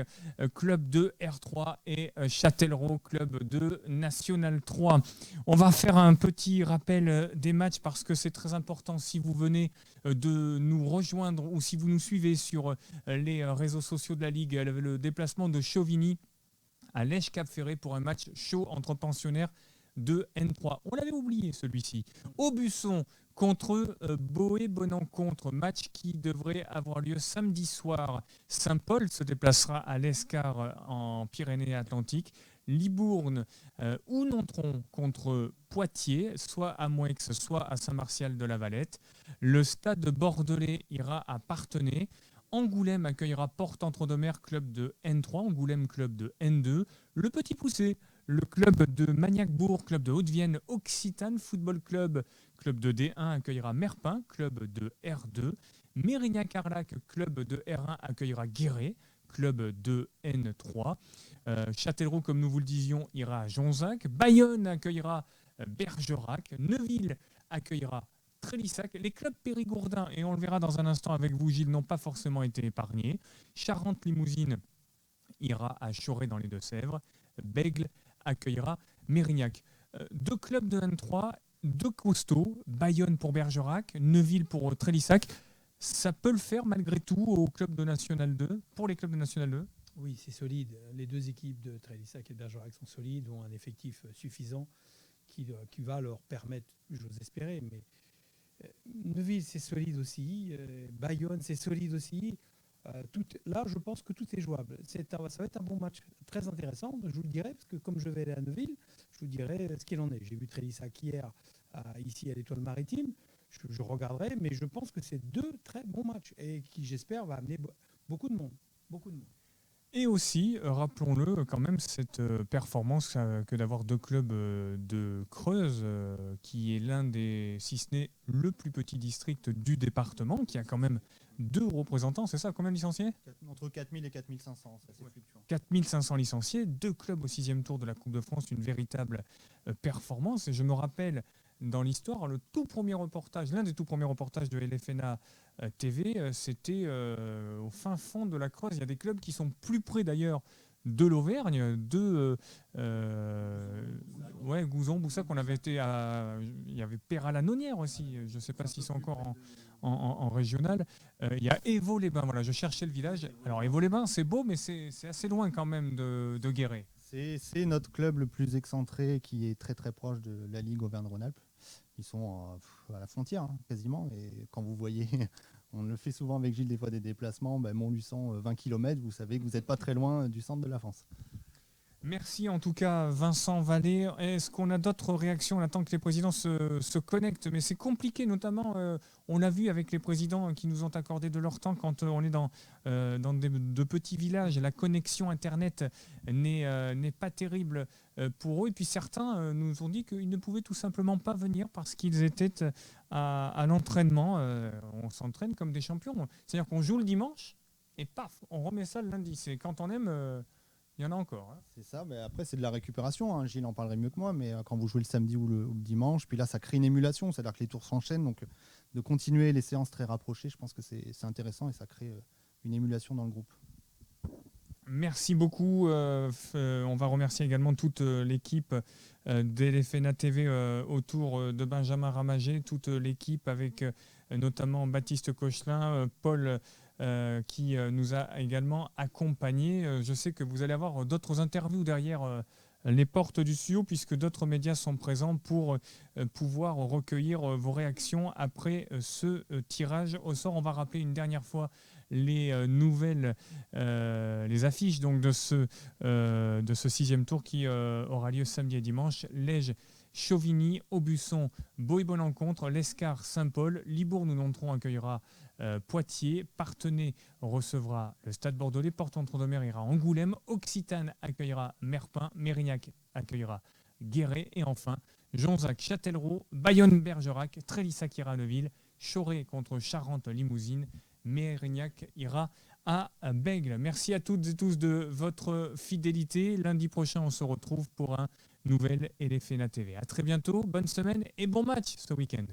club de R3, et Châtellerault, club de National 3. On va faire un petit rappel des matchs parce que c'est très important si vous venez de nous rejoindre ou si vous nous suivez sur les réseaux sociaux de la Ligue. Le déplacement de Chauvigny à Lèche-Cap-Ferré pour un match chaud entre pensionnaires de N3. On l'avait oublié celui-ci. Aubusson contre Boé-Bonencontre, match qui devrait avoir lieu samedi soir. Saint-Paul se déplacera à l'Escar en Pyrénées-Atlantiques. Libourne ou Nontron contre Poitiers, soit à Moix, soit à Saint-Martial-de-la-Valette. Le stade bordelais ira à Parthenay. Angoulême accueillera Porte-Entre-Deux-Mers, club de N3, Angoulême, club de N2. Le Petit Poussé, le club de Magnac-Bourg, club de Haute-Vienne, Occitane Football Club, club de D1 accueillera Merpin, club de R2. Mérignac-Arlac, club de R1 accueillera Guéret, club de N3. Châtellerault, comme nous vous le disions, ira à Jonzac. Bayonne accueillera Bergerac. Neuville accueillera Trélissac. Les clubs périgourdins, et on le verra dans un instant avec vous, Gilles, n'ont pas forcément été épargnés. Charente-Limousine ira à Choré dans les Deux-Sèvres. Bègle accueillera Mérignac. Deux clubs de N3, deux costauds, Bayonne pour Bergerac, Neuville pour Trélissac. Ça peut le faire malgré tout au club de National 2, pour les clubs de National 2? Oui, c'est solide. Les deux équipes de Trélissac et de Bergerac sont solides, ont un effectif suffisant qui va leur permettre, j'ose espérer, mais Neuville, c'est solide aussi. Bayonne, c'est solide aussi. Là, je pense que tout est jouable. Ça va être un bon match très intéressant. Je vous le dirai, parce que comme je vais aller à Neuville, je vous dirai ce qu'il en est. J'ai vu Trélissac hier, ici à l'Étoile Maritime. Je regarderai, mais je pense que c'est deux très bons matchs et qui, j'espère, va amener beaucoup de monde. Beaucoup de monde. Et aussi, rappelons-le quand même, cette performance que d'avoir 2 clubs de Creuse, qui est l'un des, si ce n'est le plus petit district du département, qui a quand même 2 représentants, c'est ça, combien de licenciés? Entre 4000 et 4500, c'est assez fluctuant. 4500 licenciés, 2 clubs au 6e tour de la Coupe de France, une véritable performance. Et je me rappelle dans l'histoire, l'un des tout premiers reportages de LFNA TV, c'était au fin fond de la Creuse. Il y a des clubs qui sont plus près d'ailleurs de l'Auvergne, Gouzon, Boussac, on avait été il y avait Péra-la-Nonière aussi, je ne sais pas s'ils sont encore en régional. Il y a Évaux-les-Bains, voilà, je cherchais le village. Alors Évaux-les-Bains, c'est beau, mais c'est assez loin quand même de Guéret. C'est notre club le plus excentré qui est très très proche de la Ligue Auvergne-Rhône-Alpes. Ils sont à la frontière quasiment. Et quand vous voyez, on le fait souvent avec Gilles des fois des déplacements, Montluçon 20 km, vous savez que vous n'êtes pas très loin du centre de la France. Merci en tout cas Vincent Vallée. Est-ce qu'on a d'autres réactions? On attend que les présidents se connectent, mais c'est compliqué, notamment on l'a vu avec les présidents qui nous ont accordé de leur temps quand on est dans de petits villages. La connexion Internet n'est pas terrible pour eux. Et puis certains nous ont dit qu'ils ne pouvaient tout simplement pas venir parce qu'ils étaient à l'entraînement. On s'entraîne comme des champions. C'est-à-dire qu'on joue le dimanche et paf, on remet ça le lundi. C'est quand on aime... il y en a encore. C'est ça, mais après c'est de la récupération. Gilles en parlerait mieux que moi, mais quand vous jouez le samedi ou le dimanche, puis là ça crée une émulation, c'est-à-dire que les tours s'enchaînent, donc de continuer les séances très rapprochées, je pense que c'est intéressant et ça crée une émulation dans le groupe. Merci beaucoup. On va remercier également toute l'équipe d'LFNA TV autour de Benjamin Ramagé, toute l'équipe avec notamment Baptiste Cochelin, Paul qui nous a également accompagnés. Je sais que vous allez avoir d'autres interviews derrière les portes du studio puisque d'autres médias sont présents pour pouvoir recueillir vos réactions après ce tirage au sort. On va rappeler une dernière fois les nouvelles, les affiches donc de ce 6e tour qui aura lieu samedi et dimanche. Lège, Chauvigny, Aubusson, Boï-Bonencontre, l'Escar, Saint-Paul, Libourne-Nontron accueillera Poitiers, Parthenay recevra le Stade Bordelais, Porte-Entre-deux-Mers ira Angoulême, Occitane accueillera Merpin, Mérignac accueillera Guéret et enfin Jonzac, Châtellerault, Bayonne-Bergerac, Trélissac ira à Neuville, Choré contre Charente-Limousine, Mérignac ira à Bègles. Merci à toutes et tous de votre fidélité. Lundi prochain, on se retrouve pour un nouvel LFNA TV. À très bientôt, bonne semaine et bon match ce week-end.